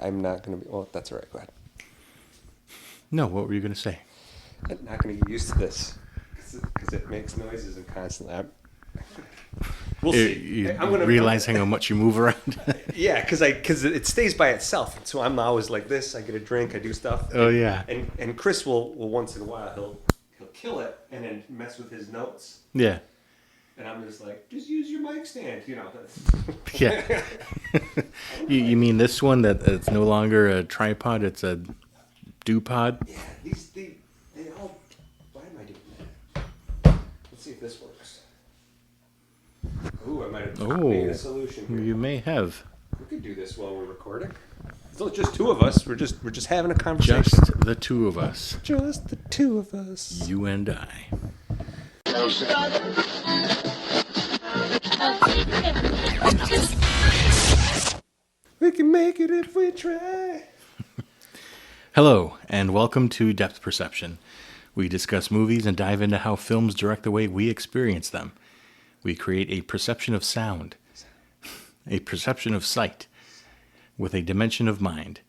I'm not going to be... Well, that's all right. Go ahead. No, what were you going to say? I'm not going to get used to this because it makes noises and constantly... We'll see. I'm realizing how much you move around. Yeah, because it stays by itself. So I'm always like this. I get a drink. I do stuff. Oh, yeah. And Chris will once in a while, he'll kill it and then mess with his notes. Yeah. And I'm just like, just use your mic stand, you know. Yeah. you mean this one that it's no longer a tripod, it's a dupod? Yeah, they all... Why am I doing that? Let's see if this works. Ooh, I might have made a solution here. You may have. We could do this while we're recording. It's just two of us. We're just having a conversation. Just the two of us. Just the two of us. You and I. We can make it if we try. Hello, and welcome to Depth Perception. We discuss movies and dive into how films direct the way we experience them. We create a perception of sound, a perception of sight, with a dimension of mind.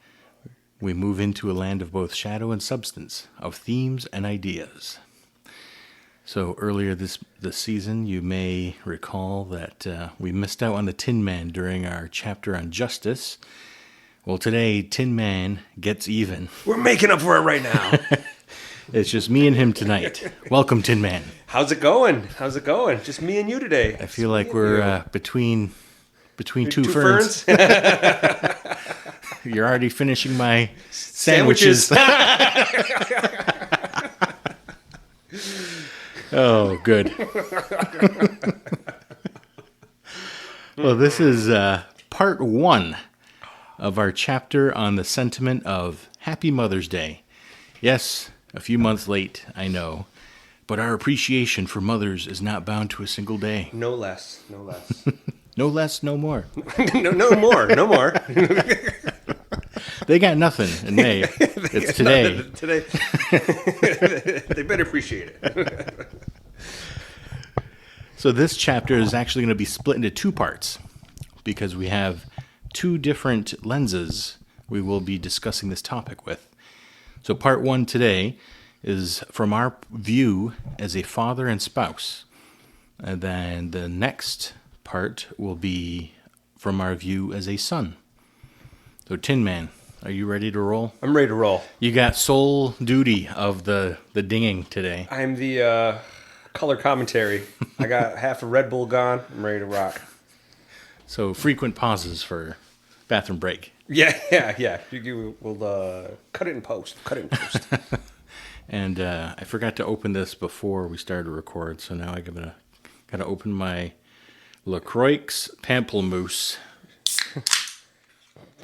We move into a land of both shadow and substance, of themes and ideas. So earlier this season, you may recall that we missed out on the Tin Man during our chapter on justice. Well, today, Tin Man gets even. We're making up for it right now. It's just me and him tonight. Welcome, Tin Man. How's it going? Just me and you today. I feel like we're between two ferns. You're already finishing my sandwiches. Oh, good. Well, this is part 1 of our chapter on the sentiment of Happy Mother's Day. Yes, a few months late, I know, but our appreciation for mothers is not bound to a single day. No less. No less, no more. no more. They got nothing in May. It's today. Today. They better appreciate it. So this chapter is actually going to be split into 2 parts because we have 2 different lenses we will be discussing this topic with. So part 1 today is from our view as a father and spouse. And then the next part will be from our view as a son. So Tin Man, are you ready to roll? I'm ready to roll. You got sole duty of the dinging today. I'm the color commentary. I got half a Red Bull gone. I'm ready to rock. So frequent pauses for bathroom break. Yeah. We'll cut it in post. And I forgot to open this before we started to record, so now I gotta open my LaCroix Pamplemousse.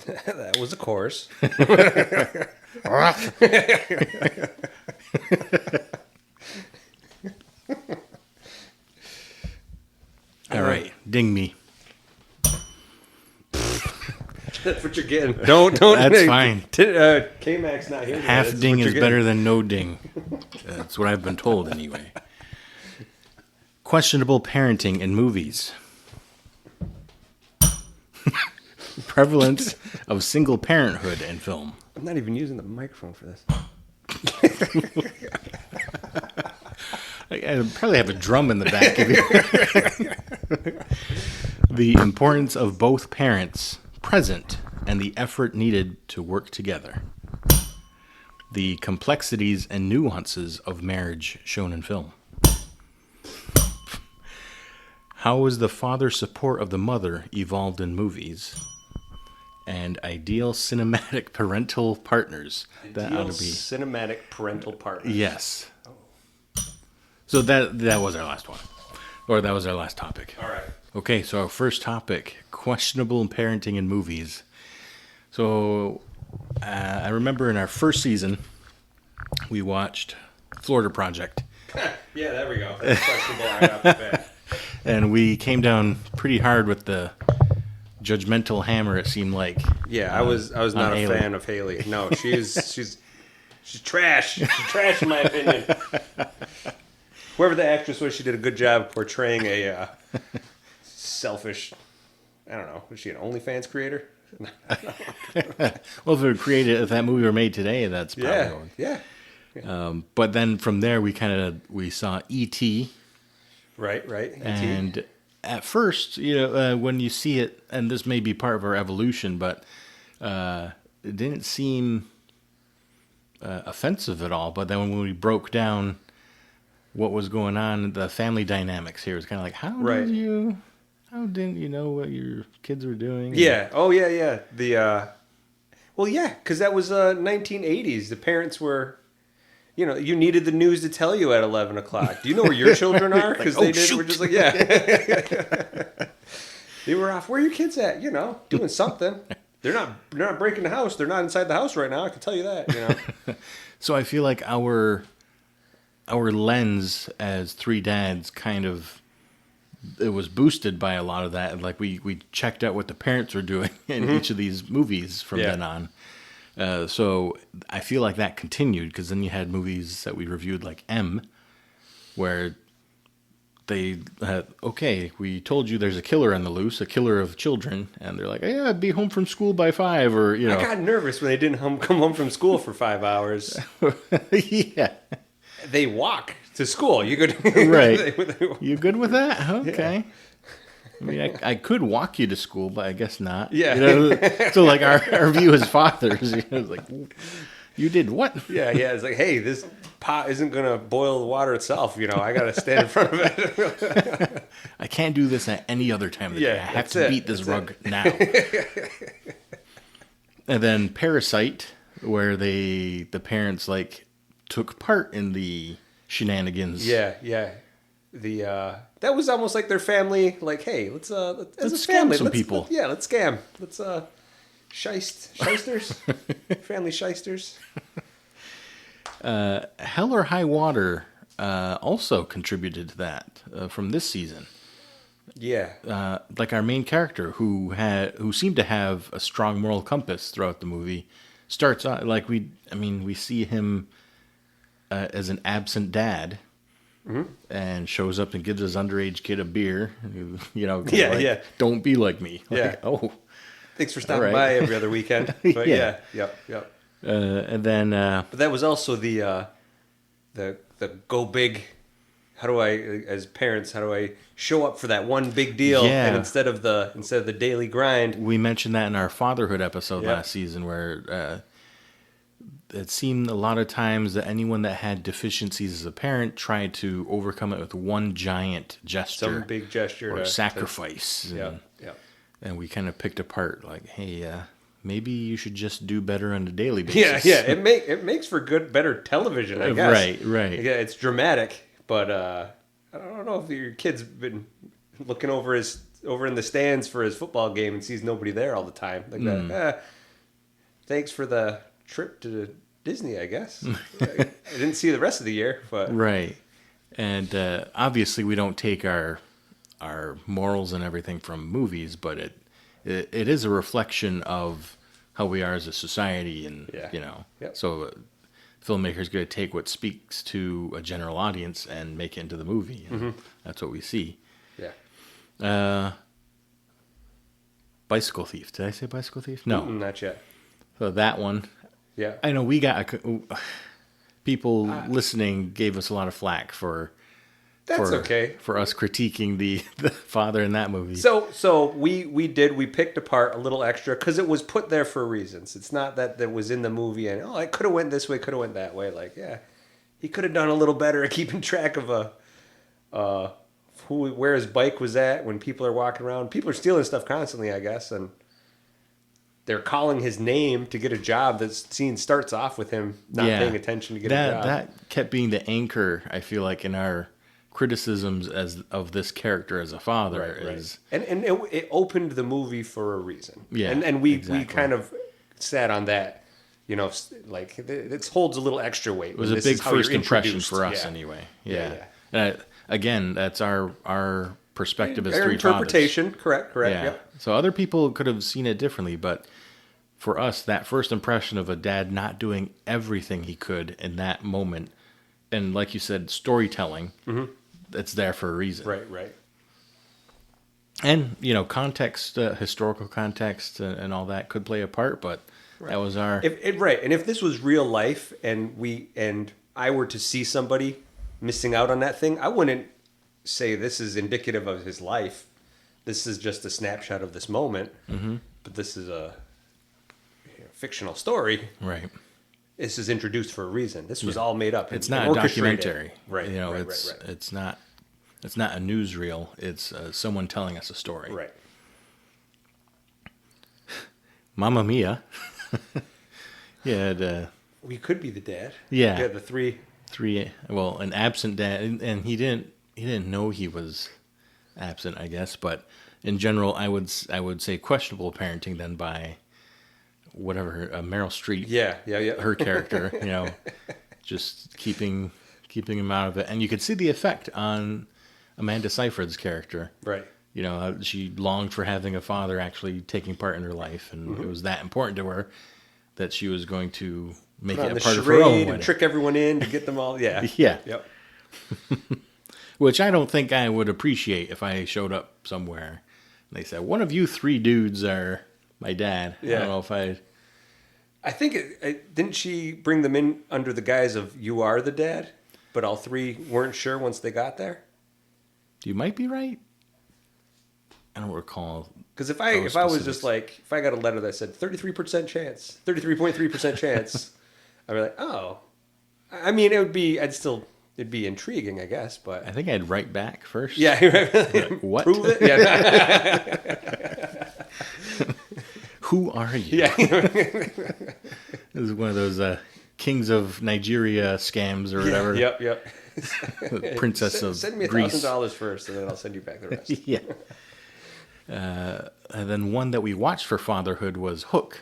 That was a chorus. All right, ding me. That's what you're getting. Don't. That's fine. K-Mac's not here. Half ding is better than no ding. That's what I've been told anyway. Questionable parenting in movies. Prevalence of single parenthood in film. I'm not even using the microphone for this. I probably have a drum in the back of you. The importance of both parents present and the effort needed to work together. The complexities and nuances of marriage shown in film. How has the father support of the mother evolved in movies? And ideal cinematic parental partners. That ought to be cinematic parental partners. Yes. So that was our last one. Or that was our last topic. All right. Okay, so our first topic, questionable parenting in movies. So I remember in our first season, we watched Florida Project. Yeah, there we go. That's questionable right off the bat. And we came down pretty hard with the judgmental hammer, it seemed like. Yeah, I was not a fan of Haley. No, she's trash. She's trash in my opinion. Whoever the actress was, she did a good job portraying a selfish, I don't know, was she an OnlyFans creator? Well, if that movie were made today, that's probably Yeah. But then from there, we saw E.T. Right. E.T. And at first, when you see it, and this may be part of our evolution, but it didn't seem offensive at all. But then when we broke down what was going on, the family dynamics here was kind of like, how didn't you know what your kids were doing? Yeah. Oh, yeah. Because that was 1980s. The parents were, you needed the news to tell you at 11 o'clock. Do you know where your children are? Because like, were just like, yeah. They were off. Where are your kids at? Doing something. They're not breaking the house. They're not inside the house right now. I can tell you that. So I feel like our lens as three dads it was boosted by a lot of that. Like we checked out what the parents were doing in each of these movies from then on. So I feel like that continued, because then you had movies that we reviewed like M, where they we told you there's a killer on the loose, a killer of children, and they're like, yeah, be home from school by 5, or I got nervous when they didn't come home from school for 5 hours. Yeah. They walk to school. You good? Right. You good with that? Okay. Yeah. I mean, I could walk you to school, but I guess not. Yeah. So like our view as fathers, it's like, you did what? Yeah. It's like, hey, this pot isn't going to boil the water itself. I got to stand in front of it. I can't do this at any other time of the day. I have to beat this rug now. And then Parasite, where the parents took part in the shenanigans. Yeah. That was almost like their family. Like, hey, let's as a family, scam some people. Let's scam. Let's shysters, family shysters. Hell or High Water also contributed to that from this season. Yeah. Like our main character, who seemed to have a strong moral compass throughout the movie, starts out like we see him as an absent dad. Mm-hmm. And shows up and gives his underage kid a beer. Yeah. Don't be like me. Yeah. Oh, thanks for stopping by every other weekend. But yeah. Yep. And then, but that was also the go big. As parents, how do I show up for that one big deal? Yeah. And instead of the daily grind, we mentioned that in our fatherhood episode last season, where it seemed a lot of times that anyone that had deficiencies as a parent tried to overcome it with one giant gesture. Some big gesture. Or sacrifice. Yeah. And we kind of picked apart, like, hey, maybe you should just do better on a daily basis. Yeah. It makes for better television, I guess. Right. Yeah, it's dramatic, but I don't know if your kid's been looking over in the stands for his football game and sees nobody there all the time. Like that. Thanks for the trip to Disney, I guess. I didn't see the rest of the year, but right. And obviously, we don't take our morals and everything from movies, but it is a reflection of how we are as a society, and So filmmakers going to take what speaks to a general audience and make it into the movie. And that's what we see. Yeah. Bicycle Thief. Did I say Bicycle Thief? No, not yet. So that one. Yeah. I know we got people listening gave us a lot of flack for okay. For us critiquing the father in that movie. So we picked apart a little extra because it was put there for reasons. It's not that was in the movie and I could have went this way, could have went that way. Like, yeah, he could have done a little better at keeping track of where his bike was at when people are walking around. People are stealing stuff constantly, I guess, and they're calling his name to get a job. That scene starts off with him not paying attention to get a job. That kept being the anchor, I feel like, in our criticisms of this character as a father. Right. And it opened the movie for a reason. Yeah, and we kind of sat on that. Like it holds a little extra weight. It was a big first impression for us, anyway. Yeah. Again, that's our perspective as three interpretation. Fathers. Correct. Yeah. Yep. So other people could have seen it differently, but for us, that first impression of a dad not doing everything he could in that moment, and like you said, storytelling, it's there for a reason. Right. And, context, historical context and all that could play a part, but that was our... Right. And if this was real life and I were to see somebody missing out on that thing, I wouldn't say this is indicative of his life. This is just a snapshot of this moment. Mm-hmm. But this is a fictional story. Right. This is introduced for a reason. This was all made up. It's not a documentary. Right. It's not a newsreel. It's someone telling us a story. Right. Mamma Mia. Yeah. We could be the dad. Yeah. Yeah. The three. Well, an absent dad, and he didn't know he was absent, I guess. But in general, I would say questionable parenting then by whatever Meryl Streep. Yeah. Her character, just keeping him out of it, and you could see the effect on Amanda Seyfried's character. Right. She longed for having a father actually taking part in her life, and it was that important to her that she was going to make it a part of her own wedding. And trick everyone in to get them all. Yeah. Yeah. Yep. Which I don't think I would appreciate if I showed up somewhere and they said, one of you 3 dudes are my dad. Yeah. I don't know if I think didn't she bring them in under the guise of you are the dad, but all 3 weren't sure once they got there? You might be right. I don't recall. Because if I was just like, if I got a letter that said 33% chance, 33.3% chance, I'd be like, oh. I mean, it'd be intriguing, I guess, but. I think I'd write back first. Yeah. What? Prove it? Yeah. Who are you? Yeah. This is one of those Kings of Nigeria scams or whatever. Yep. Princess of Send me Greece. $1,000 first, and then I'll send you back the rest. Yeah. And then one that we watched for fatherhood was Hook.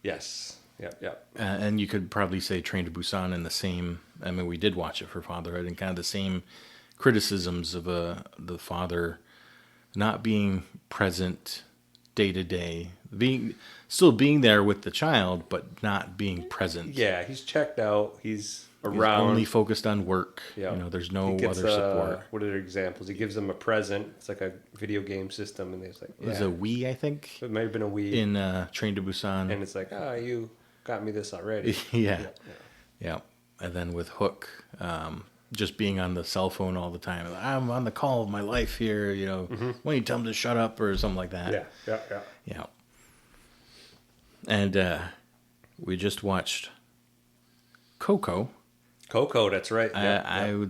Yes. Yep. And you could probably say Train to Busan in the same... I mean, we did watch it for fatherhood and kind of the same criticisms of the father not being present day to day, still being there with the child, but not being present. Yeah, he's checked out. He's around. He's only focused on work. Yeah. There's no other support. What are examples? He gives them a present. It's like a video game system, and it's like It was a Wii, I think. It might have been a Wii in Train to Busan, and it's like, you got me this already. Yeah. And then with Hook, just being on the cell phone all the time. I'm on the call of my life here. Why don't you tell him to shut up or something like that? Yeah. And we just watched Coco. Coco, that's right. I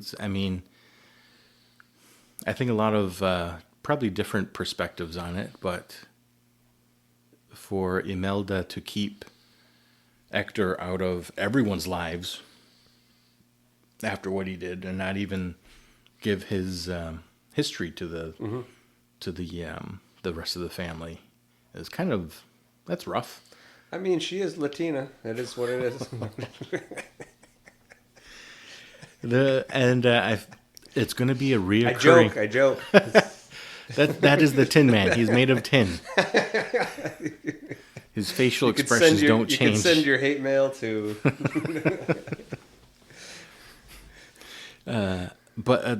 think a lot of probably different perspectives on it, but for Imelda to keep Hector out of everyone's lives after what he did and not even give his history to the rest of the family is that's rough. I mean, she is Latina. That is what it is. It's going to be a reoccurring... I joke. That is the Tin Man. He's made of tin. His facial expressions don't change. You can send your hate mail to...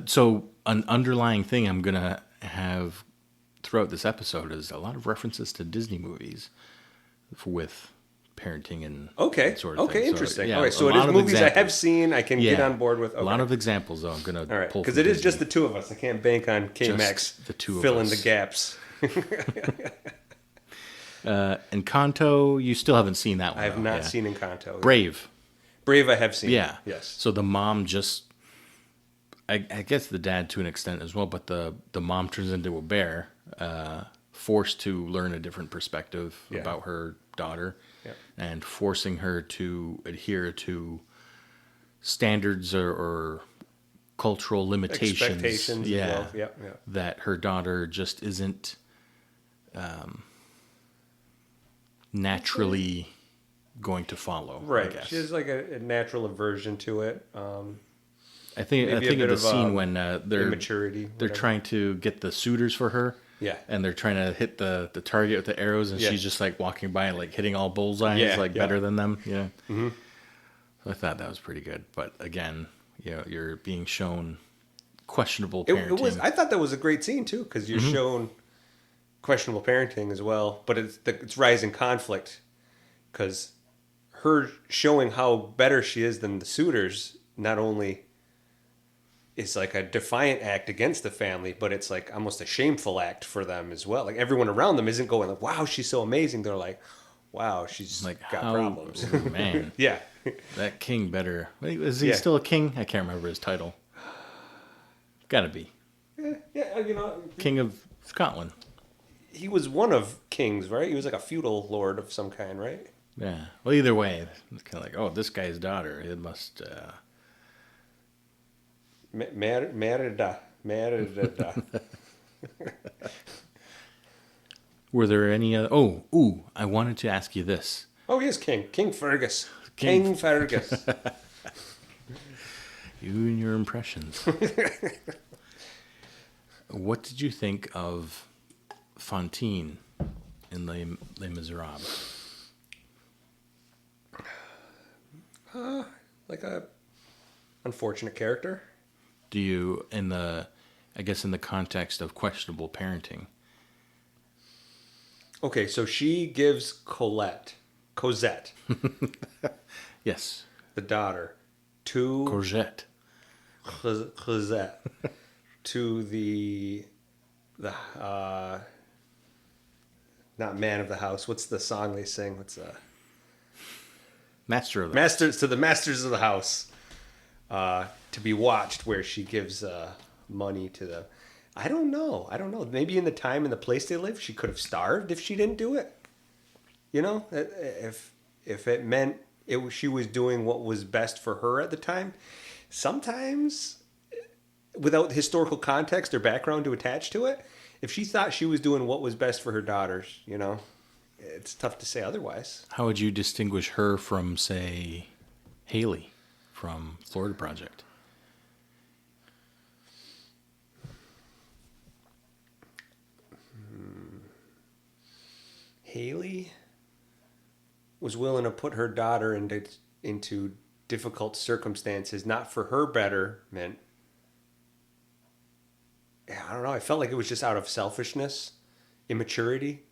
So an underlying thing I'm going to have throughout this episode is a lot of references to Disney movies with parenting and sort of thing. Okay, interesting. So, all right, so it is movies examples I have seen, I can get on board with. Okay. A lot of examples, though, I'm going to pull because it is just the two of us. I can't bank on K-Max filling the gaps. Encanto, you still haven't seen that one. I have not seen Encanto. Brave I have seen. Yeah. Yes. So the mom just... I guess the dad to an extent as well, but the mom turns into a bear, forced to learn a different perspective about her daughter, and forcing her to adhere to standards or cultural limitations. Expectations. Yeah. As well. That her daughter just isn't naturally going to follow. Right. I guess. She has like a natural aversion to it. I think of the scene when they're immaturity. They're trying to get the suitors for her. Yeah. And they're trying to hit the target with the arrows, and she's just like walking by and like hitting all bullseyes, better than them. Yeah. Mm-hmm. So I thought that was pretty good. But again, you're being shown questionable parenting. I thought that was a great scene too, because you're shown questionable parenting as well, but it's rising conflict because her showing how better she is than the suitors not only is like a defiant act against the family, but it's like almost a shameful act for them as well. Like everyone around them isn't going like, "Wow, she's so amazing." They're like, "Wow, she's Like, got how, problems." oh, man. Yeah. That king better. Is he Yeah. still a king? I can't remember his title. Gotta be. Yeah, you know, King of Scotland. he was one of kings, right? He was like a feudal lord of some kind, right? Yeah. Well, either way, it's kind of like, oh, this guy's daughter. It must. Merida. Were there any other? I wanted to ask you this. Oh, he is king. King Fergus. King Fergus. You and your impressions. What did you think of Fantine in Les Miserables? Like a unfortunate character. Do you, in the context of questionable parenting? Okay, so she gives Cosette, Yes. the daughter, to Courgette. Cosette, to the not man of the house. What's the song they sing? What's Master of the masters to the masters of the house, to be watched, where she gives money to the. I don't know. Maybe in the time and the place they live, she could have starved if she didn't do it. You know, if it meant she was doing what was best for her at the time. Sometimes, without historical context or background to attach to it, if she thought she was doing what was best for her daughters, you know, it's tough to say otherwise. How would you distinguish her from, say, Haley from Florida Project? Haley was willing to put her daughter into difficult circumstances, not for her betterment. I don't know. I felt like it was just out of selfishness, immaturity,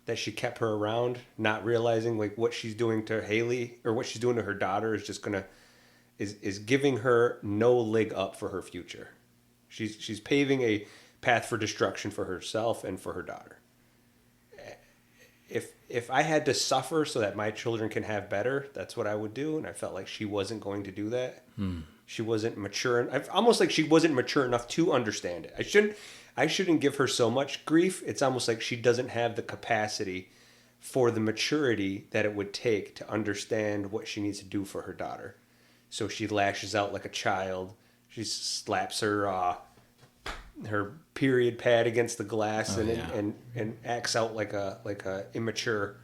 that she kept her around, not realizing like what she's doing to Haley or what she's doing to her daughter is just is giving her no leg up for her future. She's paving a path for destruction for herself and for her daughter. If I had to suffer so that my children can have better, that's what I would do. And I felt like she wasn't going to do that. She wasn't mature. Almost like she wasn't mature enough to understand it. I shouldn't give her so much grief. It's almost like she doesn't have the capacity for the maturity that it would take to understand what she needs to do for her daughter. So she lashes out like a child. She slaps her period pad against the glass and acts out like a immature,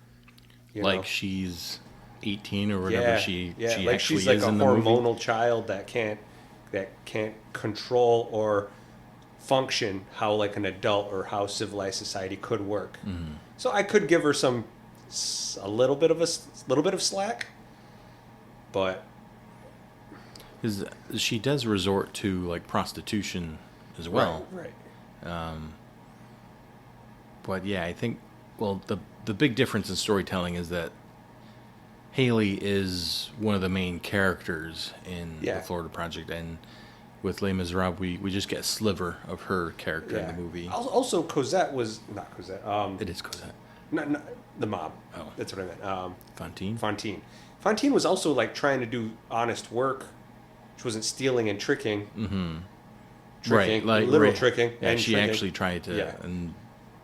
like know. She's 18 or whatever she like actually she's like is a in the hormonal movie. child that can't control or function how like an adult or how civilized society could work. So I could give her a little bit of slack, but Because she does resort to like prostitution as well. right. But yeah, I think the big difference in storytelling is that Haley is one of the main characters in the Florida Project, and with Les Miserables, we just get a sliver of her character in the movie. Also, Cosette was not Cosette. It is Cosette. Not the mom. Oh, that's what I meant. Fantine. Fantine was also like trying to do honest work. She wasn't stealing and tricking. Mm-hmm. Tricking, right, like literal right. tricking. Yeah, and she tricking. actually tried to, and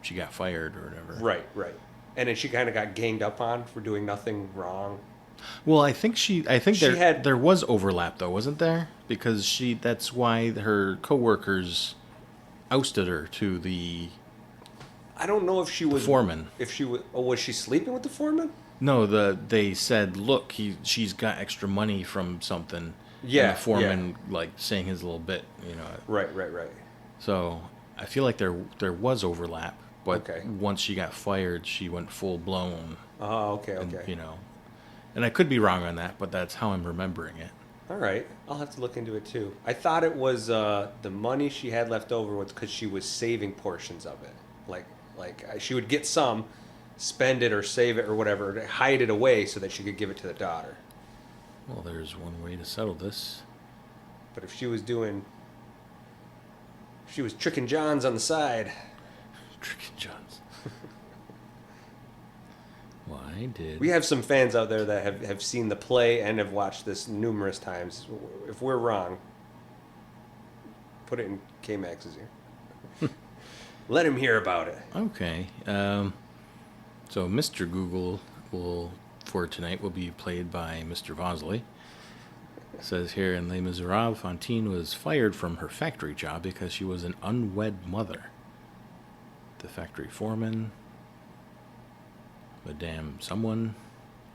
she got fired or whatever. Right. And then she kind of got ganged up on for doing nothing wrong. Well, I think there was overlap though, wasn't there? Because that's why her coworkers ousted her to the. I don't know if she was foreman. Was she sleeping with the foreman? No, they said, look, she's got extra money from something. Yeah, and the foreman like saying his little bit, you know. Right. So I feel like there was overlap, but okay. Once she got fired, she went full blown. Oh, okay. And, you know, and I could be wrong on that, but that's how I'm remembering it. All right, I'll have to look into it too. I thought it was the money she had left over was because she was saving portions of it, like Like she would get some, spend it or save it or whatever, hide it away so that she could give it to the daughter. Well, there's one way to settle this. But if she was tricking Johns on the side. Tricking Johns. Why did... We have some fans out there that have seen the play and have watched this numerous times. If we're wrong, put it in K-Max's ear. Let him hear about it. Okay. So Mr. Google for tonight will be played by Mr. Vozly. It says here in Les Miserables, Fantine was fired from her factory job because she was an unwed mother. The factory foreman, Madame Someone,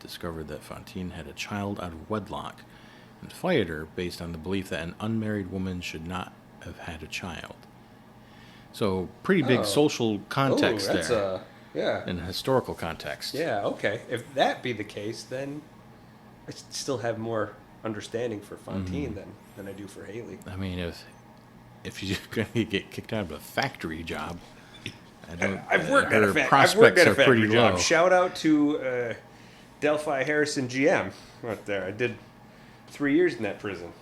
discovered that Fantine had a child out of wedlock and fired her based on the belief that an unmarried woman should not have had a child. So pretty big social context there. Yeah. In a historical context. Yeah, okay. If that be the case, then I still have more understanding for Fantine than I do for Haley. I mean, if you're going to get kicked out of a factory job, I've worked at a factory job. Shout out to Delphi Harrison GM right there. I did 3 years in that prison.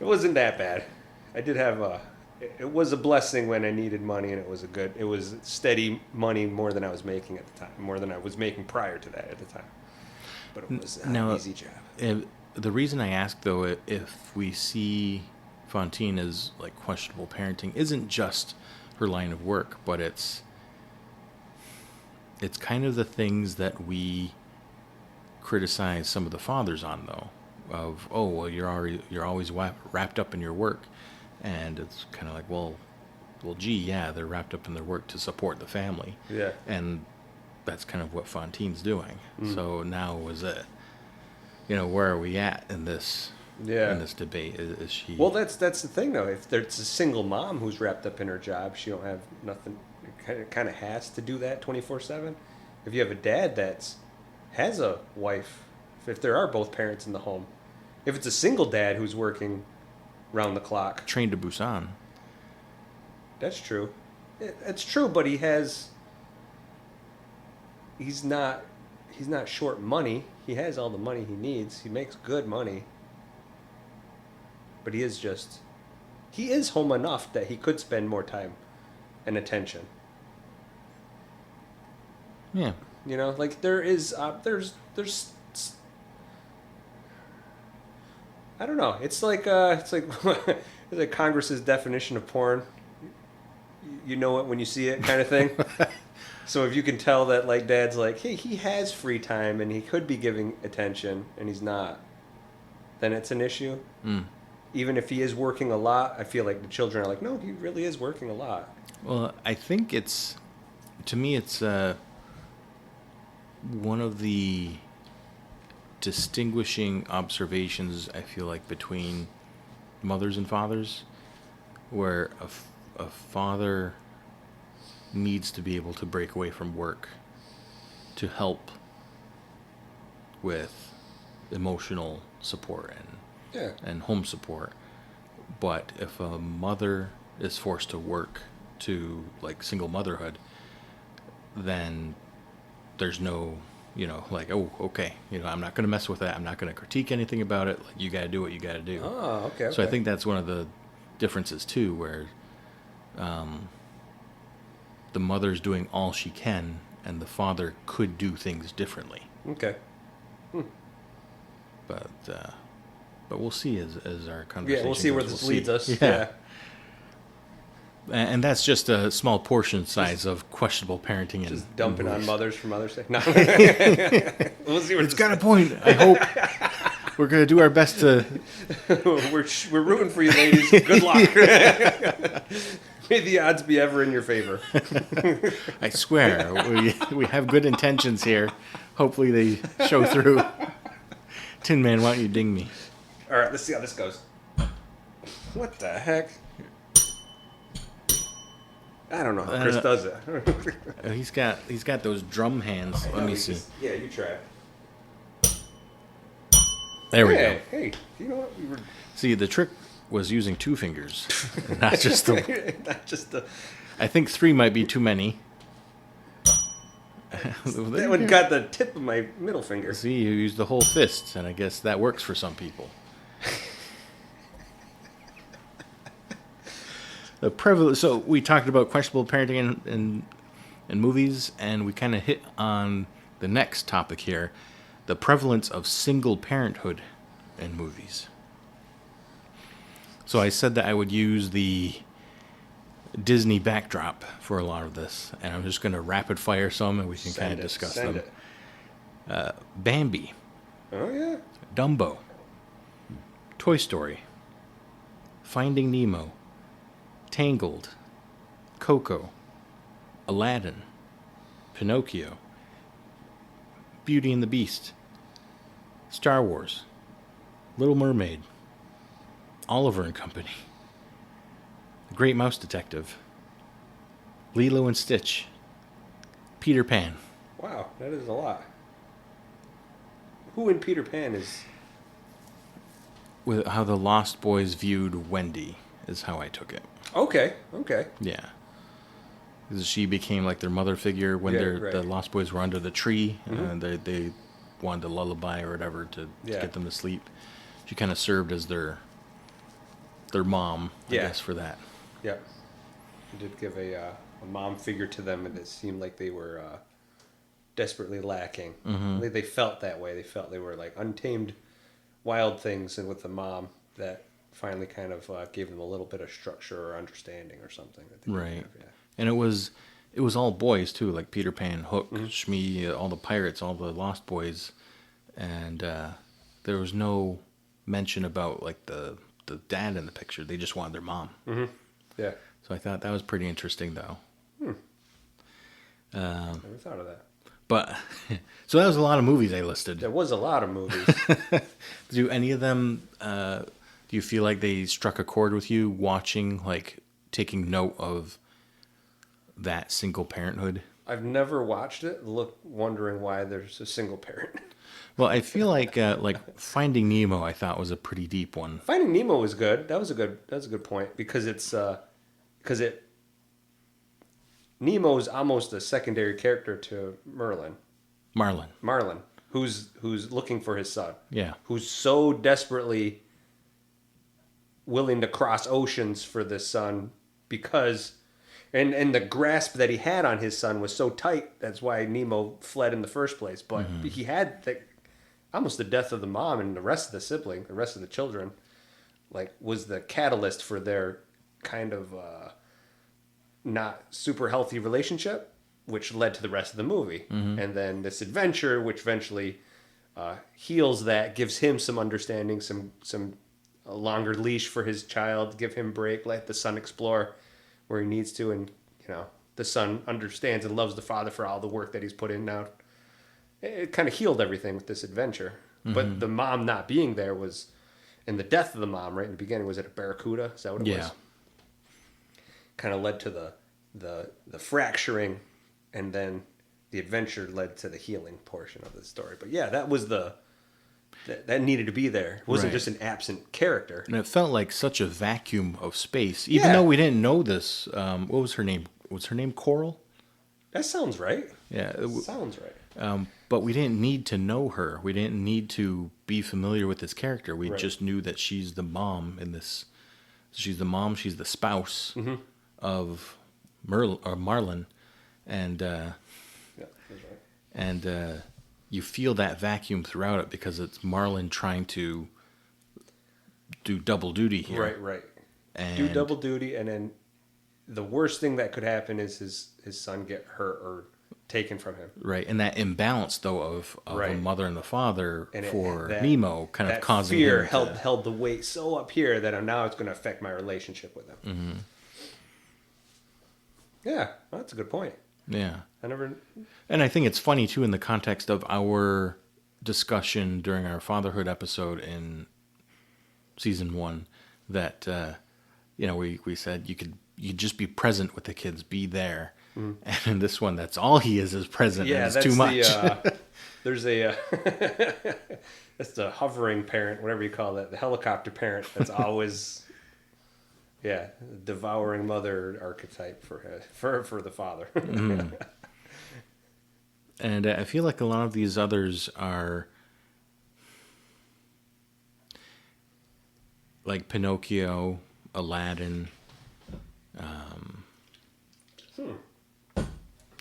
It wasn't that bad. I did have it was a blessing when I needed money, and it was steady money more than I was making at the time, more than I was making prior to that at the time. But it was an easy job. The reason I ask, though, if we see Fantine as like questionable parenting, isn't just her line of work, but it's kind of the things that we criticize some of the fathers on, though. Of you're always wrapped up in your work. And it's kind of like, well, gee, yeah, they're wrapped up in their work to support the family. Yeah. And that's kind of what Fantine's doing. So now where are we at in this in this debate? Is she... Well, that's the thing, though. If there's a single mom who's wrapped up in her job, she don't have nothing, kind of has to do that 24/7. If you have a dad that has a wife, if there are both parents in the home, if it's a single dad who's working round the clock. Train to Busan. That's true. It's true, but he's not short money. He has all the money he needs. He makes good money. But he is home enough that he could spend more time and attention. Yeah. Like there's I don't know. It's like Congress's definition of porn. You know it when you see it, kind of thing. So if you can tell that, like, dad's like, hey, he has free time and he could be giving attention and he's not, then it's an issue. Even if he is working a lot, I feel like the children are like, no, he really is working a lot. Well, I think to me, it's one of the distinguishing observations, I feel like, between mothers and fathers, where a father needs to be able to break away from work to help with emotional support and home support. But if a mother is forced to work to, like, single motherhood, then there's no... okay, I'm not going to mess with that. I'm not going to critique anything about it. Like, you got to do what you got to do. Oh, okay. So I think that's one of the differences, too, where the mother's doing all she can, and the father could do things differently. Okay. But we'll see as our conversation Yeah, we'll see where this leads us. Yeah. And that's just a small portion size of questionable parenting. Just dumping on mothers for Mother's Day. No. We'll see it's got a point. I hope we're going to do our best to... We're rooting for you, ladies. Good luck. May the odds be ever in your favor. I swear. We have good intentions here. Hopefully they show through. Tin Man, why don't you ding me? All right, let's see how this goes. What the heck? I don't know how Chris does it. He's got those drum hands. Let me see. Yeah, you try. There we go. Hey, you know what? See, the trick was using 2 fingers, not just the. Not just the. I think 3 might be too many. That one got the tip of my middle finger. See, you used the whole fist, and I guess that works for some people. The prevalence. So we talked about questionable parenting in movies, and we kind of hit on the next topic here: the prevalence of single parenthood in movies. So I said that I would use the Disney backdrop for a lot of this, and I'm just going to rapid fire some, and we can kind of discuss them. Bambi. Oh yeah. Dumbo. Toy Story. Finding Nemo. Tangled. Coco. Aladdin. Pinocchio. Beauty and the Beast. Star Wars. Little Mermaid. Oliver and Company. The Great Mouse Detective. Lilo and Stitch. Peter Pan. Wow, that is a lot. Who in Peter Pan is... With how the Lost Boys viewed Wendy is how I took it. Okay. Yeah. Because she became like their mother figure when the Lost Boys were under the tree. And they wanted a lullaby or whatever to get them to sleep. She kind of served as their mom, I guess, for that. Yeah. She did give a mom figure to them, and it seemed like they were desperately lacking. Mm-hmm. They felt that way. They felt they were like untamed wild things, and with the mom that finally kind of gave them a little bit of structure or understanding or something. That they right. Have, yeah. And it was all boys too, like Peter Pan, Hook, Shmi, all the pirates, all the Lost Boys, and there was no mention about like the dad in the picture. They just wanted their mom. Mm-hmm. Yeah. So I thought that was pretty interesting, though. Never thought of that. But so that was a lot of movies I listed. There was a lot of movies. Do any of them? Do you feel like they struck a chord with you watching, like taking note of that single parenthood? I've never watched it. Wondering why there's a single parent. Well, I feel like Finding Nemo, I thought was a pretty deep one. Finding Nemo was good. That was a good point because Nemo's almost a secondary character to Marlin, who's looking for his son. Yeah. Who's so desperately willing to cross oceans for this son because and the grasp that he had on his son was so tight. That's why Nemo fled in the first place. But he had almost the death of the mom and the rest of the children, like was the catalyst for their kind of not super healthy relationship, which led to the rest of the movie. And then this adventure, which eventually heals that, gives him some understanding, some a longer leash for his child, give him a break, let the son explore where he needs to, and the son understands and loves the father for all the work that he's put in now. It kind of healed everything with this adventure. But the mom not being there was, and the death of the mom right in the beginning, was it a barracuda? Is that what it was? Kind of led to the fracturing, and then the adventure led to the healing portion of the story. But yeah, that was that needed to be there. It wasn't just an absent character. And it felt like such a vacuum of space, even though we didn't know this. What was her name? Was her name Coral? That sounds right. Yeah. Sounds right. But we didn't need to know her. We didn't need to be familiar with this character. We just knew that she's the mom in this. She's the mom. She's the spouse of Marlin, and yeah, that's right. And you feel that vacuum throughout it because it's Marlin trying to do double duty here. Right. And do double duty, and then the worst thing that could happen is his son get hurt or taken from him. Right, and that imbalance though of the mother and the father and for Nemo kind of causing fear him held the weight so up here that now it's going to affect my relationship with him. Mm-hmm. Yeah, well, that's a good point. Yeah. And I think it's funny, too, in the context of our discussion during our fatherhood episode in season 1 that, we said you just be present with the kids, be there. And in this one, that's all he is present. Yeah, and it's too much. There's that's the hovering parent, whatever you call that, the helicopter parent that's always Yeah, devouring mother archetype for the father. And I feel like a lot of these others are like Pinocchio, Aladdin,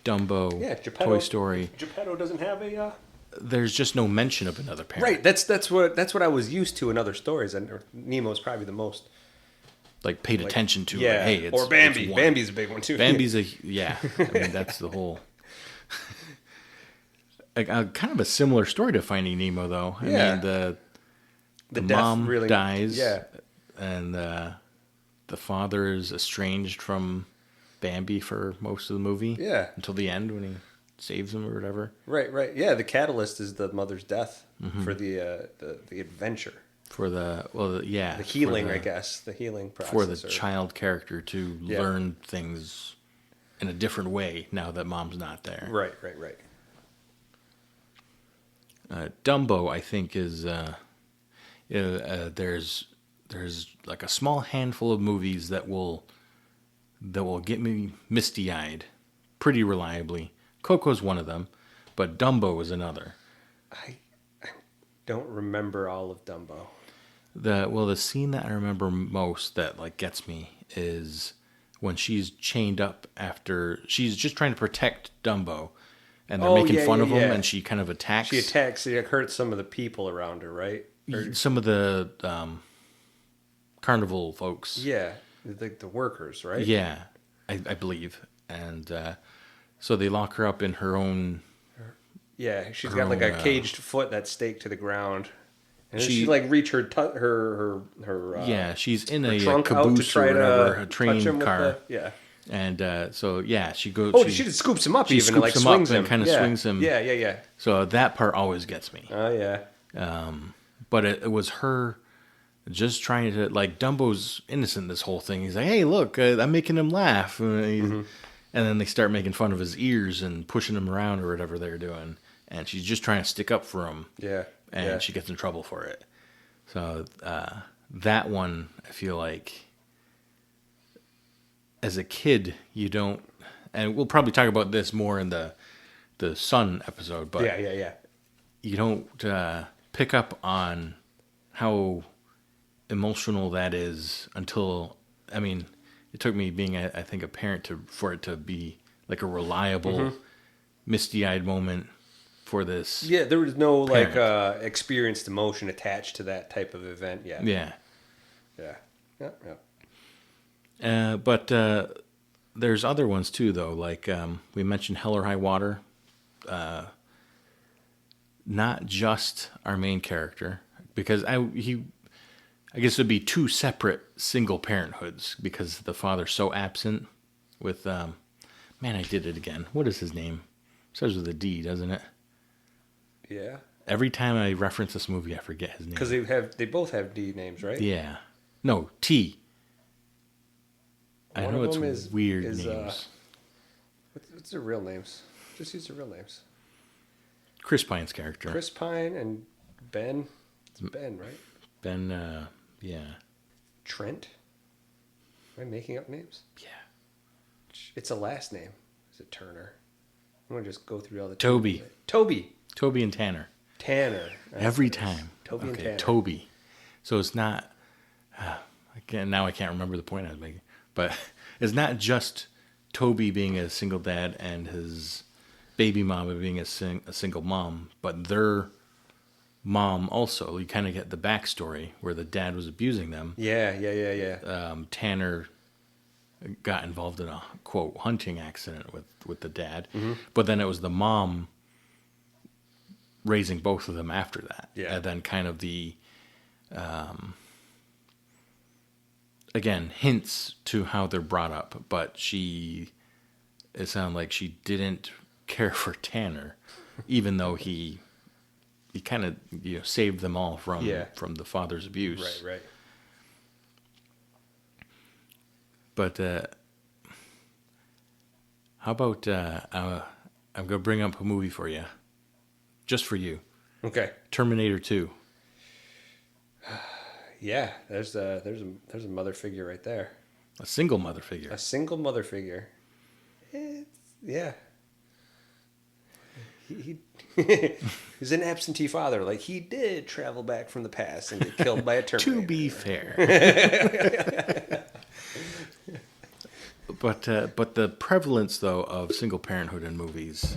Dumbo, Yeah, Toy Story. Geppetto doesn't have a. There's just no mention of another parent. Right. That's what I was used to in other stories, and Nemo's probably the most Like paid attention to. Yeah. Like, hey, it's or Bambi. It's one. Bambi's a big one too. Bambi's I mean, that's the whole. Kind of a similar story to Finding Nemo, though. I mean, the mom really dies. Yeah. And the father is estranged from Bambi for most of the movie. Yeah. Until the end when he saves him or whatever. Right. Yeah, the catalyst is the mother's death for the adventure. For the healing, I guess, the healing process. For the child character to learn things in a different way now that mom's not there. Right. Dumbo, I think, is there's like a small handful of movies that will get me misty-eyed pretty reliably. Coco's one of them, but Dumbo is another. I don't remember all of Dumbo. The scene that I remember most that like gets me is when she's chained up after she's just trying to protect Dumbo, and they're making fun of him, and she kind of attacks. She attacks. She hurts some of the people around her, right? Some of the carnival folks. Yeah, the workers, right? Yeah, I believe, and so they lock her up in her own. Yeah, she's got like a caged foot that's staked to the ground. And she like reach her she's in a trunk caboose or whatever, a train car. Yeah. And she goes. Oh, she just scoops him up. She even scoops like him swings up him and kind of swings him. Yeah. So that part always gets me. Oh yeah. But it was her just trying to like Dumbo's innocent in this whole thing. He's like, hey, look, I'm making him laugh, and then they start making fun of his ears and pushing him around or whatever they're doing, and she's just trying to stick up for him. Yeah. And she gets in trouble for it. So that one, I feel like, as a kid, you don't, and we'll probably talk about this more in the Son episode, but yeah. You don't pick up on how emotional that is until, I mean, it took me being, I think, a parent for it to be like a reliable, misty-eyed moment. For this, there was no parent. Like experienced emotion attached to that type of event. Yeah. But there's other ones too, though. Like we mentioned, Hell or High Water. Not just our main character, because I guess it'd be two separate single parenthoods because the father's so absent. With I did it again. What is his name? Starts with a D, doesn't it? Yeah. Every time I reference this movie, I forget his name. Because they both have D names, right? Yeah. No, T. I know it's weird names. What's their real names? Just use their real names. Chris Pine's character. Chris Pine and Ben. It's Ben, right? Ben, yeah. Trent? Am I making up names? Yeah. It's a last name. Is it Turner? I'm going to just go through all the... Toby. Toby and Tanner. Every time. Toby and Tanner. Toby. So it's not... now I can't remember the point I was making. But it's not just Toby being a single dad and his baby mama being a single mom, but their mom also. You kind of get the backstory where the dad was abusing them. Yeah. Tanner got involved in a, quote, hunting accident with the dad. But then it was the mom raising both of them after that. Yeah. And then kind of the, again, hints to how they're brought up, but it sounded like she didn't care for Tanner, even though he kind of saved them all from the father's abuse. Right. But how about I'm going to bring up a movie for you, just for you. Okay. Terminator 2. Yeah, there's a mother figure right there. A single mother figure. A single mother figure. Yeah. He he's an absentee father. Like, he did travel back from the past and get killed by a Terminator. To be fair. But the prevalence, though, of single parenthood in movies,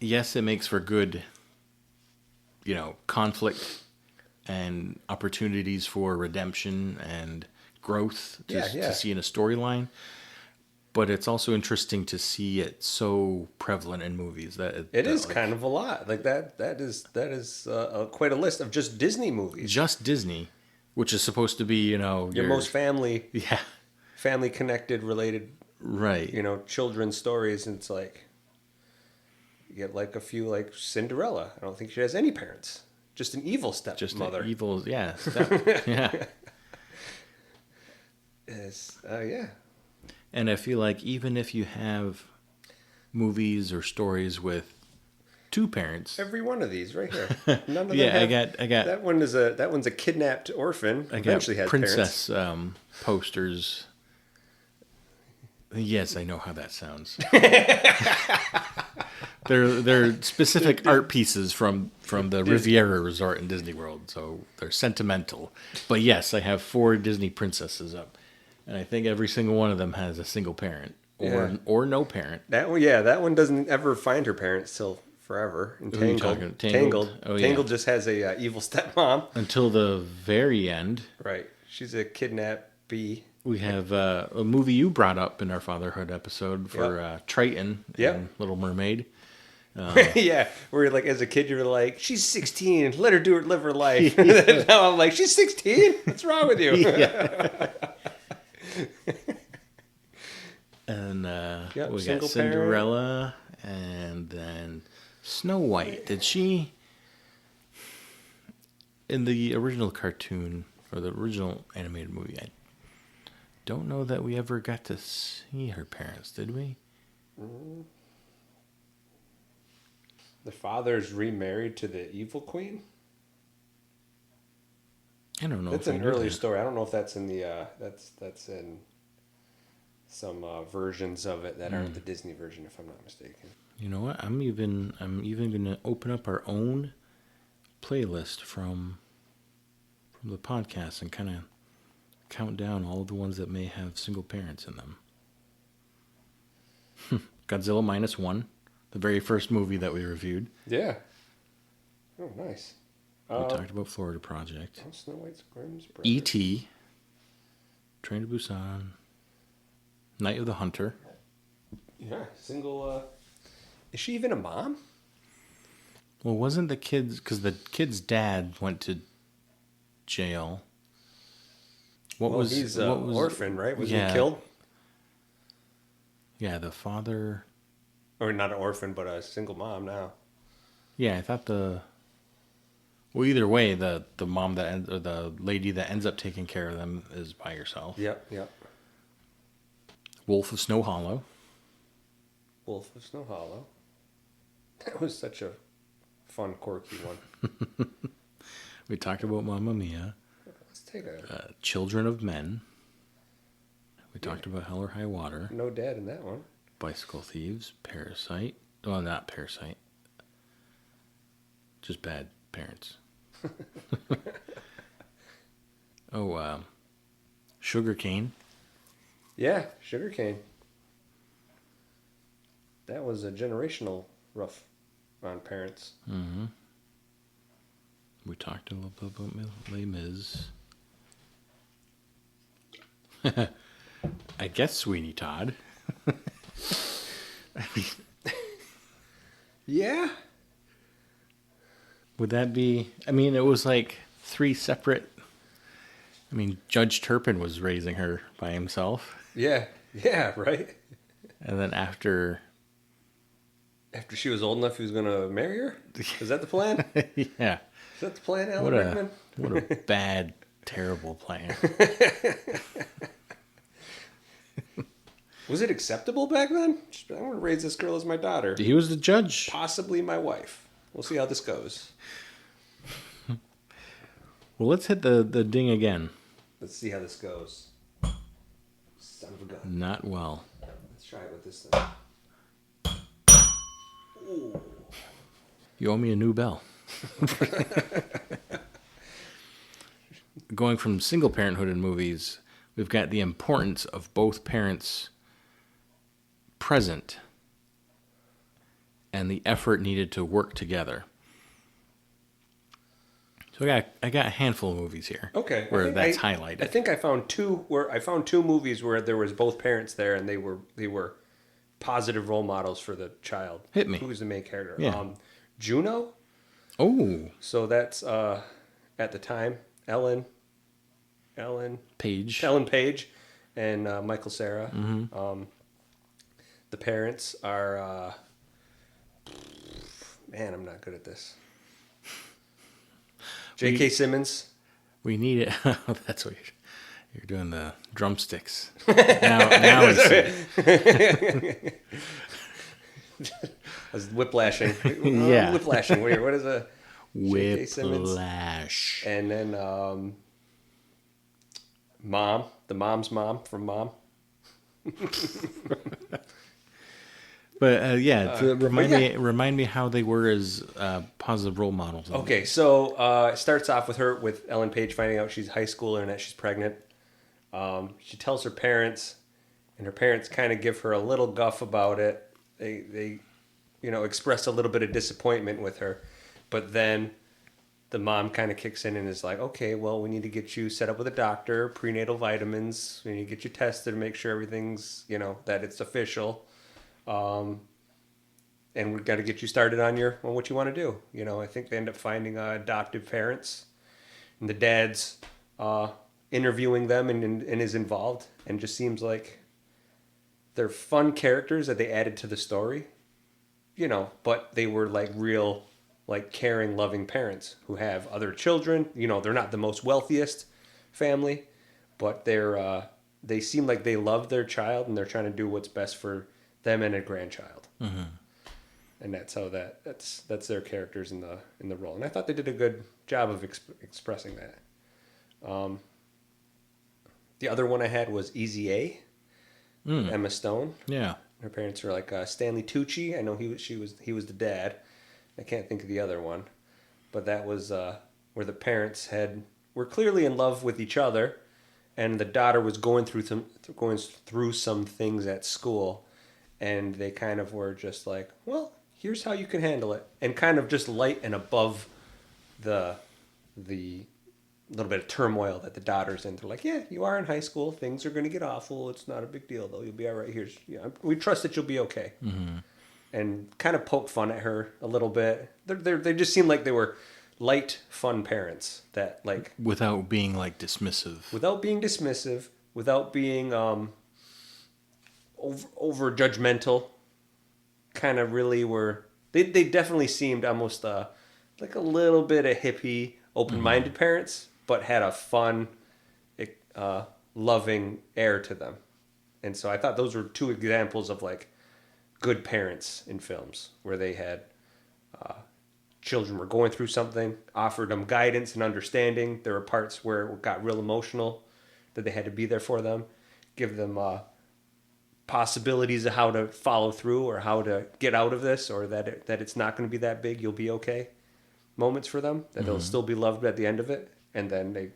yes, it makes for good, conflict and opportunities for redemption and growth to see in a storyline. But it's also interesting to see it so prevalent in movies that it is kind of a lot. Like that is quite a list of just Disney movies. Just Disney, which is supposed to be your most family connected, related, right? Children's stories, and it's like you get like a few, like Cinderella. I don't think she has any parents. Just an evil stepmother. Just an evil, yeah. Yeah. Yeah. And I feel like even if you have movies or stories with two parents, every one of these right here, none of them. Yeah, have, I got. That one's a kidnapped orphan. I Eventually got has princess parents. Posters. Yes, I know how that sounds. They're specific art pieces from the Riviera Resort in Disney World, so they're sentimental. But yes, I have 4 Disney princesses up, and I think every single one of them has a single parent or no parent. That one doesn't ever find her parents till forever. And Tangled. Oh, yeah. Tangled just has a evil stepmom until the very end. Right, she's a kidnappee. We have a movie you brought up in our fatherhood episode for Triton and Little Mermaid. Yeah, where like as a kid you're like, she's 16, let her live her life. Now I'm like, she's 16? What's wrong with you? And we got Cinderella and then Snow White. Did she, in the original cartoon or the original animated movie, I don't know that we ever got to see her parents, did we? The father's remarried to the evil queen? I don't know. That's an earlier story. I don't know if that's in the that's in some versions of it that aren't the Disney version, if I'm not mistaken. You know what? I'm even gonna open up our own playlist from the podcast and kind of count down all the ones that may have single parents in them. Godzilla -1, the very first movie that we reviewed. Yeah. Oh, nice. We talked about Florida Project. Snow White's Grimm's brother. E.T., Train to Busan, Night of the Hunter. Yeah, single. Is she even a mom? Well, wasn't the kids, because the kid's dad went to jail. He's an orphan, right? Was he killed? Yeah, the father. Or not an orphan, but a single mom now. Yeah, I thought well, either way, the mom or the lady that ends up taking care of them is by herself. Yep. Wolf of Snow Hollow. Wolf of Snow Hollow. That was such a fun, quirky one. We talked about Mamma Mia. Let's take a... Children of Men. We talked about Hell or High Water. No dad in that one. Bicycle Thieves. Parasite. Well, not Parasite. Just bad parents. Sugarcane. Yeah, Sugarcane. That was a generational rough on parents. Mm-hmm. We talked a little bit about Les Mis. I guess Sweeney Todd. Yeah. Would that be... I mean, it was like 3 separate... I mean, Judge Turpin was raising her by himself. Yeah, right. And then after she was old enough, he was going to marry her? Is that the plan? Yeah. Is that the plan, Alan Rickman? What a bad, terrible plan. Was it acceptable back then? I'm going to raise this girl as my daughter. He was the judge. Possibly my wife. We'll see how this goes. Well, let's hit the ding again. Let's see how this goes. of a gun. Not well. Let's try it with this thing. Ooh. You owe me a new bell. Going from single parenthood in movies, we've got the importance of both parents present and the effort needed to work together. So I got a handful of movies here. Okay, where that's highlighted. I think I found two movies where there was both parents there and they were positive role models for the child. Hit me. Who was the main character? Yeah. Juno. Oh. So that's at the time Ellen Page, and Michael Cera. Mm-hmm. The parents are man, I'm not good at this. J.K. Simmons. We need it. That's what you're doing, the drumsticks. now we see it. I was whiplashing. Yeah. Whiplashing. What is a J.K. Simmons? Whiplash. And then Mom. The mom's mom from Mom. But remind me how they were as positive role models. Okay, so it starts off with Ellen Page finding out she's a high schooler and that she's pregnant. She tells her parents, and her parents kind of give her a little guff about it. They express a little bit of disappointment with her, but then the mom kind of kicks in and is like, okay, well, we need to get you set up with a doctor, prenatal vitamins. We need to get you tested to make sure everything's, that it's official. And we've got to get you started on what you want to do. I think they end up finding adoptive parents, and the dad's interviewing them and is involved, and just seems like they're fun characters that they added to the story, but they were like real, like caring, loving parents who have other children. They're not the most wealthiest family, but they seem like they love their child and they're trying to do what's best for them and a grandchild. Mm-hmm. And that's how that's their characters in the role. And I thought they did a good job of expressing that. The other one I had was Easy A. Emma Stone. Yeah. Her parents are like Stanley Tucci. I know he was the dad. I can't think of the other one, but that was where the parents were clearly in love with each other, and the daughter was going through some things at school, and they kind of were just like, well, here's how you can handle it, and kind of just light and above the little bit of turmoil that the daughter's in. They're like, yeah, you are in high school. Things are going to get awful. It's not a big deal, though. You'll be all right. We trust that you'll be okay. Mm-hmm. And kind of poke fun at her a little bit. They just seemed like they were light, fun parents that like without being like dismissive. Without being dismissive. Without being over judgmental. Kind of really were. They definitely seemed almost like a little bit of hippie, open-minded mm-hmm. parents, but had a fun, loving air to them. And so I thought those were two examples of like good parents in films where they had children were going through something, offered them guidance and understanding. There were parts where it got real emotional that they had to be there for them, give them possibilities of how to follow through or how to get out of this, or that it's not going to be that big, you'll be okay. Moments for them, that mm-hmm. they'll still be loved at the end of it. And then they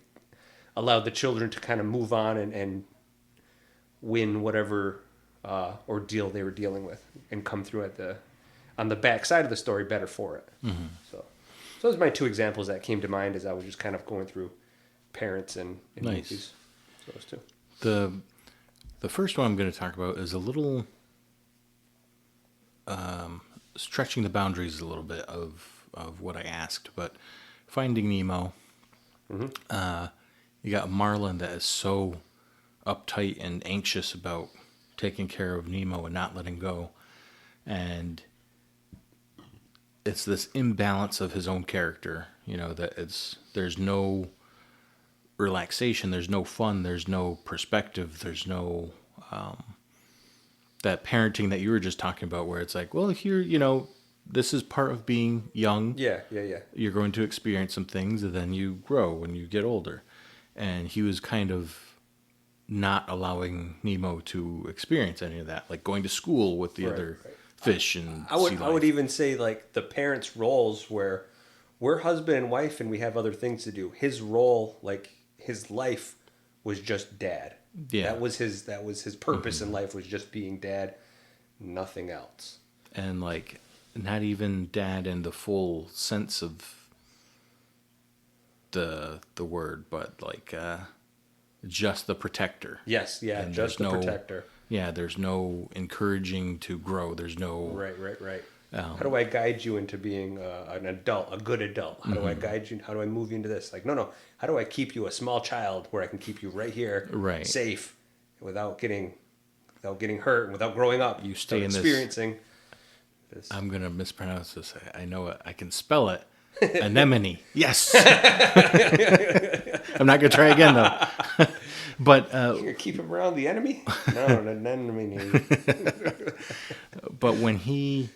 allowed the children to kind of move on and win whatever ordeal they were dealing with and come through on the back side of the story better for it. Mm-hmm. So those are my two examples that came to mind as I was just kind of going through parents and nice. Movies. So those two. The first one I'm going to talk about is a little stretching the boundaries a little bit of what I asked, but Finding Nemo. Mm-hmm. You got Marlin that is so uptight and anxious about taking care of Nemo and not letting go, and it's this imbalance of his own character. That there's no relaxation, there's no fun, there's no perspective, there's no that parenting that you were just talking about, where it's like, well, here, this is part of being young. Yeah. You're going to experience some things, and then you grow when you get older. And he was kind of not allowing Nemo to experience any of that, like going to school with the other fish and I would even say like the parents' roles where we're husband and wife and we have other things to do. His role, like his life, was just dad. Yeah. That was his purpose in life, was just being dad, nothing else. And like not even dad in the full sense of the word, but like just the protector. Yes, yeah, and just the protector. Yeah, there's no encouraging to grow. There's no right. How do I guide you into being an adult, a good adult? How do I guide you? How do I move you into this? Like, no. How do I keep you a small child where I can keep you right here, safe, without getting hurt, and without growing up? You stay in experiencing this. I'm gonna mispronounce this. I know it. I can spell it. Anemone. Yes. I'm not gonna try again though. But you're gonna keep him around the enemy? No, an enemy. But when he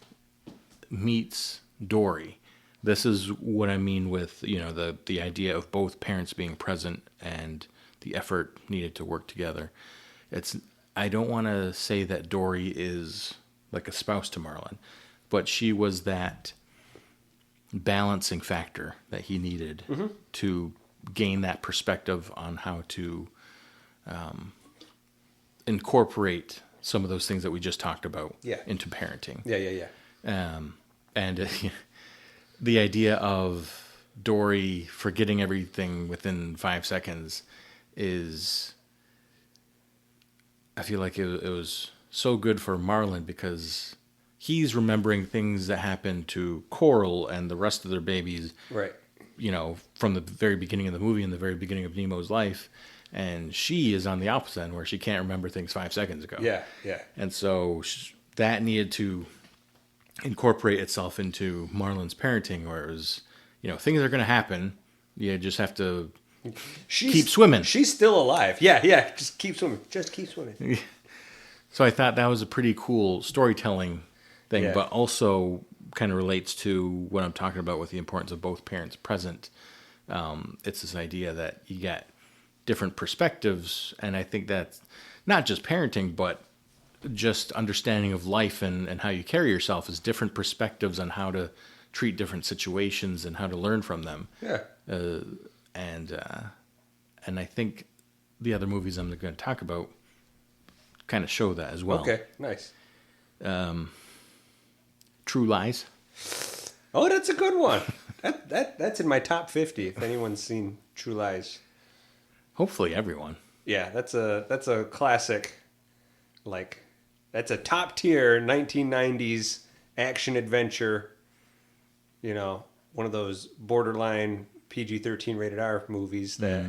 meets Dory, this is what I mean with the idea of both parents being present and the effort needed to work together. I don't want to say that Dory is like a spouse to Marlin, but she was that balancing factor that he needed to gain that perspective on how to incorporate some of those things that we just talked about into parenting. Yeah. And the idea of Dory forgetting everything within 5 seconds is, I feel like it was so good for Marlin because he's remembering things that happened to Coral and the rest of their babies, right? From the very beginning of the movie and the very beginning of Nemo's life. And she is on the opposite end where she can't remember things 5 seconds ago. Yeah. And so that needed to incorporate itself into Marlin's parenting, where it was, things are going to happen. You just have to keep swimming. She's still alive. Yeah. Just keep swimming. So I thought that was a pretty cool storytelling thing, but also kind of relates to what I'm talking about with the importance of both parents present. It's this idea that you get different perspectives, and I think that's not just parenting, but just understanding of life and how you carry yourself is different perspectives on how to treat different situations and how to learn from them. Yeah. And I think the other movies I'm going to talk about kind of show that as well. Okay, nice. True Lies. Oh, that's a good one. That's in my top 50 if anyone's seen True Lies. Hopefully everyone. Yeah, that's a classic. Like, that's a top tier 1990s action adventure. One of those borderline PG-13 rated R movies that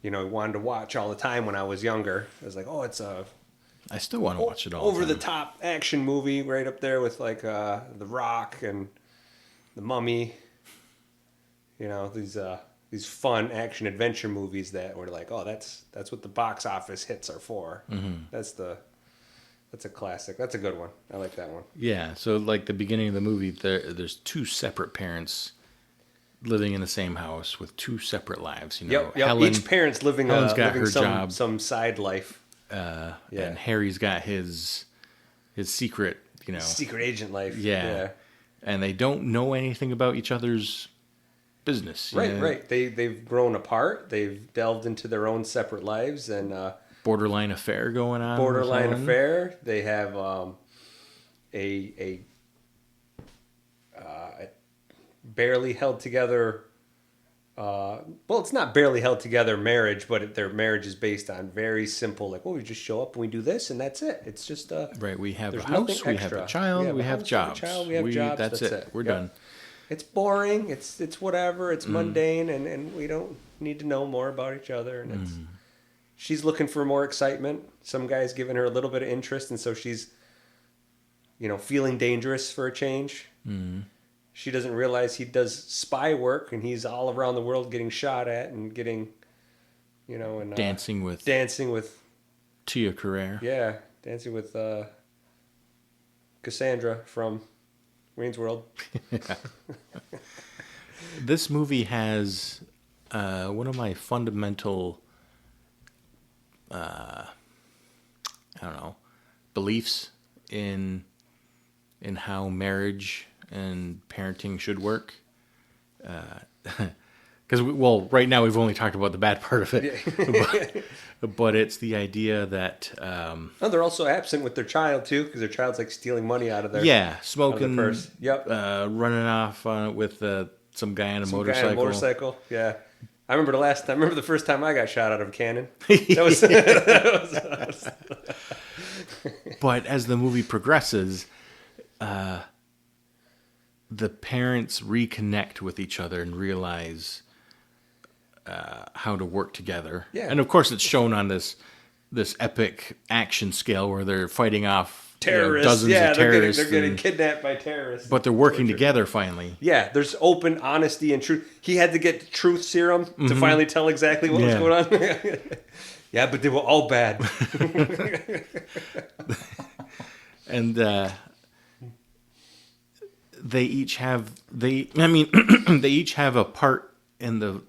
wanted to watch all the time when I was younger. I was like, oh, it's a I still want to watch it all. Over the top action movie right up there with like The Rock and The Mummy. These fun action adventure movies that were like, oh, that's what the box office hits are for. Mm-hmm. That's a classic. That's a good one. I like that one. Yeah. So like the beginning of the movie, there's two separate parents living in the same house with two separate lives. Yep. Each parent's living some side life. And Harry's got his secret, secret agent life. Yeah. And they don't know anything about each other's business. Right. They've grown apart. They've delved into their own separate lives and borderline affair going on. Borderline affair. They have a barely held together. It's not barely held together marriage, but their marriage is based on very simple, like, we just show up and we do this, and that's it. It's just right. We have a house, we have a child, we have jobs. We have jobs. That's it. We're done. It's boring. It's whatever. It's mundane, and we don't need to know more about each other. And she's looking for more excitement. Some guy's giving her a little bit of interest, and so she's, feeling dangerous for a change. Mm. She doesn't realize he does spy work, and he's all around the world getting shot at and getting, and dancing with Tia Carrere. Yeah, dancing with Cassandra from Wayne's World. This movie has one of my fundamental I don't know, beliefs in how marriage and parenting should work. Because right now we've only talked about the bad part of it, but it's the idea that they're also absent with their child too, because their child's like stealing money out of their smoking, out of their purse. Yep, running off with some guy on a motorcycle. Guy on a motorcycle. Yeah, I remember the first time I got shot out of a cannon. That was But as the movie progresses, the parents reconnect with each other and realize how to work together. Yeah. And of course it's shown on this epic action scale where they're fighting off terrorists. Dozens of terrorists. They're getting kidnapped by terrorists. But they're working together finally. Yeah, there's open honesty and truth. He had to get truth serum to finally tell exactly what was going on. Yeah, but they were all bad. And they each have they each have a part in the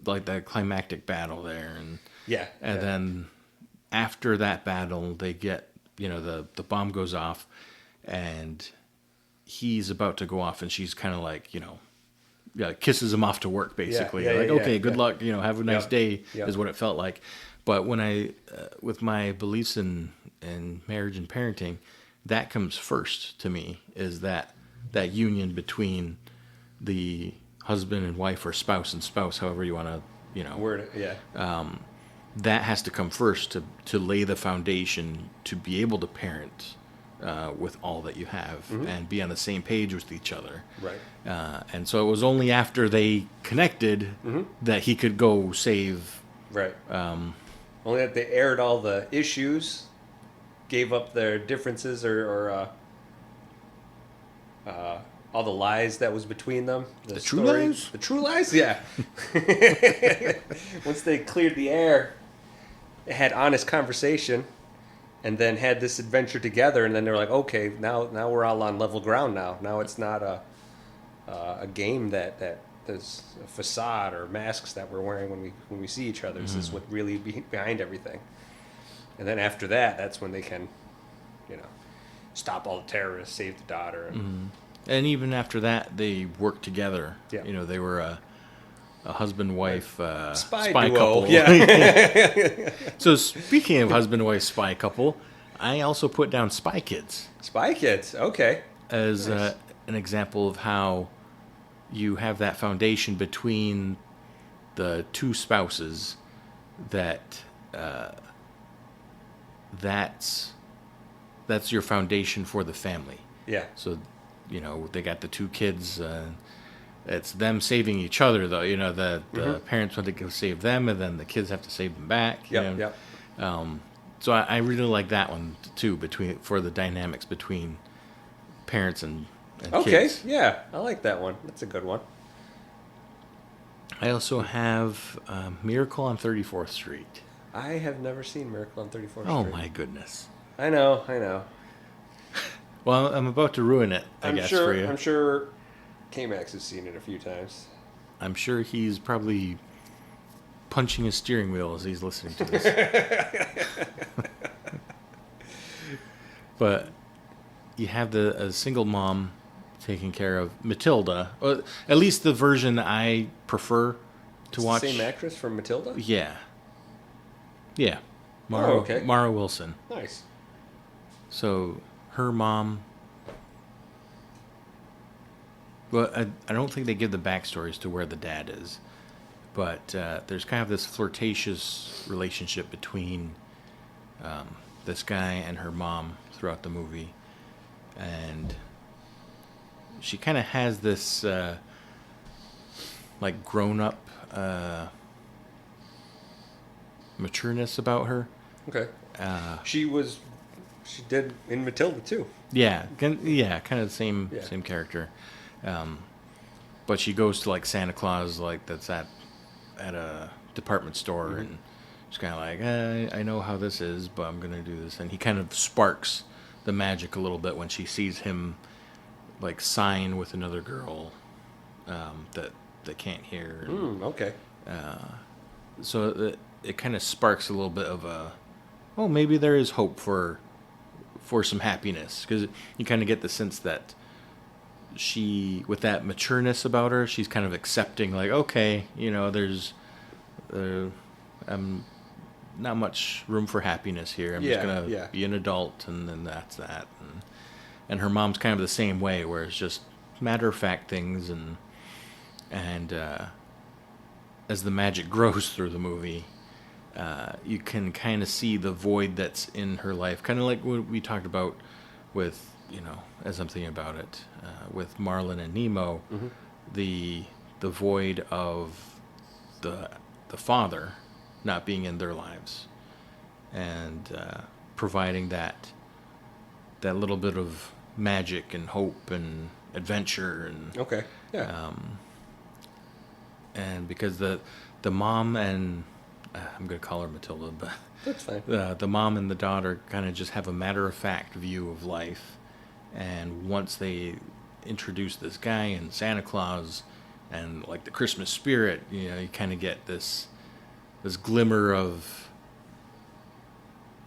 climactic battle there, and then after that battle they get the bomb goes off and he's about to go off and she's kind of like kisses him off to work basically, okay, good luck, have a nice day is what it felt like. But when I with my beliefs in marriage and parenting, that comes first to me, is that union between the husband and wife, or spouse and spouse, however you want to, word it. Yeah. That has to come first to lay the foundation to be able to parent with all that you have and be on the same page with each other. Right. And so it was only after they connected that he could go save. Right. Only that they aired all the issues, gave up their differences, or all the lies that was between them. The true lies? The true lies? Yeah. Once they cleared the air, had honest conversation, and then had this adventure together, and then they were like, okay, now we're all on level ground now. Now it's not a game that there's a facade or masks that we're wearing when we see each other. This is what really behind everything. And then after that, that's when they can, stop all the terrorists, save the daughter. And even after that, they worked together. Yeah. They were a husband-wife spy duo. couple. Yeah. So speaking of husband-wife spy couple, I also put down Spy Kids. Spy Kids, okay. As Nice. An example of how you have that foundation between the two spouses that that's your foundation for the family. Yeah. So, they got the two kids. It's them saving each other, though. The parents want to go save them, and then the kids have to save them back. Yep. So I really like that one too, for the dynamics between parents and kids. Okay. Yeah, I like that one. That's a good one. I also have Miracle on 34th Street. I have never seen Miracle on 34th Street. Oh my goodness! I know. Well, I'm about to ruin it, I guess, for you. I'm sure K-Max has seen it a few times. I'm sure he's probably punching his steering wheel as he's listening to this. But you have a single mom taking care of Matilda, or at least the version I prefer to watch. The same actress from Matilda? Yeah. Okay. Mara Wilson. Nice. So her mom. Well, I don't think they give the backstories to where the dad is, but there's kind of this flirtatious relationship between this guy and her mom throughout the movie, and she kind of has this grown-up matureness about her. Okay. She did in Matilda too. Yeah, kind of the same character. But she goes to Santa Claus, that's at a department store, and she's kind of like, I know how this is, but I'm gonna do this. And he kind of sparks the magic a little bit when she sees him sign with another girl that can't hear. Okay. So it kind of sparks a little bit of oh, maybe there is hope for some happiness, because you kind of get the sense that she, with that matureness about her, she's kind of accepting, like, okay, there's not much room for happiness here. I'm just gonna be an adult, and then that's that. And her mom's kind of the same way, where it's just matter of fact things, and as the magic grows through the movie, you can kind of see the void that's in her life, kind of like what we talked about with, as I'm thinking about it, with Marlin and Nemo, mm-hmm. the void of the father not being in their lives, and providing that little bit of magic and hope and adventure, and okay, yeah, and because the mom and I'm going to call her Matilda, but that's fine. The mom and the daughter kind of just have a matter-of-fact view of life, and once they introduce this guy and Santa Claus and like the Christmas spirit, you kind of get this glimmer of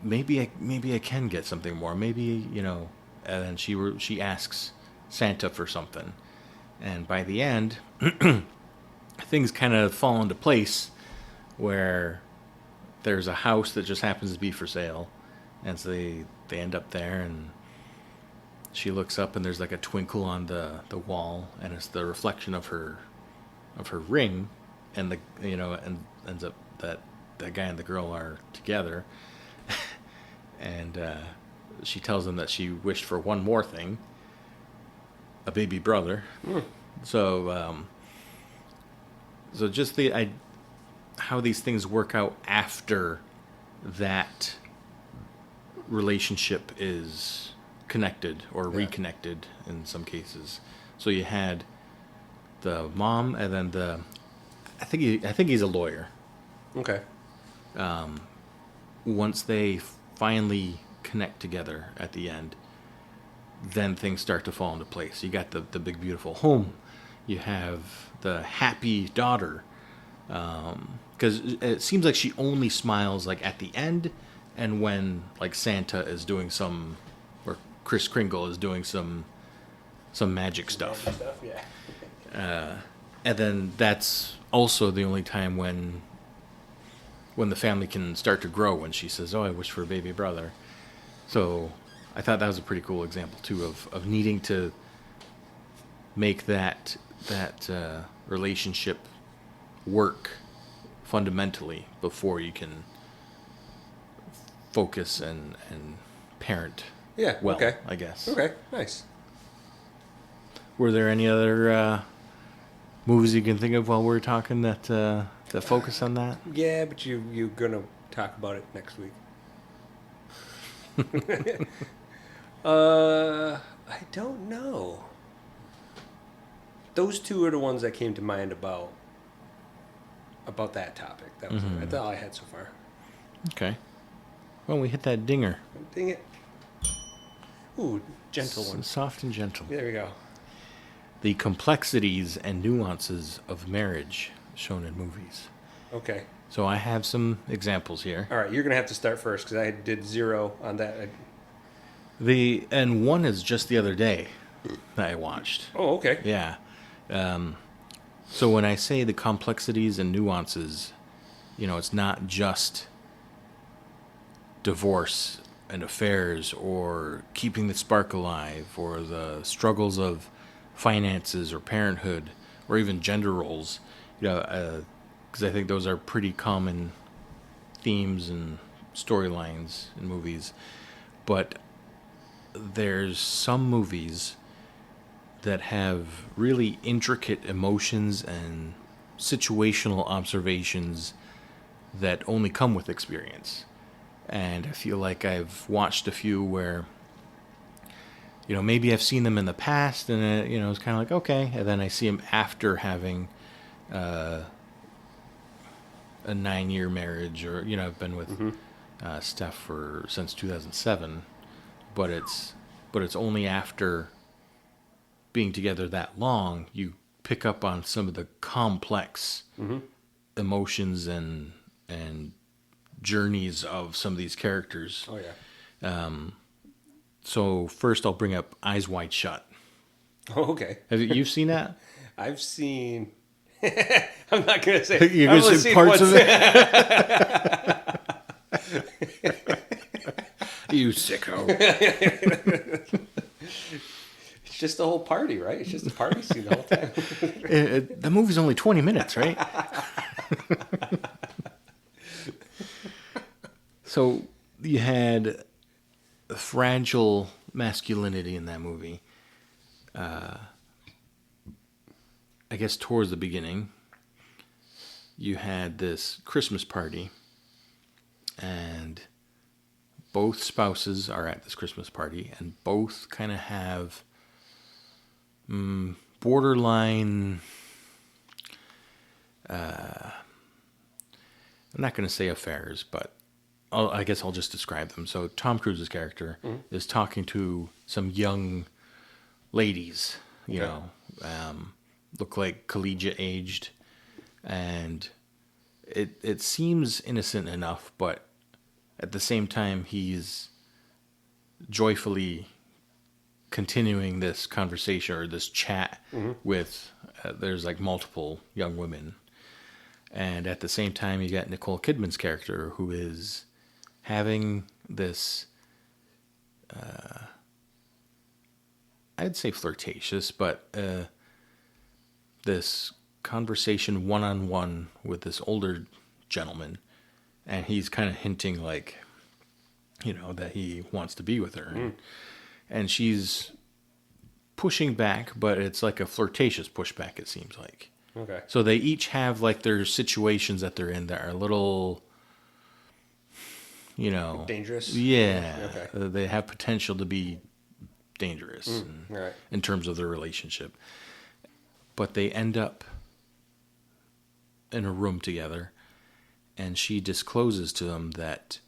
maybe I can get something more, maybe, and then she asks Santa for something, and by the end things kind of fall into place, where there's a house that just happens to be for sale, and so they end up there, and she looks up and there's like a twinkle on the wall, and it's the reflection of her ring, and and ends up that guy and the girl are together. And she tells him that she wished for one more thing, a baby brother. So just how these things work out after that relationship is connected or reconnected in some cases. So you had the mom, and then I think he's a lawyer. Okay. Once they finally connect together at the end, then things start to fall into place. You got the big beautiful home. You have the happy daughter. Because it seems like she only smiles like at the end, and when like Santa is doing some, or Kris Kringle is doing some magic stuff. And then that's also the only time when the family can start to grow, when she says, "Oh, I wish for a baby brother." So I thought that was a pretty cool example too of needing to make that relationship work fundamentally before you can focus and parent well, okay. I guess. Okay, nice. Were there any other movies you can think of while we're talking that focus on that? Yeah, but you're gonna talk about it next week. I don't know. Those two are the ones that came to mind about that topic. That's all I had so far. Okay. Well, we hit that dinger. Dang it. Ooh, gentle one. Soft and gentle. There we go. The complexities and nuances of marriage shown in movies. Okay. So I have some examples here. All right, you're going to have to start first because I did 0 on that. And one is just the other day that I watched. Oh, okay. Yeah. So when I say the complexities and nuances, it's not just divorce and affairs, or keeping the spark alive, or the struggles of finances or parenthood, or even gender roles. Because I think those are pretty common themes and storylines in movies. But there's some movies that have really intricate emotions and situational observations that only come with experience. And I feel like I've watched a few where, maybe I've seen them in the past, and it's kind of like, okay, and then I see them after having a 9-year marriage, or I've been with Steph since 2007, but it's only after being together that long you pick up on some of the complex emotions and journeys of some of these characters. Oh yeah. So first I'll bring up Eyes Wide Shut. Oh, okay. Have you've seen that? I've seen. I'm not gonna say. You're I've gonna only see seen parts one- of it. You sicko. It's just the whole party, right? It's just a party scene the whole time. The movie's only 20 minutes, right? So you had fragile masculinity in that movie. I guess towards the beginning, you had this Christmas party, and both spouses are at this Christmas party, and both kind of have borderline, I'm not going to say affairs, but I guess I'll just describe them. So Tom Cruise's character is talking to some young ladies, you know, look like collegiate aged, and it seems innocent enough, but at the same time he's joyfully continuing this conversation or this chat with there's like multiple young women, and at the same time you got Nicole Kidman's character who is having this I'd say flirtatious, but this conversation one-on-one with this older gentleman, and he's kind of hinting like, you know, that he wants to be with her, and she's pushing back, but it's like a flirtatious pushback, it seems like. Okay. So they each have like their situations that they're in that are a little, you know, Dangerous? Yeah. Okay. They have potential to be dangerous Right. in terms of their relationship. But they end up in a room together, and she discloses to him that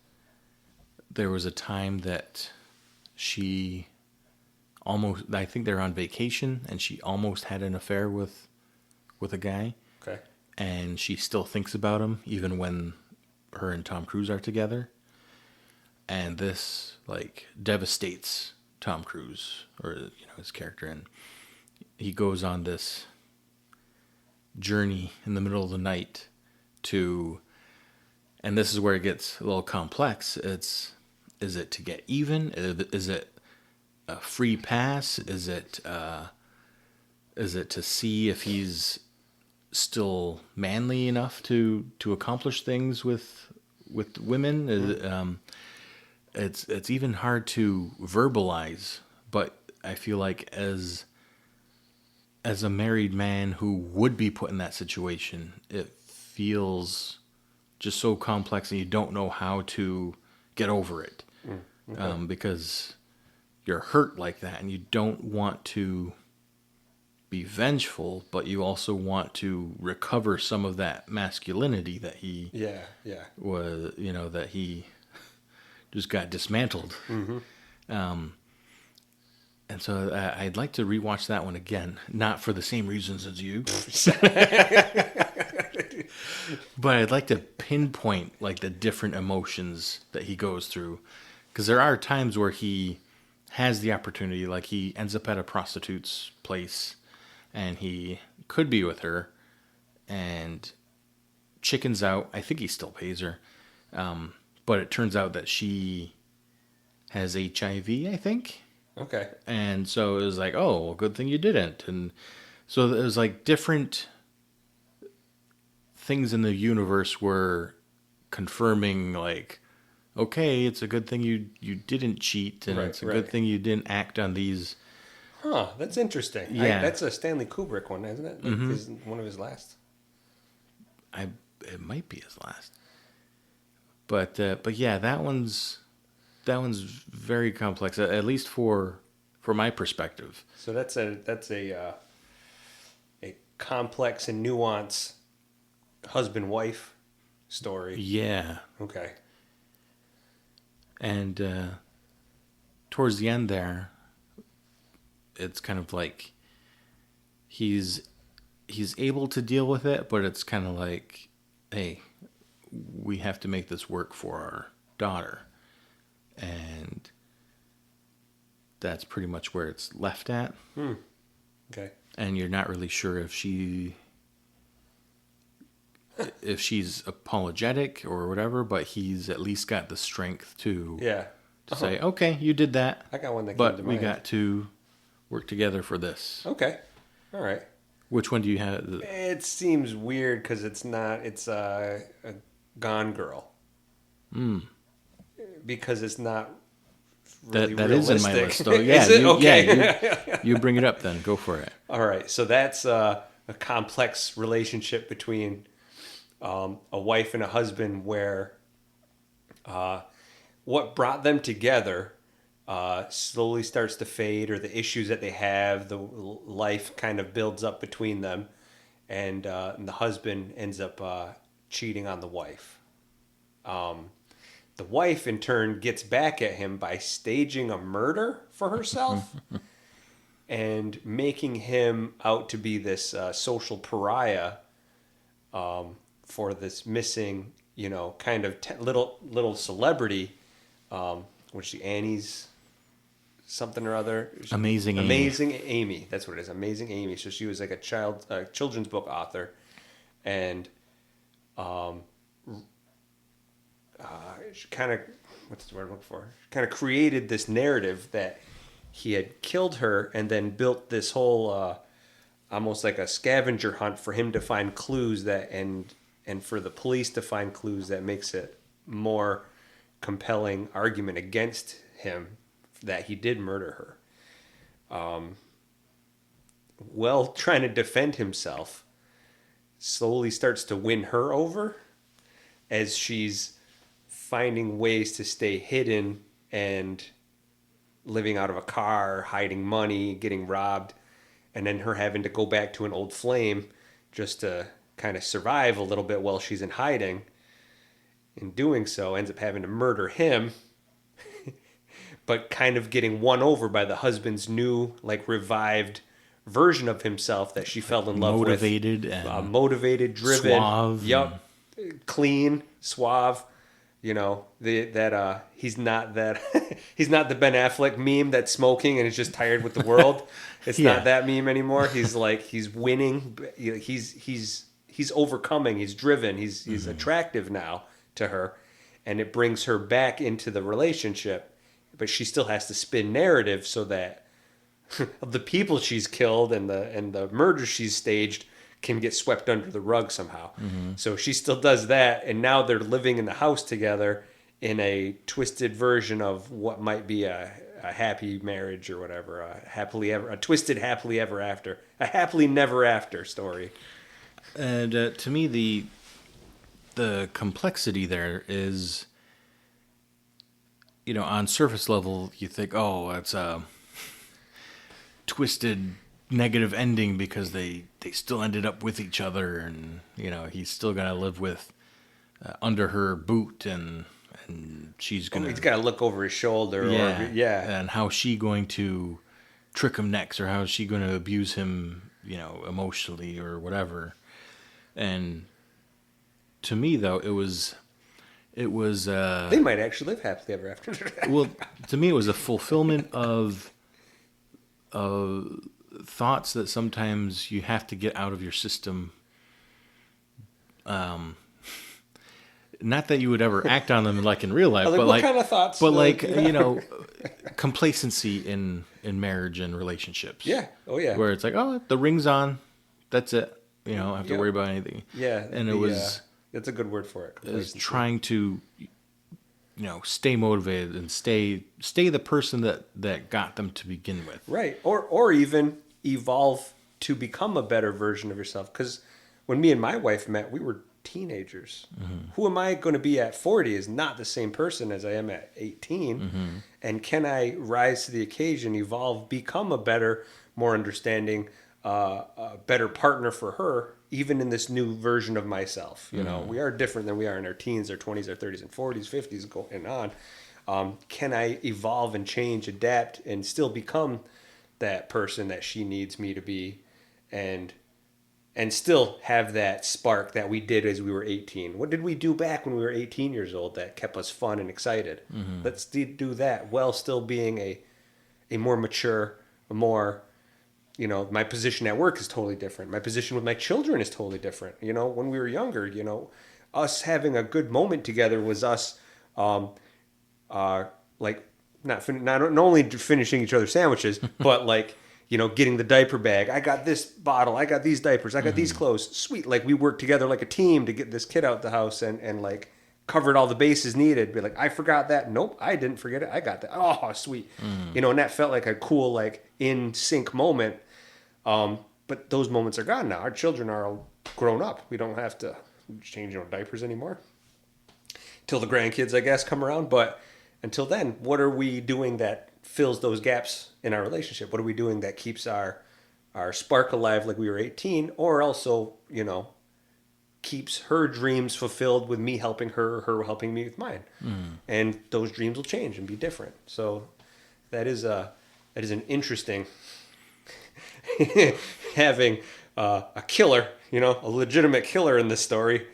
there was a time that she almost, I think they're on vacation, and she almost had an affair with a guy. Okay. And she still thinks about him even when her and Tom Cruise are together. And this like devastates Tom Cruise, or you know, his character, and he goes on this journey in the middle of the night to, and this is where it gets a little complex. Is it to get even? Is it a free pass? Is it to see if he's still manly enough to accomplish things with women? It's even hard to verbalize, but I feel like as a married man who would be put in that situation, it feels just so complex, and you don't know how to get over it. Because you're hurt like that, and you don't want to be vengeful, but you also want to recover some of that masculinity that he was, you know, that he just got dismantled. And so I'd like to rewatch that one again, not for the same reasons as you, but I'd like to pinpoint like the different emotions that he goes through, because there are times where he has the opportunity, like he ends up at a prostitute's place and he could be with her and chickens out. I think he still pays her. But it turns out that she has HIV, I think. Okay. And so it was like, oh, well, good thing you didn't. And so it was like different things in the universe were confirming, like, okay, it's a good thing you didn't cheat, and it's a good thing you didn't act on these. Huh, that's interesting. Yeah. That's a Stanley Kubrick one, isn't it? One of his last. It might be his last. But yeah, that one's very complex, at least for my perspective. So that's a complex and nuanced husband-wife story. Yeah. Okay. And towards the end there, it's kind of like he's able to deal with it, but it's kind of like, hey, we have to make this work for our daughter. And that's pretty much where it's left at. Okay. And you're not really sure if she's apologetic or whatever, but he's at least got the strength to say, okay, you did that. I got one that came but to we mind. got to work together for this. Okay. All right. Which one do you have? It seems weird because it's a Gone Girl. Because it's not really that realistic. is in my list, though. Yeah, is it? Okay. You bring it up then. Go for it. All right. So that's a complex relationship between a wife and a husband where what brought them together slowly starts to fade, or the issues that they have, the life kind of builds up between them, and the husband ends up cheating on the wife. The wife, in turn, gets back at him by staging a murder for herself and making him out to be this social pariah for this missing, kind of little celebrity. What's she, Annie's something or other? Amazing Amy. That's what it is. Amazing Amy. So she was like a children's book author, and she kind of, what's the word I'm looking for? She kind of created this narrative that he had killed her, and then built this whole almost like a scavenger hunt for him to find clues that and for the police to find clues that makes it more compelling argument against him that he did murder her. Trying to defend himself, slowly starts to win her over as she's finding ways to stay hidden and living out of a car, hiding money, getting robbed, and then her having to go back to an old flame just to kind of survive a little bit while she's in hiding. In doing so, ends up having to murder him, but kind of getting won over by the husband's new, revived version of himself that she fell in love with. Motivated, driven, suave. Yup. Clean, suave. He's not that he's not the Ben Affleck meme that's smoking and is just tired with the world. It's not that meme anymore. He's winning. He's overcoming. He's driven. He's attractive now to her, and it brings her back into the relationship, but she still has to spin narrative so that the people she's killed and the murders she's staged can get swept under the rug somehow. So she still does that, and now they're living in the house together in a twisted version of what might be a happy marriage or whatever, a twisted happily ever after, a happily never after story. And to me, the complexity there is, on surface level, you think, oh, it's a twisted negative ending because they still ended up with each other, and he's still gonna live with under her boot, and she's gonna. He's got to look over his shoulder. And how's she going to trick him next, or how is she going to abuse him, emotionally or whatever? And to me, though, it was. They might actually live happily ever after. Well, to me, it was a fulfillment of thoughts that sometimes you have to get out of your system. Not that you would ever act on them like in real life, but what kind of thoughts? But complacency in marriage and relationships. Yeah. Oh yeah. Where it's like, oh, the ring's on, that's it. I don't have to worry about anything. Yeah. And it was. That's a good word for it. It was trying to, stay motivated and stay the person that got them to begin with. Right. Or even evolve to become a better version of yourself. Because when me and my wife met, we were teenagers. Who am I going to be at 40 is not the same person as I am at 18. And can I rise to the occasion, evolve, become a better, more understanding, a better partner for her, even in this new version of myself? We are different than we are in our teens, our 20s, our 30s and 40s, 50s, going on. Can I evolve and change, adapt, and still become that person that she needs me to be, and and still have that spark that we did as we were 18. What did we do back when we were 18 years old that kept us fun and excited? Let's do that while still being a more mature, a more, my position at work is totally different. My position with my children is totally different. When we were younger, us having a good moment together was us, like not only finishing each other's sandwiches, but like, getting the diaper bag. I got this bottle. I got these diapers. I got these clothes. Sweet. Like we worked together like a team to get this kid out the house and like covered all the bases needed. Be like, I forgot that. Nope, I didn't forget it. I got that. Oh, sweet. And that felt like a cool, like in sync moment. But those moments are gone now. Our children are all grown up. We don't have to change diapers anymore. Till the grandkids, I guess, come around. But until then, what are we doing that fills those gaps in our relationship? What are we doing that keeps our spark alive like we were 18, or also, keeps her dreams fulfilled with me helping her helping me with mine? And those dreams will change and be different. So that is an interesting having a killer, a legitimate killer in this story,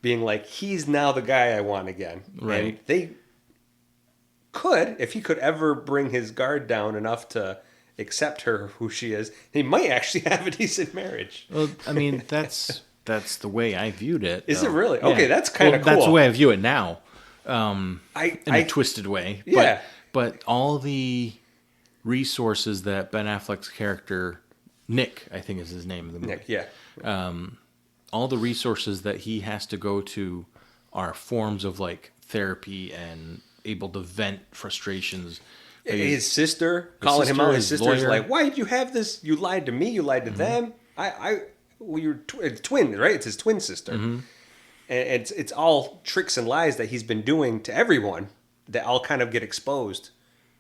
being like, he's now the guy I want again. Right. And they could, if he could ever bring his guard down enough to accept her who she is, he might actually have a decent marriage. Well, I mean, that's the way I viewed it. Is though. it really? Yeah. Okay, that's kind of cool. That's the way I view it now, in a a twisted way. Yeah. But all the resources that Ben Affleck's character, Nick, I think is his name in the movie. Nick, yeah. All the resources that he has to go to are forms of like therapy and able to vent frustrations. His sister calling him out. His sister's like, "Why did you have this? You lied to me. You lied to them. You're twin, right? It's his twin sister, and it's all tricks and lies that he's been doing to everyone that all kind of get exposed.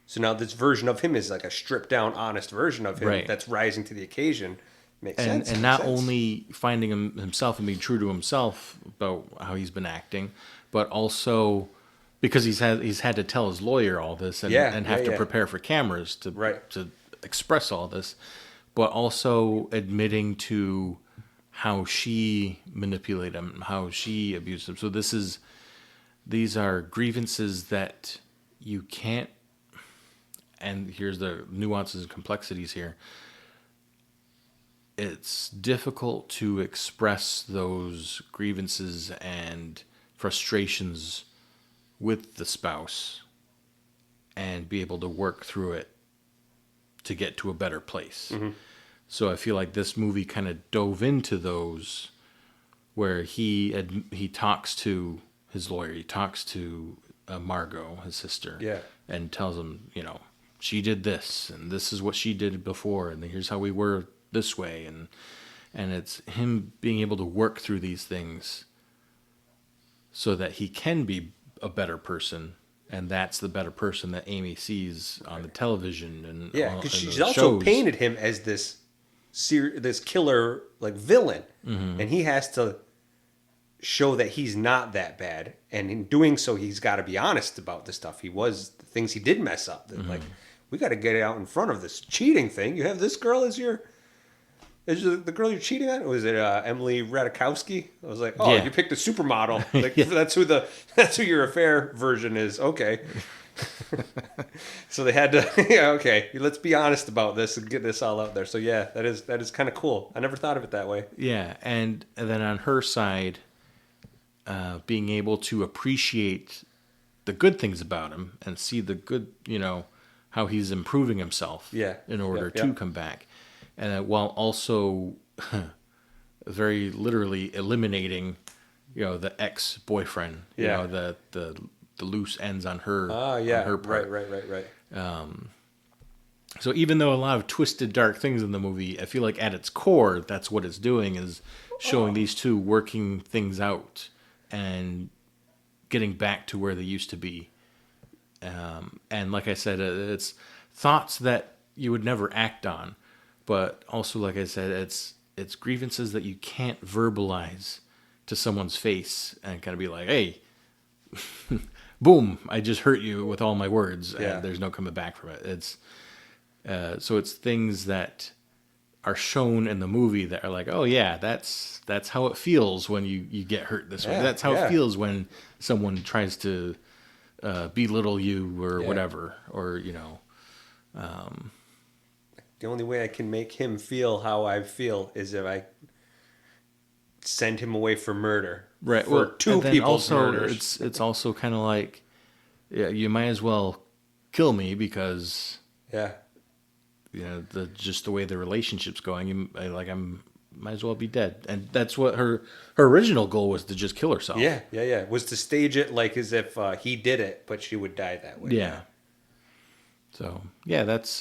So now this version of him is like a stripped down, honest version of him that's rising to the occasion. Makes sense. And not only finding himself and being true to himself about how he's been acting, but also because he's had to tell his lawyer all this and have to prepare for cameras to express all this, but also admitting to how she manipulated him, how she abused him. So these are grievances that you can't, and here's the nuances and complexities here. It's difficult to express those grievances and frustrations with the spouse and be able to work through it to get to a better place. So I feel like this movie kind of dove into those where he talks to his lawyer, he talks to Margot, his sister, and tells him, she did this, and this is what she did before, and here's how we were this way, and it's him being able to work through these things so that he can be a better person, and that's the better person that Amy sees on the television and because she's also painted him as this killer like villain, and he has to show that he's not that bad, and in doing so he's got to be honest about the stuff the things he did mess up. Like, we got to get out in front of this cheating thing. You have this girl as the girl you're cheating on? Was it Emily Ratajkowski? I was like, you picked a supermodel. Like, that's who your affair version is. Okay. So they had to, okay, let's be honest about this and get this all out there. So yeah, that is kind of cool. I never thought of it that way. Yeah, and then on her side, being able to appreciate the good things about him and see the good, how he's improving himself in order to come back. And while also very literally eliminating, the ex-boyfriend, the loose ends on her, on her part. Right. So even though a lot of twisted, dark things in the movie, I feel like at its core, that's what it's doing, is showing these two working things out and getting back to where they used to be. And like I said, it's thoughts that you would never act on. But also, like I said, it's grievances that you can't verbalize to someone's face and kind of be like, hey, boom, I just hurt you with all my words, and there's no coming back from it. So it's things that are shown in the movie that are like, oh yeah, that's how it feels when you get hurt this way. Yeah, That's how yeah. it feels when someone tries to belittle you or Yeah. whatever, or The only way I can make him feel how I feel is if I send him away for murder. right. For Well, two and then people's also murders. it's also kind of like, yeah, you might as well kill me because Yeah. just the way the relationship's going. I'm might as well be dead, and that's what her original goal was, to just kill herself. Yeah. Was to stage it like as if he did it, but she would die that way. Yeah. So yeah, that's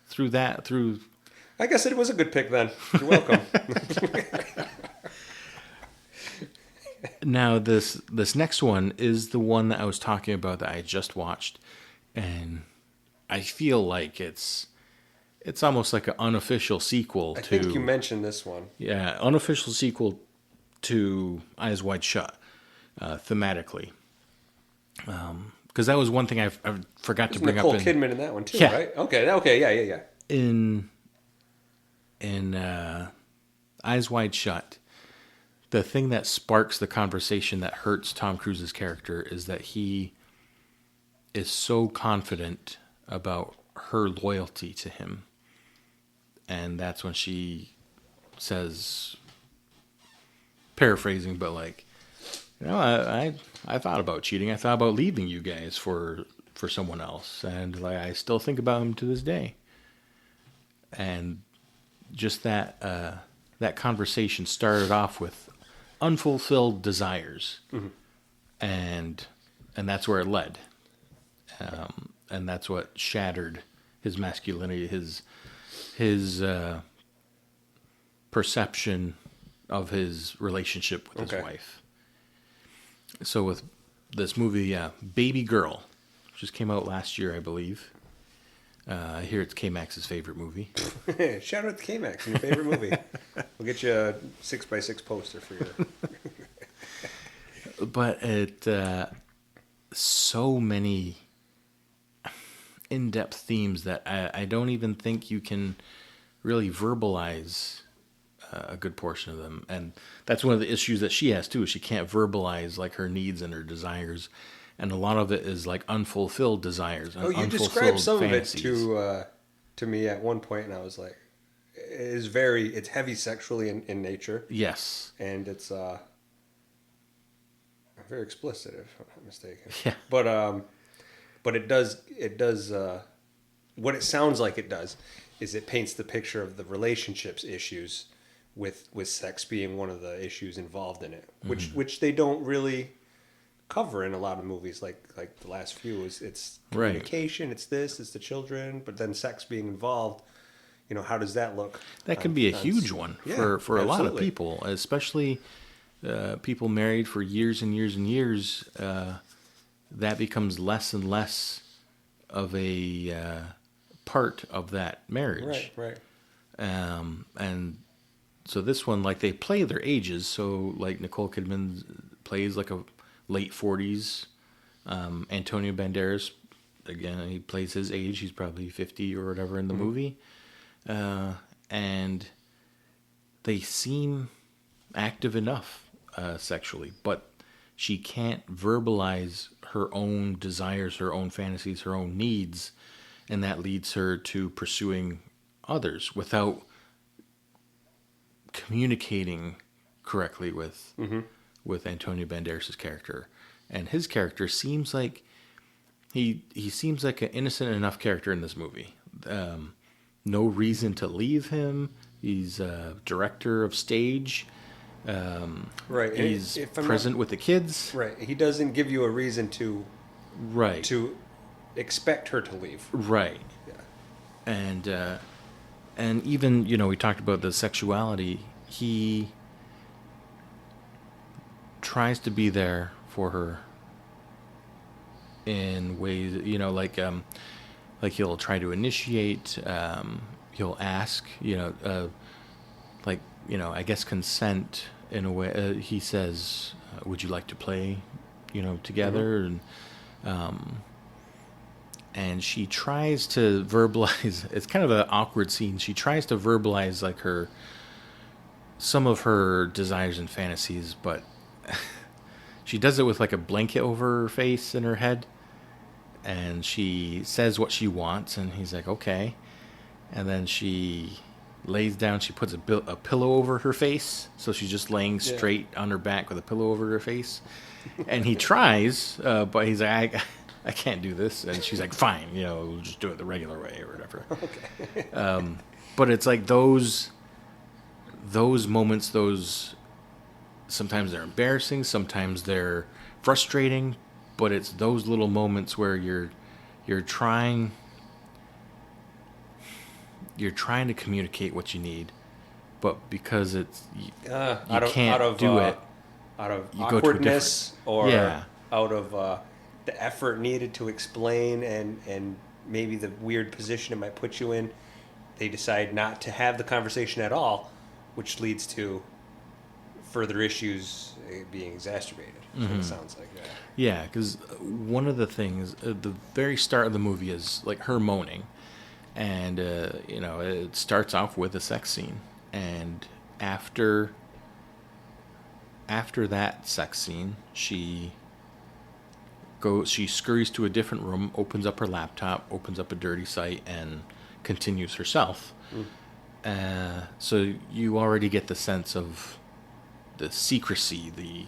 through. I guess it was a good pick then. You're welcome. Now this next one is the one that I was talking about that I just watched, and I feel like it's almost like an unofficial sequel I to. think you mentioned this one. Yeah, unofficial sequel to Eyes Wide Shut, thematically. Because that was one thing I forgot to bring Nicole up Kidman in that one too, Yeah. right? Okay, yeah. in Eyes Wide Shut. The thing that sparks the conversation that hurts Tom Cruise's character is that he is so confident about her loyalty to him. And that's when she says, paraphrasing, but like, I thought about cheating. I thought about leaving you guys for someone else. And like, I still think about him to this day. And just that conversation started off with unfulfilled desires, and that's where it led, and that's what shattered his masculinity, his perception of his relationship with his wife. So with this movie, Babygirl, which just came out last year, I believe. I hear it's K-Max's favorite movie. Shout out to K-Max, your favorite movie. We'll get you a 6x6 poster for your... But it so many in-depth themes that I don't even think you can really verbalize a good portion of them. And that's one of the issues that she has too. She can't verbalize like her needs and her desires. And a lot of it is like unfulfilled desires. And you described some fantasies. Of it to me at one point, and I was like, it's heavy sexually in nature. Yes. And it's very explicit, if I'm not mistaken. Yeah. But it does what it sounds like it does is it paints the picture of the relationships issues with sex being one of the issues involved in it, which they don't really cover in a lot of movies, like the last few. It's communication, right. It's the children, but then sex being involved. How does that look? That can be a huge one for absolutely. A lot of people, especially people married for years and years and years. That becomes less and less of a part of that marriage. Right. And so this one, like, they play their ages. So like Nicole Kidman plays like a late 40s. Antonio Banderas, again, he plays his age. He's probably 50 or whatever in the movie. And they seem active enough sexually, but she can't verbalize her own desires, her own fantasies, her own needs, and that leads her to pursuing others without communicating correctly with Antonio Banderas' character. And his character seems like he seems like an innocent enough character in this movie. No reason to leave him. He's a director of stage. Right. He's present with the kids. Right. He doesn't give you a reason to expect her to leave. Right. Yeah. And even, we talked about the sexuality. He tries to be there for her in ways, like he'll try to initiate, he'll ask, I guess consent in a way. He says, would you like to play, together? And and she tries to verbalize. It's kind of an awkward scene. She tries to verbalize like some of her desires and fantasies, but she does it with like a blanket over her face and her head, and she says what she wants, and he's like, okay, and then she lays down. She puts a pillow over her face, so she's just laying straight on her back with a pillow over her face. And he tries, but he's like, I can't do this. And she's like, fine, we'll just do it the regular way or whatever. Okay. But it's like those moments, sometimes they're embarrassing, sometimes they're frustrating, but it's those little moments where you're trying to communicate what you need, but because you can't do it out of you awkwardness or out of the effort needed to explain and maybe the weird position it might put you in, they decide not to have the conversation at all, which leads to further issues being exacerbated. Mm-hmm. It sounds like that. Yeah, because one of the things, the very start of the movie is like her moaning, and it starts off with a sex scene, and after that sex scene, she scurries to a different room, opens up her laptop, opens up a dirty site, and continues herself. So you already get the sense of the secrecy, the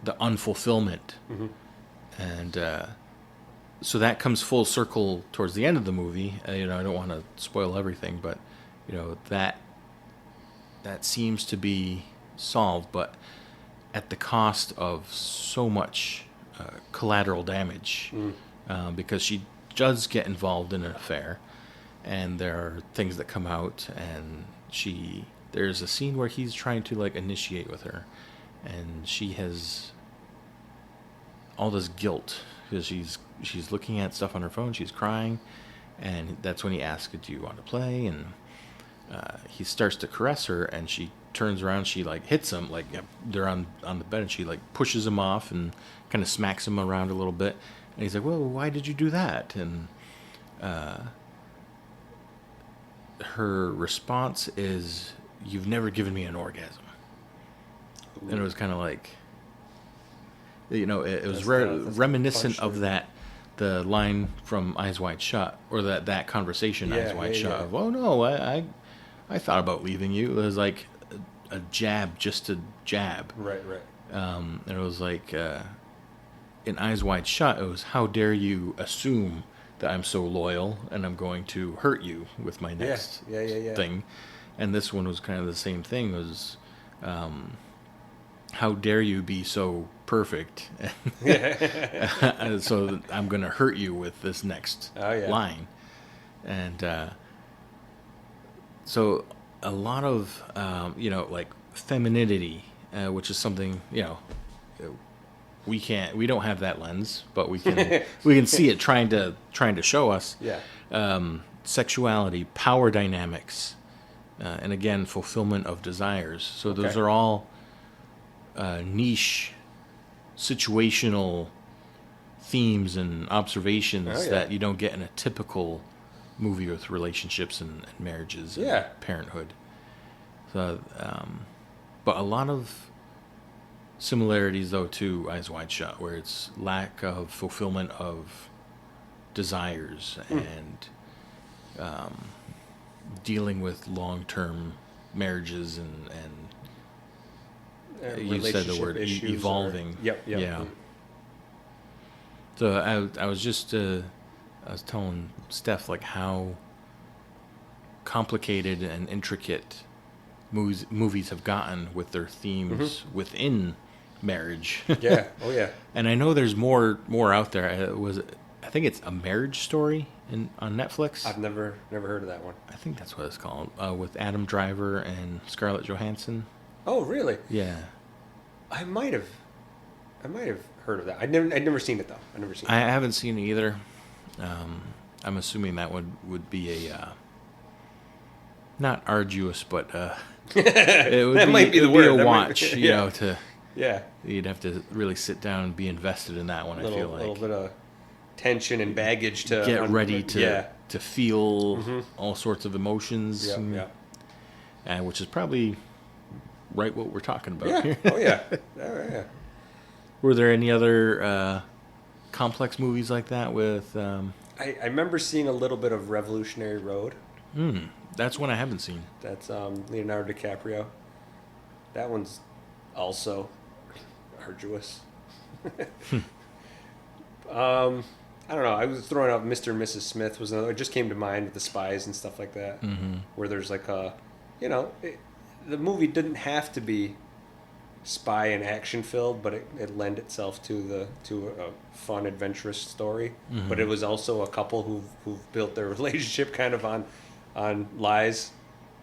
unfulfillment. Mm-hmm. And so that comes full circle towards the end of the movie. I don't want to spoil everything, but that seems to be solved, but at the cost of so much collateral damage, because she does get involved in an affair, and there are things that come out, and there's a scene where he's trying to like initiate with her, and she has all this guilt because she's looking at stuff on her phone, she's crying, and that's when he asks, do you want to play? And he starts to caress her, and she turns around, she like hits him, like they're on the bed, and she like pushes him off and kind of smacks him around a little bit, and he's like, well, why did you do that? And her response is, you've never given me an orgasm. Ooh. And it was kind of like, it was reminiscent of that, the line from Eyes Wide Shut, or that conversation, Eyes Wide Shut, of, oh no, I thought about leaving you. It was like a jab, just a jab. Right. And it was like, in Eyes Wide Shut, it was, how dare you assume that I'm so loyal and I'm going to hurt you with my next thing. And this one was kind of the same thing. It was, how dare you be so perfect? So I'm going to hurt you with this next line. And so a lot of, like femininity, which is something, we don't have that lens, but we can see it trying to show us. Sexuality, power dynamics, and again, fulfillment of desires. So those are all niche, situational themes and observations that you don't get in a typical movie with relationships and marriages and parenthood. So, but a lot of similarities, though, to Eyes Wide Shut, where it's lack of fulfillment of desires and dealing with long-term marriages and you said the word evolving. Yeah. So I was telling Steph like how complicated and intricate movies have gotten with their themes within marriage. And I know there's more out there. I think it's A Marriage Story on Netflix. I've never heard of that one. I think that's what it's called, with Adam Driver and Scarlett Johansson. Oh, really? Yeah. I might have heard of that. I'd never seen it though. I haven't seen it either. I'm assuming that one would be a not arduous, but it would might be the word. A watch, you know, you'd have to really sit down and be invested in that one. I feel like a little bit of tension and baggage to get ready to feel all sorts of emotions. Yeah. Which is probably right what we're talking about Yeah. here. Oh yeah. Yeah. Were there any other complex movies like that with? I remember seeing a little bit of Revolutionary Road. That's one I haven't seen. That's Leonardo DiCaprio. That one's also arduous. I don't know. I was throwing out Mr. and Mrs. Smith was another. It just came to mind with the spies and stuff like that. Where there's like a, the movie didn't have to be spy and action filled, but it lent itself to a fun, adventurous story. But it was also a couple who've built their relationship kind of on lies,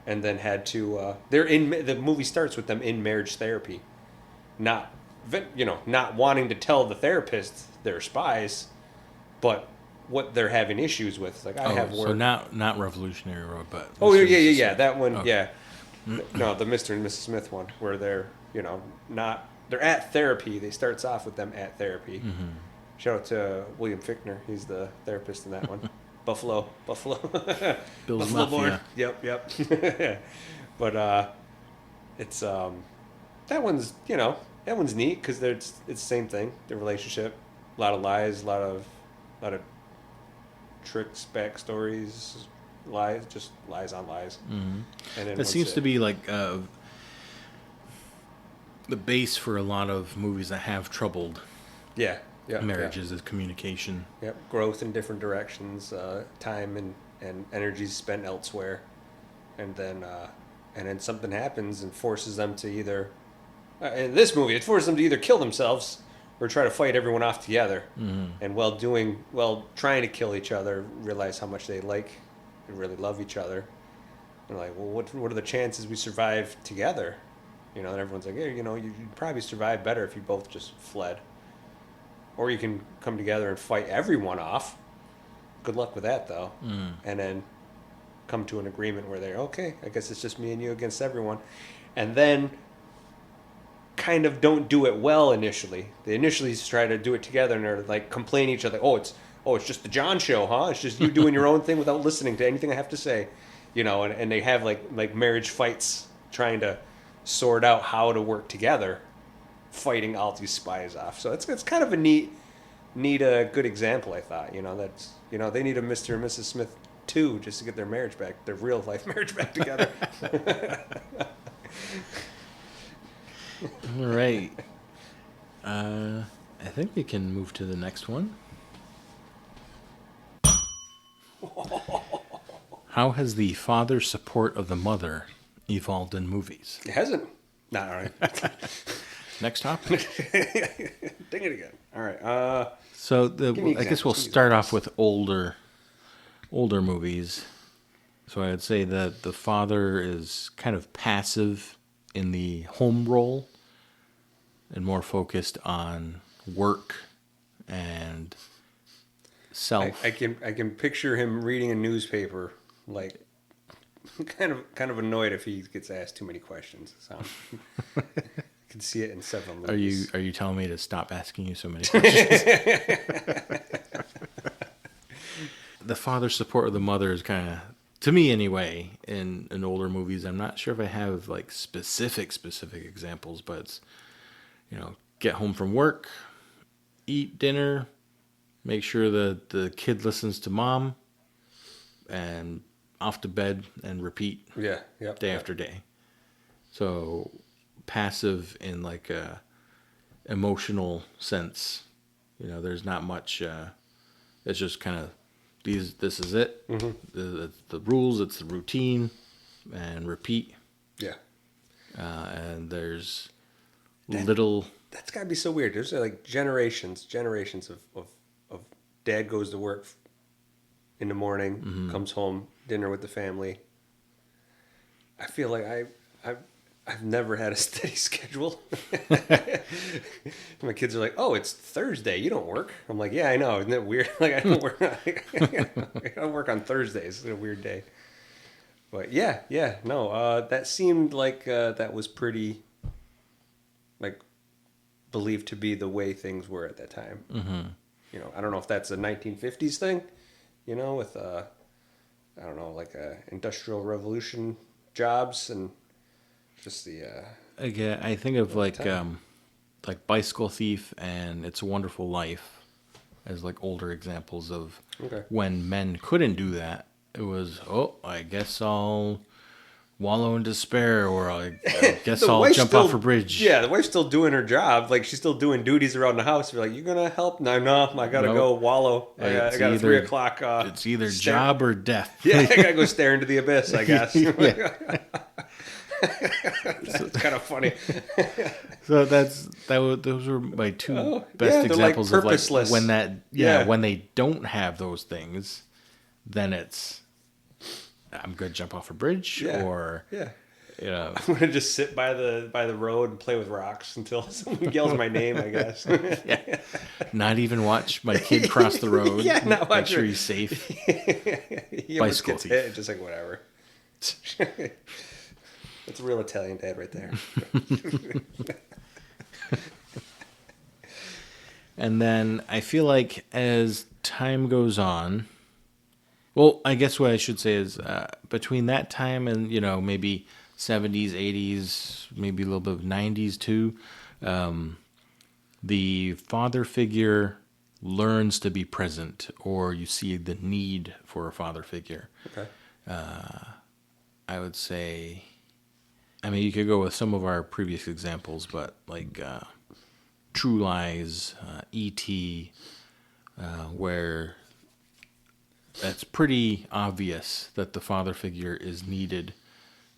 and then had to. The movie starts with them in marriage therapy, not wanting to tell the therapist they're spies, but what they're having issues with. It's like I have work. So not Revolutionary Road, but yeah, that one, okay. yeah. No, the Mr. and Mrs. Smith one, where they're they're at therapy. They starts off with them at therapy. Shout out to William Fichtner. He's the therapist in that one. Buffalo. Bill's Buffalo Mafia. born. Yep. But it's that one's neat because it's the same thing. The relationship, a lot of lies, a lot of tricks, backstories, lies, just lies on lies. And then That seems to be like the base for a lot of movies that have troubled marriages is communication. Yep, growth in different directions, time and energies spent elsewhere, and then something happens and forces them to either. In this movie, it forces them to either kill themselves or try to fight everyone off together. And while trying to kill each other, realize how much they like and really love each other. And like, well, what are the chances we survive together? And everyone's like, hey, you'd probably survive better if you both just fled. Or you can come together and fight everyone off. Good luck with that, though. And then come to an agreement where they're, okay, I guess it's just me and you against everyone. And then kind of don't do it well initially. They initially try to do it together and they're like complain each other. Oh, it's just the John show, huh? It's just you doing your own thing without listening to anything I have to say. And they have like marriage fights trying to sort out how to work together, fighting all these spies off. So it's kind of a neat good example, I thought. That's they need a Mr. and Mrs. Smith too, just to get their marriage back, their real life marriage back together. All right. I think we can move to the next one. How has the father support of the mother evolved in movies? It hasn't. Not all right. Next topic. Ding it again. All right. So I guess we'll start off with older movies. So I'd say that the father is kind of passive in the home role and more focused on work and self. I can picture him reading a newspaper, like kind of annoyed if he gets asked too many questions. So I can see it in several movies. Are you telling me to stop asking you so many questions? The father's support of the mother is kind of, to me anyway, in older movies. I'm not sure if I have like specific examples, but it's, get home from work, eat dinner, make sure that the kid listens to mom, and off to bed and repeat. Day after day. So passive in like a emotional sense. There's not much. It's just kind of this is it. The rules. It's the routine, and repeat. Yeah. And there's little. That's gotta be so weird. There's like generations of dad goes to work in the morning, comes home, dinner with the family. I feel like I've never had a steady schedule. My kids are like, "Oh, it's Thursday. You don't work." I'm like, "Yeah, I know. Isn't it weird? Like I don't work. I don't work on Thursdays. It's a weird day." But no. That seemed like that was pretty, like, believed to be the way things were at that time. I don't know if that's a 1950s thing, with I don't know, like industrial revolution jobs and just the Again, I think of like Bicycle Thief and It's a Wonderful Life as like older examples of when men couldn't do that. It was, I guess I'll wallow in despair, or I guess I'll jump off a bridge. Yeah, the wife's still doing her job. Like, she's still doing duties around the house. You're like, you gonna help? No, I gotta go wallow. I got a 3 o'clock. It's either job or death. Yeah, I gotta go stare into the abyss, I guess. That's kind of funny. So those were my two best examples like of like when they don't have those things, then it's I'm gonna jump off a bridge or I'm gonna just sit by the road and play with rocks until someone yells my name, I guess. Not even watch my kid cross the road. Not make sure he's safe. Bicycle Thief. Just like whatever. That's a real Italian dad right there. And then I feel like as time goes on, well, I guess what I should say is between that time and, maybe 70s, 80s, maybe a little bit of 90s too, the father figure learns to be present, or you see the need for a father figure. Okay. I would say, you could go with some of our previous examples, but like True Lies, E.T., where it's pretty obvious that the father figure is needed,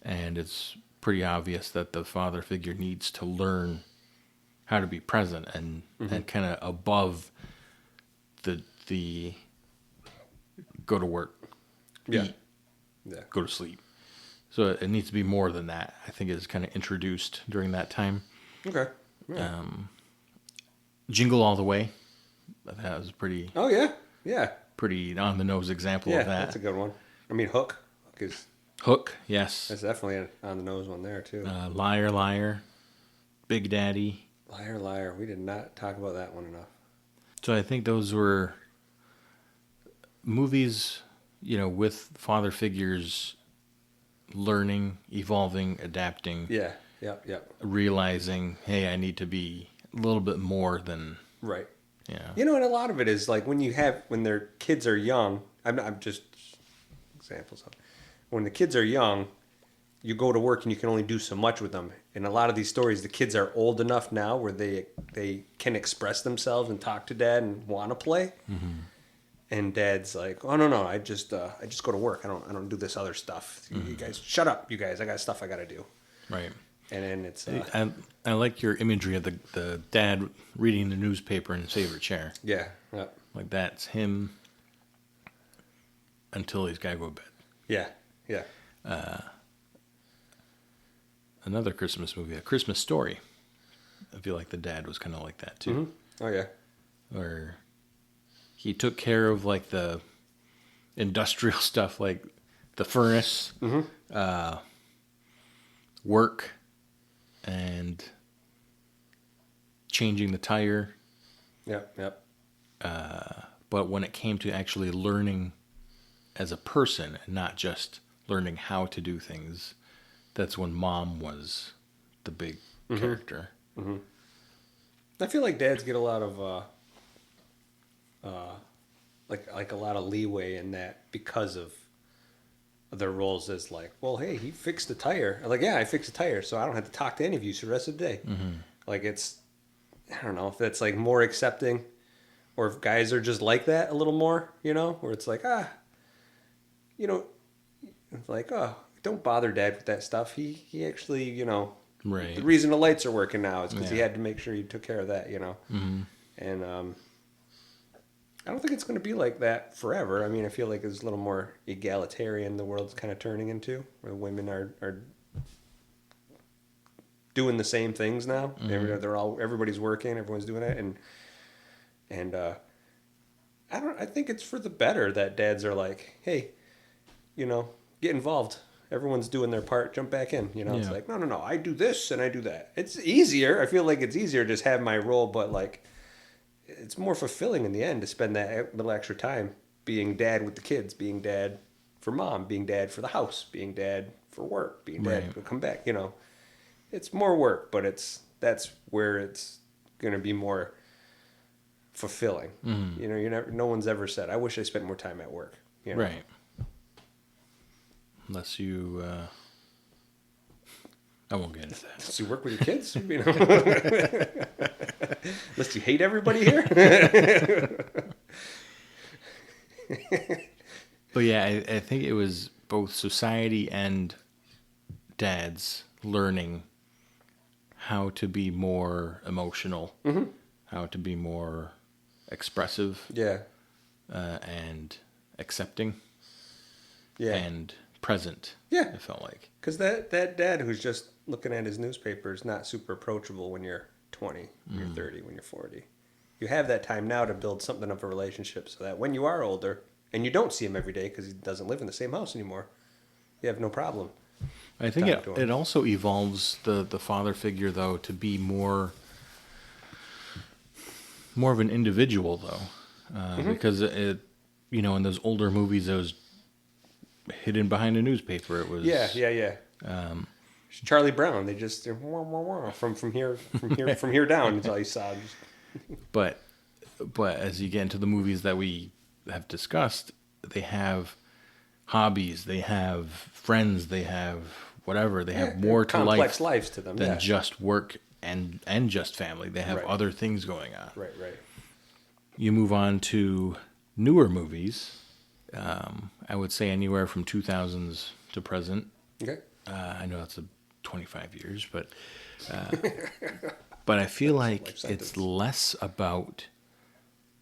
and it's pretty obvious that the father figure needs to learn how to be present and kind of above the go to work, eat, go to sleep. So it needs to be more than that. I think it's kind of introduced during that time. Okay. Yeah. Jingle All the Way. That was pretty. Oh yeah, yeah. Pretty on the nose example of that. That's a good one. Hook. Hook, yes. That's definitely an on the nose one there too. Liar, Liar, Big Daddy. Liar, Liar. We did not talk about that one enough. So I think those were movies, with father figures learning, evolving, adapting. Yeah. Yep. Realizing, hey, I need to be a little bit more than right. Yeah. And a lot of it is like when their kids are young. I'm just examples of when the kids are young. You go to work and you can only do so much with them. In a lot of these stories, the kids are old enough now where they can express themselves and talk to dad and want to play. Mm-hmm. And dad's like, oh no, I just go to work. I don't do this other stuff. Mm-hmm. You guys, shut up, you guys. I got stuff I got to do. Right. And then it's. I like your imagery of the dad reading the newspaper in his favorite chair. Yeah. Yep. Like that's him until he's got to go to bed. Yeah. Another Christmas movie, A Christmas Story. I feel like the dad was kind of like that too. Mm-hmm. Oh yeah. Where he took care of like the industrial stuff, like the furnace, work, and changing the tire. Yep. But when it came to actually learning as a person and not just learning how to do things, that's when mom was the big character. Mm-hmm. I feel like dads get a lot of like a lot of leeway in that because of their roles as like, well, hey, he fixed the tire. I'm like, yeah, I fixed the tire, so I don't have to talk to any of you for the rest of the day. Mm-hmm. Like it's, I don't know if that's like more accepting, or if guys are just like that a little more, where it's like, it's like, oh, don't bother dad with that stuff. He actually, right. The reason the lights are working now is because he had to make sure he took care of that, Mm-hmm. And I don't think it's going to be like that forever. I feel like it's a little more egalitarian the world's kind of turning into, where women are doing the same things now. Mm-hmm. Everybody's working, everyone's doing it, and I think it's for the better that dads are like, hey, get involved. Everyone's doing their part. Jump back in. It's like, no. I do this and I do that. It's easier. I feel like it's easier to just have my role, but like, it's more fulfilling in the end to spend that little extra time being dad with the kids, being dad for mom, being dad for the house, being dad for work, being dad to come back. It's more work, but that's where it's going to be more fulfilling. No one's ever said, I wish I spent more time at work. Right. Unless you, I won't get into that. Unless you work with your kids, Unless you hate everybody here. But yeah, I think it was both society and dads learning how to be more emotional, how to be more expressive, and accepting, and present. Yeah, I felt like, because that dad who's just looking at his newspaper is not super approachable when you're 20, when you're 30, when you're 40. You have that time now to build something of a relationship, so that when you are older and you don't see him every day because he doesn't live in the same house anymore, you have no problem. I think it also evolves the father figure, though, to be more of an individual, though, because it, in those older movies, it was hidden behind a newspaper. It was Charlie Brown. They just from here down until you saw. But as you get into the movies that we have discussed, they have hobbies, they have friends, they have whatever. They have more to complex life lives to them than just work and just family. They have other things going on. Right. You move on to newer movies. I would say anywhere from 2000s to present. Okay. I know that's 25 years, but I feel like it's less about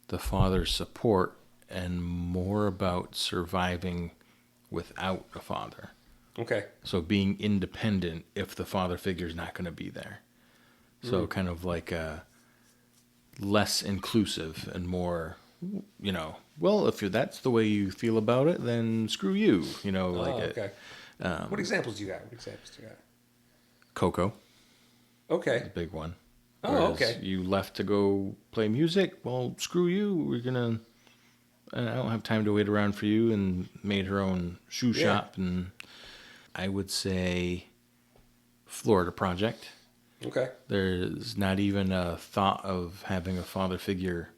the father's support and more about surviving without a father. Okay. So being independent if the father figure is not going to be there. So kind of like less inclusive and more, well, if that's the way you feel about it, then screw you. Okay. What examples do you got? Coco. Okay. The big one. Oh, okay. You left to go play music. Well, screw you. I don't have time to wait around for you, and made her own shoe shop. And I would say Florida Project. Okay. There's not even a thought of having a father figure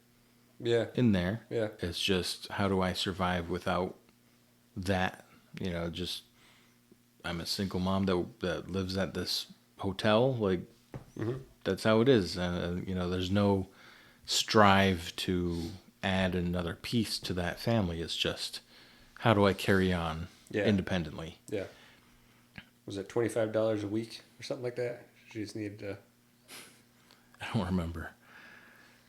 in there. Yeah. It's just, how do I survive without that? Just, I'm a single mom that lives at this hotel. Like, that's how it is. There's no strive to add another piece to that family. It's just, how do I carry on independently? Yeah. Was it $25 a week or something like that? She just needed to... I don't remember.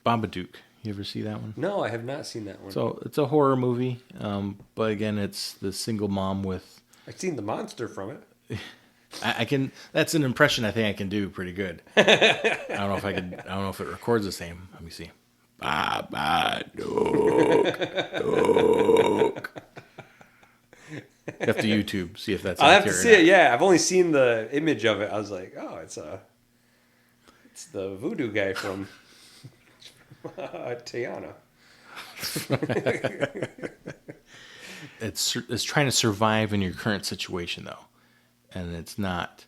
Babadook. You ever see that one? No, I have not seen that one. So it's a horror movie, but again, it's the single mom with... I've seen the monster from it. I can. That's an impression I think I can do pretty good. I don't know if it records the same. Let me see. Babadook. You have to YouTube, see if that's I'll have accurate to see it, yeah. I've only seen the image of it. I was like, oh, it's the voodoo guy from Tiana. It's trying to survive in your current situation, though. And it's not,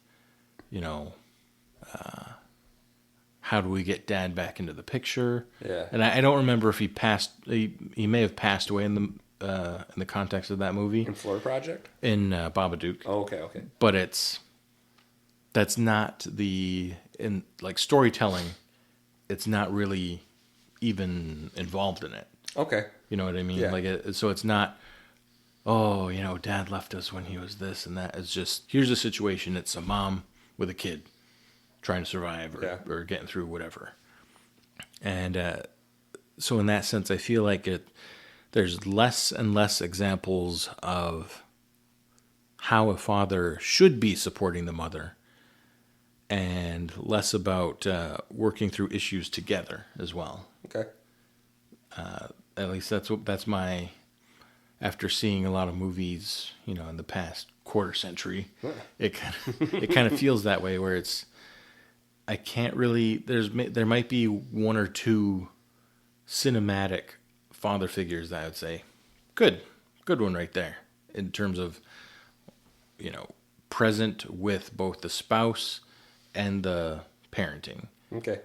how do we get dad back into the picture? Yeah. And I don't remember if he passed, he may have passed away in the context of that movie. In Florida Project? In Babadook. Oh, okay. But that's not in storytelling, it's not really even involved in it. Okay. You know what I mean? Yeah. So it's not, oh, dad left us when he was this and that. It's just, here's a situation. It's a mom with a kid trying to survive or getting through whatever. And so in that sense, I feel like there's less and less examples of how a father should be supporting the mother, and less about working through issues together as well. Okay. At least that's my, after seeing a lot of movies, in the past quarter century, it kind of feels that way, where it's, I can't really, there might be one or two cinematic father figures, I would say. Good one right there. In terms of, present with both the spouse and the parenting. Okay.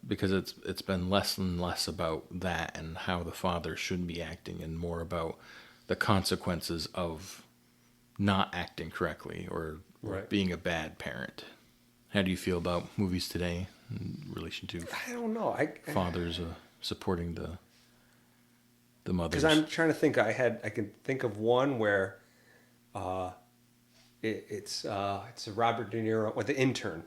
Because it's been less and less about that and how the father should be acting, and more about the consequences of not acting correctly or Right. being a bad parent. How do you feel about movies today in relation to I don't know. fathers supporting the mothers? Because I'm trying to think. I can think of one where it's a Robert De Niro with the Intern.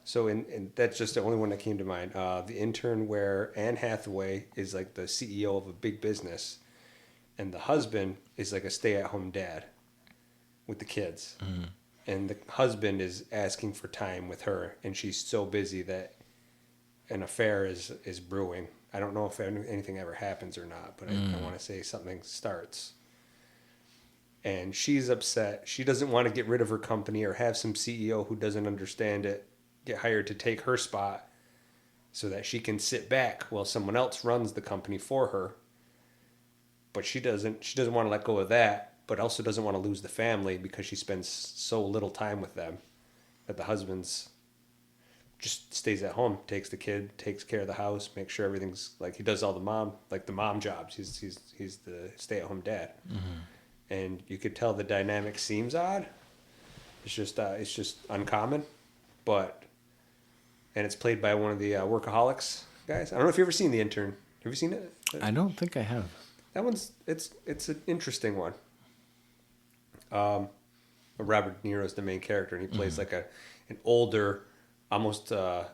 So and that's just the only one that came to mind. The Intern, where Anne Hathaway is like the CEO of a big business, and the husband is like a stay-at-home dad with the kids. And the husband is asking for time with her, and she's so busy that an affair is brewing. I don't know if anything ever happens or not, but I want to say something starts. And she's upset. She doesn't want to get rid of her company or have some CEO who doesn't understand it get hired to take her spot so that she can sit back while someone else runs the company for her. But she doesn't want to let go of that, but also doesn't want to lose the family because she spends so little time with them that the husband's just stays at home, takes the kid, takes care of the house, makes sure everything's like he does all the mom jobs. He's the stay-at-home dad. And you could tell the dynamic seems odd. It's just uncommon, and it's played by one of the workaholics guys. I don't know if you've ever seen The Intern. Have you seen it? I don't think I have. That one's it's an interesting one. Robert De Niro is the main character, and he plays like an older, almost out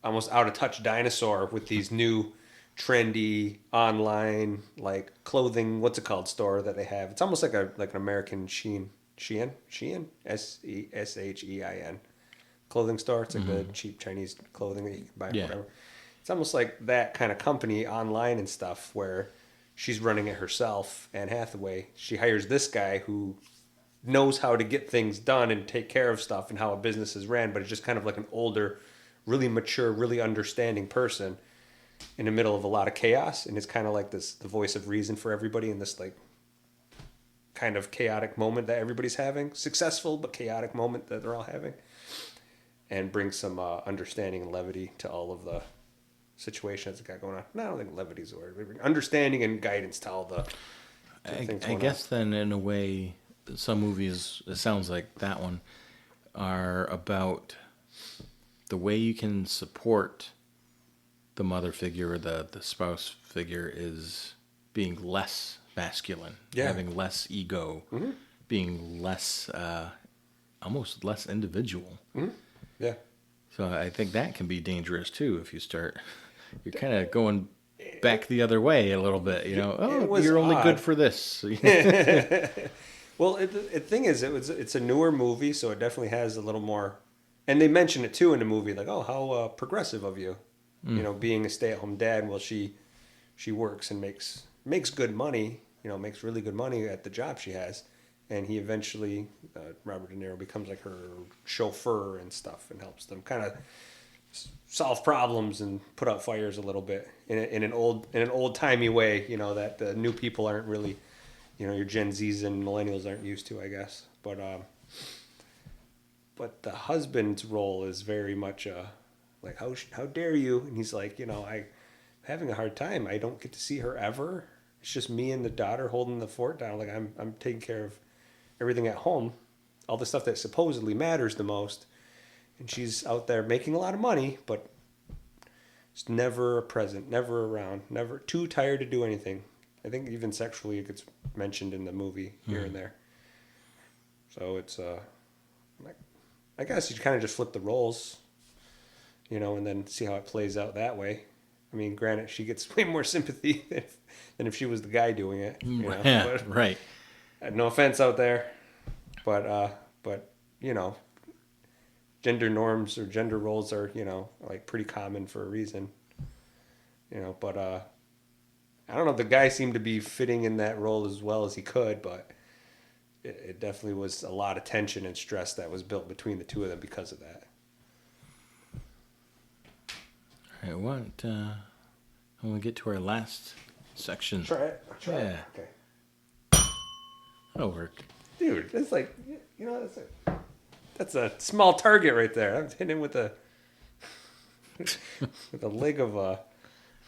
of touch dinosaur with these new trendy online like clothing, what's it called, store that they have. It's almost like an American Shein SHEIN clothing store. It's like the cheap Chinese clothing that you can buy whatever. It's almost like that kind of company online and stuff where she's running it herself. Anne Hathaway, she hires this guy who knows how to get things done and take care of stuff and how a business is ran, but it's just kind of like an older, really mature, really understanding person in the middle of a lot of chaos, and it's kind of like the voice of reason for everybody in this like kind of chaotic moment that everybody's having, successful but chaotic moment that they're all having, and brings some understanding and levity to all of the situations that got going on. No, I don't think levity is the word. Understanding and guidance to all the things going I guess then in a way, some movies, it sounds like that one, are about the way you can support the mother figure or the spouse figure is being less masculine, having less ego, being less, almost less individual. Yeah. So I think that can be dangerous too if you start, you're kind of going back the other way a little bit, you're only good for this. Well, the thing is, it's a newer movie, so it definitely has a little more, and they mention it too in the movie, like, oh, how progressive of you. Being a stay-at-home dad while she works and makes good money, makes really good money at the job she has, and he eventually, Robert De Niro, becomes like her chauffeur and stuff and helps them kind of solve problems and put out fires a little bit in an old timey way, that the new people aren't really, your Gen Zs and millennials aren't used to, I guess. But the husband's role is very much like, how dare you? And he's like, I'm having a hard time. I don't get to see her ever. It's just me and the daughter holding the fort down. Like I'm taking care of everything at home, all the stuff that supposedly matters the most. And she's out there making a lot of money, but it's never present, never around, never too tired to do anything. I think even sexually it gets mentioned in the movie here and there. So it's I guess you kind of just flip the roles. And then see how it plays out that way. I mean, granted, she gets way more sympathy than if she was the guy doing it. Yeah, but, right. No offense out there, but gender norms or gender roles are like pretty common for a reason. But I don't know. The guy seemed to be fitting in that role as well as he could, but it definitely was a lot of tension and stress that was built between the two of them because of that. All right, When we get to our last section. Try it. Yeah. Okay. That'll work. Dude, it's like, that's a small target right there. I'm hitting him with a leg of a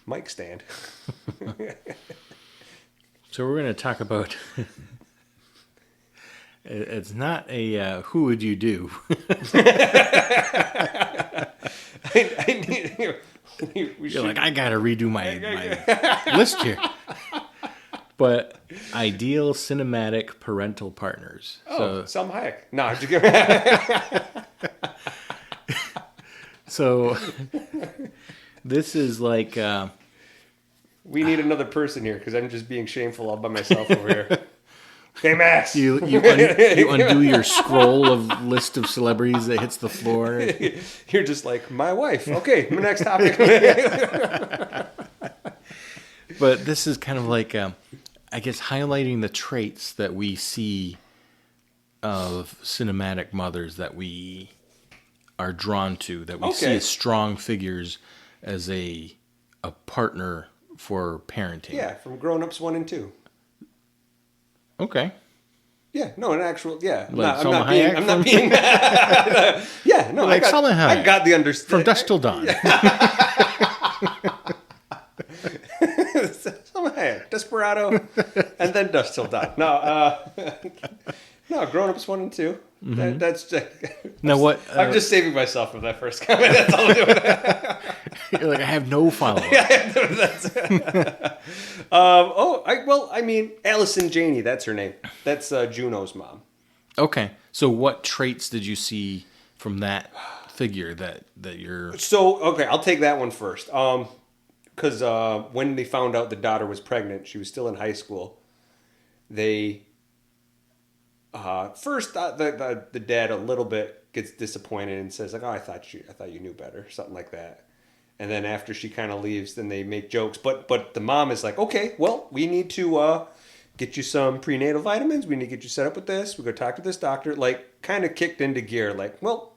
mic stand. So we're going to talk about. It's not a who would you do. I need. You're like, I got to redo my list here. But ideal cinematic parental partners. Oh, So, Salma Hayek. No, I'm just kidding. so this is like. We need another person here because I'm just being shameful all by myself over here. Hey, Max. You undo your scroll of list of celebrities that hits the floor. You're just like, my wife. Okay, my next topic. But this is kind of like, I guess, highlighting the traits that we see of cinematic mothers that we are drawn to, that we see as strong figures as a partner for parenting. Yeah, from Grown Ups 1 and 2. Okay. Yeah, no, an actual, yeah. Like I'm not being, yeah, no, like Salma Hayek. I got the understanding. From Dusk Till Dawn. Salma Hayek, Desperado, and then Dusk Till Dawn. No, Grown Ups 1 and 2. Mm-hmm. That's just, Now what? I'm just saving myself from that first comment. That's all I'm doing. You're like, I have no follow-up. Allison Janney, that's her name. That's Juno's mom. Okay. So what traits did you see from that figure that you're... So, okay, I'll take that one first. Because when they found out the daughter was pregnant, she was still in high school. They... first, the dad a little bit gets disappointed and says, like, oh, I thought you knew better, something like that. And then after she kind of leaves, then they make jokes. But the mom is like, okay, well, we need to get you some prenatal vitamins. We need to get you set up with this. We're going to talk to this doctor. Like, kind of kicked into gear. Like, well,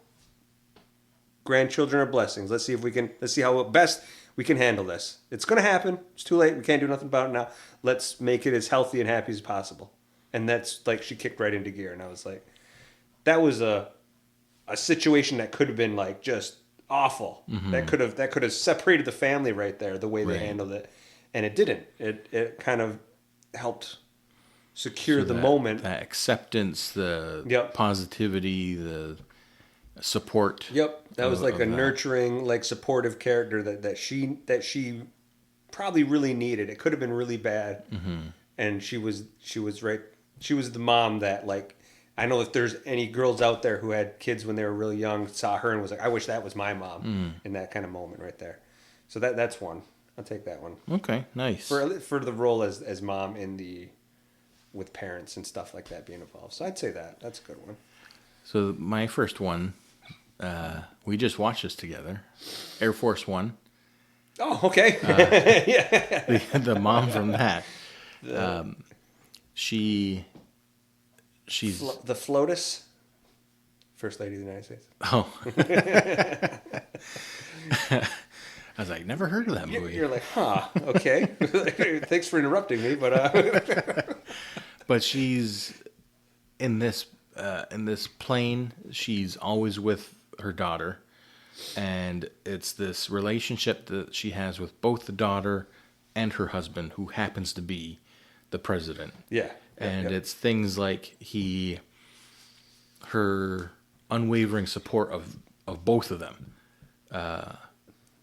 grandchildren are blessings. Let's see how best we can handle this. It's going to happen. It's too late. We can't do nothing about it now. Let's make it as healthy and happy as possible. And that's like, she kicked right into gear. And I was like, that was a situation that could have been like just awful. Mm-hmm. That could have separated the family right there, the way they handled it. And it didn't. It kind of helped secure the moment. That acceptance, the positivity, the support. Yep. That was like a nurturing, like supportive character that she probably really needed. It could have been really bad. Mm-hmm. And she was right. She was the mom that, like, I know if there's any girls out there who had kids when they were really young, saw her and was like, I wish that was my mom in that kind of moment right there. So that's one. I'll take that one. Okay, nice. For the role as mom with parents and stuff like that being involved. So I'd say that's a good one. So my first one, we just watched this together. Air Force One. Oh, okay. Yeah. The mom from that. She's the FLOTUS, First Lady of the United States. Oh. I was like, never heard of that movie. You're like, huh, okay. Thanks for interrupting me, but But she's in this plane. She's always with her daughter, and it's this relationship that she has with both the daughter and her husband, who happens to be the president. Yeah. And it's things like her unwavering support of both of them.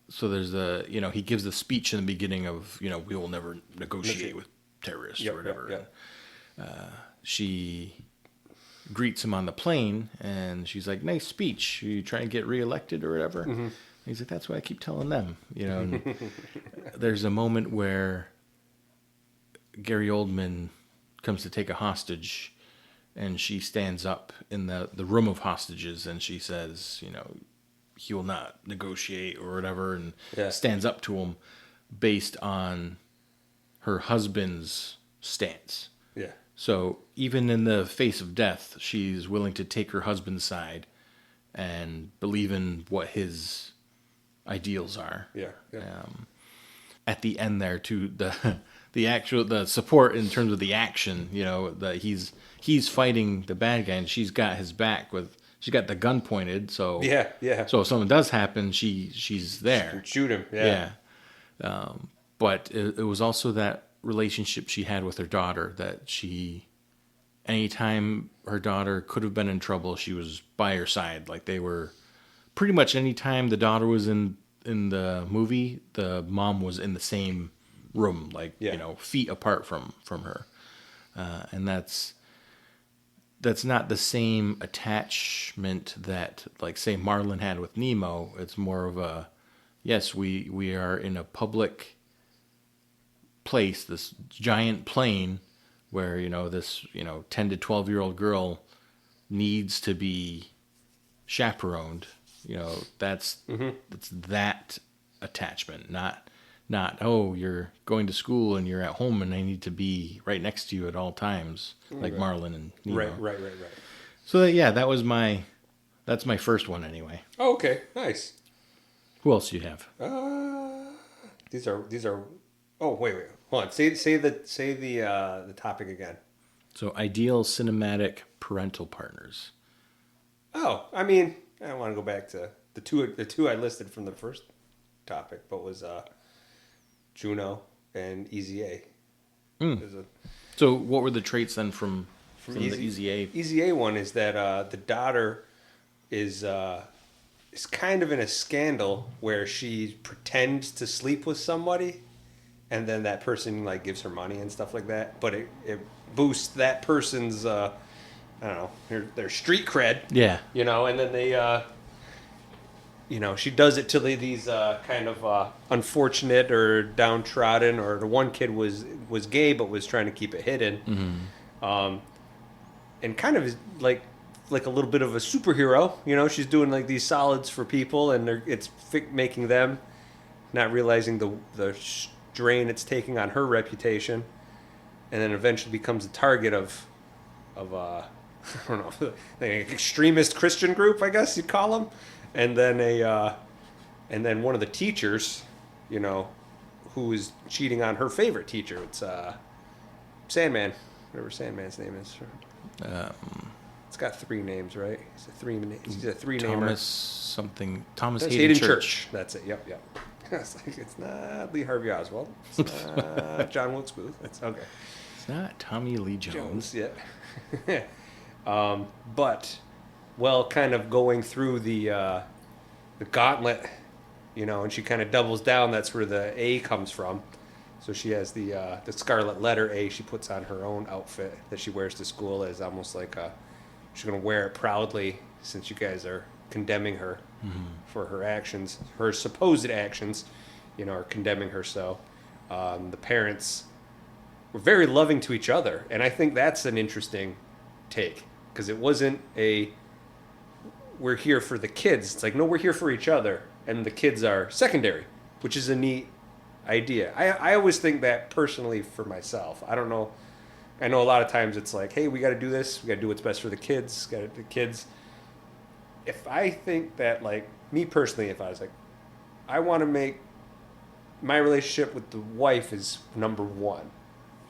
So there's he gives the speech in the beginning of, we will never negotiate with terrorists or whatever. She greets him on the plane, and she's like, nice speech. You trying to get reelected or whatever? Mm-hmm. He's like, that's what I keep telling them. And there's a moment where Gary Oldman comes to take a hostage, and she stands up in the room of hostages, and she says, he will not negotiate or whatever, and stands up to him based on her husband's stance. Yeah. So even in the face of death, she's willing to take her husband's side and believe in what his ideals are. Yeah. at the end there to the support in terms of the action. That he's fighting the bad guy, and she's got his back she's got the gun pointed. So yeah. So if something does happen, she's there. Shoot him. Yeah. But it was also that relationship she had with her daughter, that anytime her daughter could have been in trouble, she was by her side. Like, they were pretty much anytime the daughter was in the movie, the mom was in the same room, like, feet apart from her. And that's not the same attachment that, like, say, Marlin had with Nemo. It's more of a, yes, we are in a public place, this giant plane where, this, 10 to 12-year-old girl needs to be chaperoned. That's that attachment, not, oh, you're going to school and you're at home and I need to be right next to you at all times, like Marlin and Nemo. Right. So that's my first one anyway. Oh, okay, nice. Who else do you have? These are. Oh, wait. Hold on. Say the topic again. So, ideal cinematic parental partners. Oh, I mean, I want to go back to the two I listed from the first topic, but was Juno and Easy A. So, what were the traits then from the Easy A? Easy A one is that the daughter is kind of in a scandal where she pretends to sleep with somebody, and then that person like gives her money and stuff like that. But it boosts that person's I don't know, their street cred. Yeah. And then they she does it to these kind of unfortunate or downtrodden, or the one kid was gay but was trying to keep it hidden. Mm-hmm. And kind of is like a little bit of a superhero. She's doing like these solids for people, and it's making them not realizing the strain it's taking on her reputation, and then eventually becomes the target of I don't know, an extremist Christian group, I guess you'd call them, and then one of the teachers, who is cheating on her favorite teacher. It's Sandman, whatever Sandman's name is. It's got three names, right? He's a three-namer. Thomas Hayden Church. That's it. Yep. It's not Lee Harvey Oswald. It's not John Wilkes Booth. It's okay. It's not Tommy Lee Jones. Yeah. But, kind of going through the gauntlet, and she kind of doubles down. That's where the A comes from. So she has the scarlet letter A she puts on her own outfit that she wears to school as almost like she's going to wear it proudly, since you guys are condemning her for her actions, her supposed actions, are condemning her. So the parents were very loving to each other. And I think that's an interesting take, because it wasn't we're here for the kids. It's like, no, we're here for each other. And the kids are secondary, which is a neat idea. I always think that personally for myself. I don't know. I know a lot of times it's like, hey, we got to do this. We got to do what's best for the kids. The kids. If I think that, like, me personally, if I was like, I want to make my relationship with the wife is number one.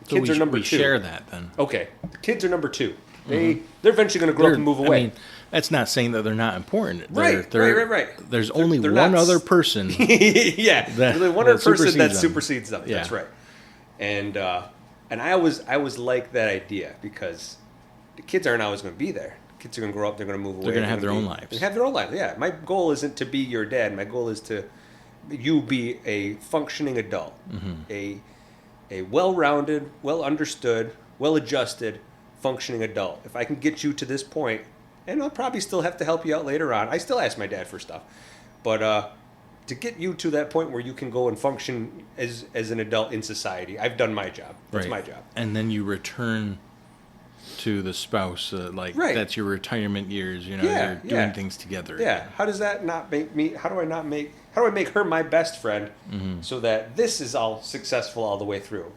The kids are number two. We share that then. Okay. The kids are number two. They're eventually going to grow up and move away. I mean, that's not saying that they're not important. Right. There's only one other person. Yeah. There's only one other person that supersedes them. Yeah. That's right. And I always like that idea, because the kids aren't always going to be there. The kids are going to grow up. They're going to move away. They're going to have their own lives. They have their own lives. Yeah. My goal isn't to be your dad. My goal is to you be a functioning adult, a well-rounded, well-understood, well-adjusted, functioning adult. If I can get you to this point, and I'll probably still have to help you out later on. I still ask my dad for stuff, but to get you to that point where you can go and function as an adult in society, I've done my job. That's my job. And then you return to the spouse, that's your retirement years. You're doing things together. Yeah. How does that not make me? How do I make her my best friend, so that this is all successful all the way through?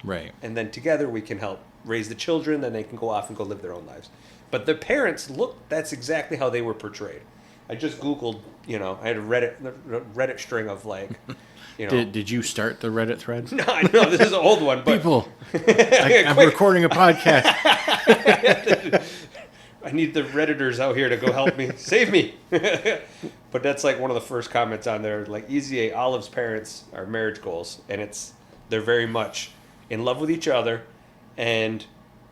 Right. And then together we can help raise the children. Then they can go off and go live their own lives. But the parents, that's exactly how they were portrayed. I just Googled, I had a Reddit string of like, Did you start the Reddit thread? No, I know this is an old one, but People, I'm recording a podcast. I need the Redditors out here to go help me, save me. But that's like one of the first comments on there. Like Easy A, Olive's parents are marriage goals, and they're very much in love with each other, and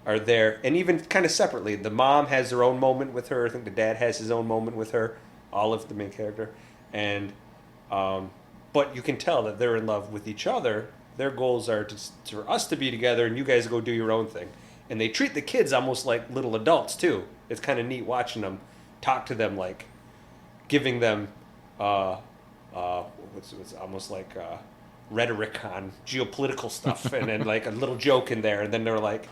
are there, and even kind of separately. The mom has her own moment with her. I think the dad has his own moment with her. Olive, the main character, and but you can tell that they're in love with each other. Their goals are for us to be together, and you guys go do your own thing. And they treat the kids almost like little adults too. It's kind of neat watching them talk to them, like giving them what's almost like rhetoric on geopolitical stuff, and then like a little joke in there. And then they're like,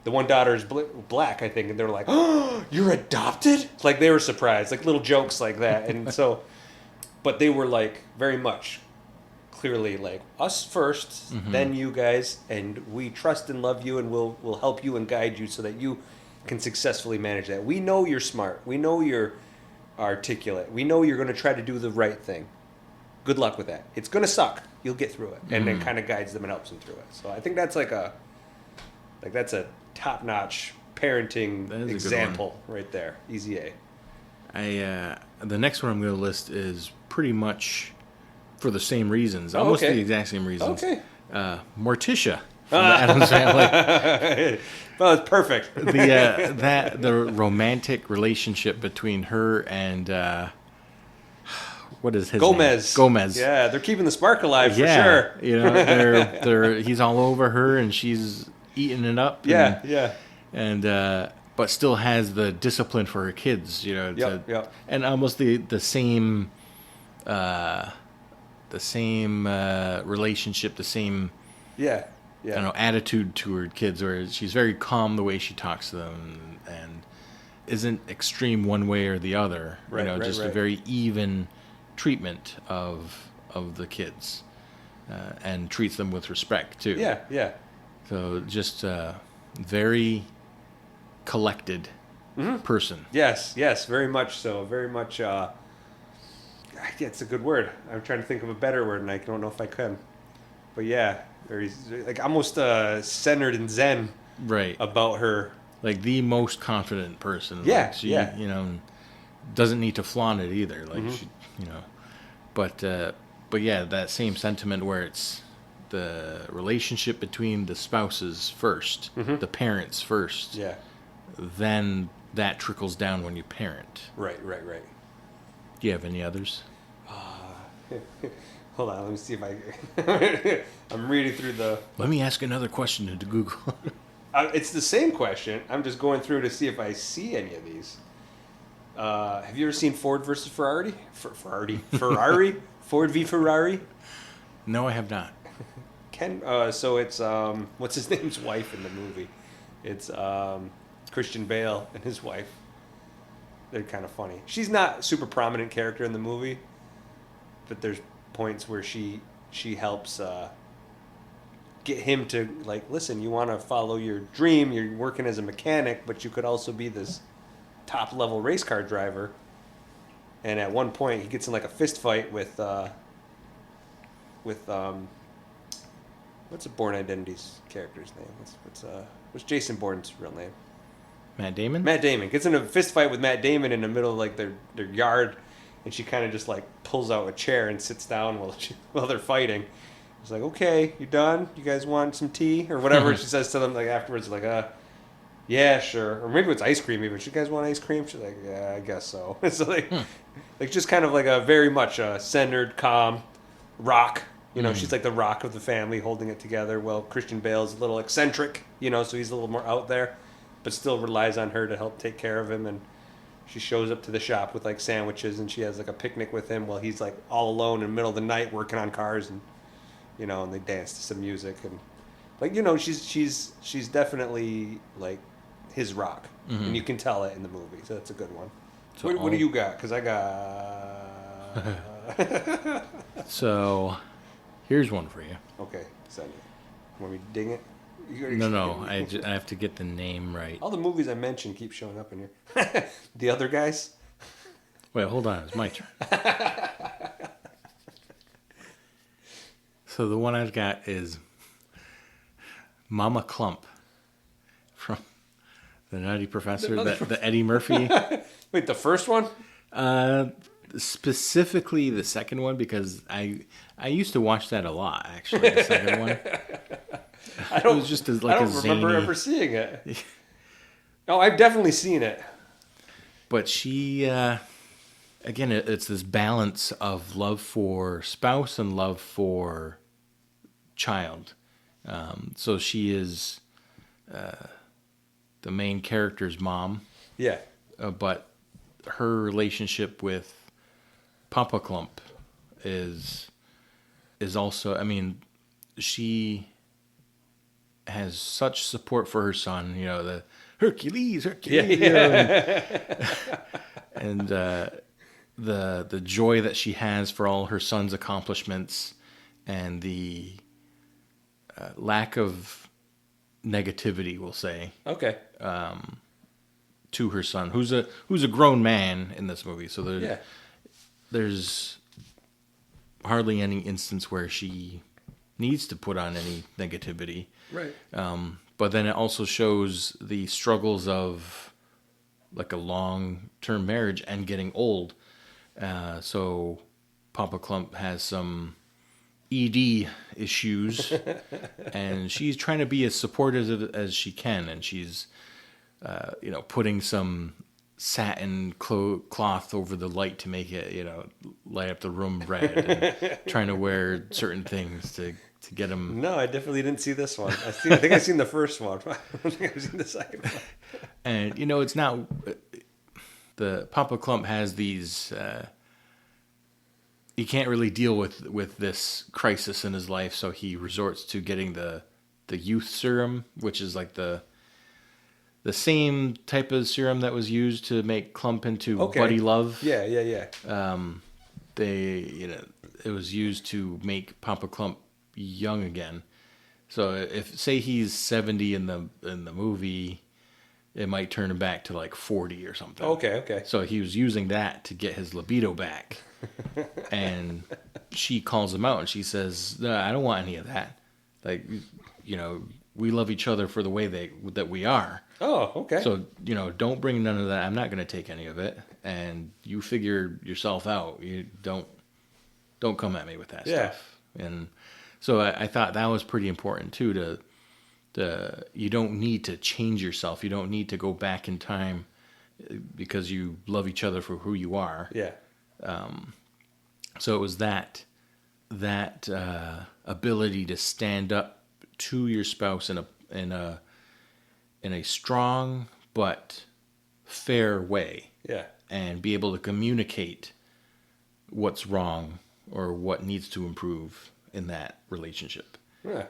the one daughter is black, I think, and they're like, "Oh, you're adopted!" Like they were surprised, like little jokes like that. And so, but they were like very much clearly like us first, then you guys, and we trust and love you, and we'll help you and guide you so that you can successfully manage that. We know you're smart. We know you're articulate. We know you're going to try to do the right thing. Good luck with that. It's going to suck. You'll get through it. And then kind of guides them and helps them through it. So I think that's that's a top-notch parenting example right there. Easy A. The next one I'm going to list is pretty much for the same reasons, almost the exact same reasons. Okay. Morticia from the Addams Family. Well, it's perfect. The romantic relationship between her and what is his name? Gomez. Yeah, they're keeping the spark alive for sure. He's all over her and she's eating it up. And but still has the discipline for her kids. And almost the same. The same relationship, the same attitude to her kids, where she's very calm the way she talks to them and isn't extreme one way or the other. A very even treatment of the kids and treats them with respect too. Yeah. So just very collected person. Yes, very much so. Very much. It's a good word. I'm trying to think of a better word, and I don't know if I can. But yeah, very like almost centered and zen. Right. About her. Like the most confident person. Yeah. Like she, doesn't need to flaunt it either. Like she, But yeah, that same sentiment where it's the relationship between the spouses first, the parents first. Yeah. Then that trickles down when you parent. Right. Do you have any others? Hold on, let me see if I... I'm reading through the... Let me ask another question into Google. It's the same question. I'm just going through to see if I see any of these. Have you ever seen Ford versus Ferrari? Ferrari? Ford v Ferrari? No, I have not. So it's... what's his name's wife in the movie? It's Christian Bale and his wife. They're kind of funny. She's not a super prominent character in the movie, but there's points where she helps get him to like, listen, you want to follow your dream. You're working as a mechanic, but you could also be this top level race car driver. And at one point, he gets in like a fist fight with what's a Bourne Identity's character's name? What's Jason Bourne's real name? Matt Damon? Matt Damon gets in a fist fight with Matt Damon in the middle of like their yard, and she kind of just like pulls out a chair and sits down while they're fighting. It's like, okay, you done? You guys want some tea or whatever? She says to them like afterwards, like, yeah, sure. Or maybe it's ice cream even. You guys want ice cream? She's like, yeah, I guess so. It's like just kind of like a very much centered, calm rock. She's like the rock of the family, holding it together. Well, Christian Bale's a little eccentric, so he's a little more out there, but still relies on her to help take care of him. And she shows up to the shop with like sandwiches, and she has like a picnic with him while he's like all alone in the middle of the night working on cars, and and they dance to some music, and like she's definitely like his rock, and you can tell it in the movie. So that's a good one. So what do you got? Because I got. So, here's one for you. Okay, send it. Want me to ding it? No. I have to get the name right. All the movies I mentioned keep showing up in here. The other guys. Wait, hold on. It's my turn. So the one I've got is Mama Clump from the Nutty Professor, the Eddie Murphy. Wait, the first one? Specifically the second one, because I used to watch that a lot, actually, the second one. I don't, it was just I don't remember ever seeing it. Oh, I've definitely seen it. But she, again, it's this balance of love for spouse and love for child. So she is the main character's mom. Yeah. But her relationship with Papa Clump is also, I mean, she has such support for her son, you know, the Hercules, Yeah. You know, and the joy that she has for all her son's accomplishments, and the lack of negativity, we'll say, Okay. to her son, who's a grown man in this movie. So there's hardly any instance where she needs to put on any negativity. Right. But then it also shows the struggles of like a long-term marriage and getting old. So Papa Clump has some ED issues, and she's trying to be as supportive as she can, and she's putting some satin cloth over the light to make it, light up the room red, and trying to wear certain things to get them. No, I definitely didn't see this one. I think I've seen the first one. I don't think I've seen the second one. And, it's not... The Papa Clump has these... he can't really deal with this crisis in his life, so he resorts to getting the youth serum, which is like the same type of serum that was used to make Clump into Buddy Love. Yeah. It was used to make Papa Clump young again. So if say he's 70 in the movie, it might turn him back to like 40 or something. Okay. So he was using that to get his libido back. And she calls him out and she says, "No, I don't want any of that. Like, we love each other for the way that we are. Oh, okay. So, don't bring none of that. I'm not going to take any of it. And you figure yourself out. You don't come at me with that stuff." And so I thought that was pretty important too, you don't need to change yourself. You don't need to go back in time because you love each other for who you are. Yeah. So it was that ability to stand up to your spouse in a strong but fair way. Yeah. And be able to communicate what's wrong or what needs to improve in that relationship. Yeah.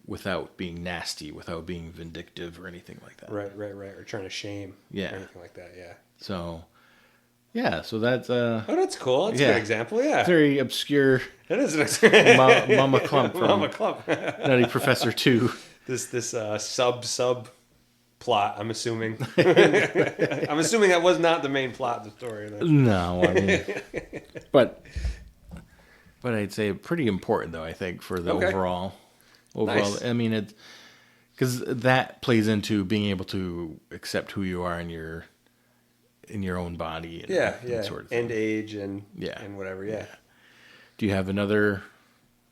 Without being nasty, without being vindictive or anything like that. Right. Or trying to shame. Yeah. Or anything like that. Yeah. So that's Oh, that's cool. That's a good example. Yeah. Very obscure. It is an Mama Clump from Mama Clump. Nutty Professor 2. This sub plot, I'm assuming. I'm assuming that was not the main plot of the story. No, I mean, but I'd say pretty important though. I think for the overall. Nice. I mean, because that plays into being able to accept who you are in your own body. And sort of thing. And age and whatever. Yeah. Do you have another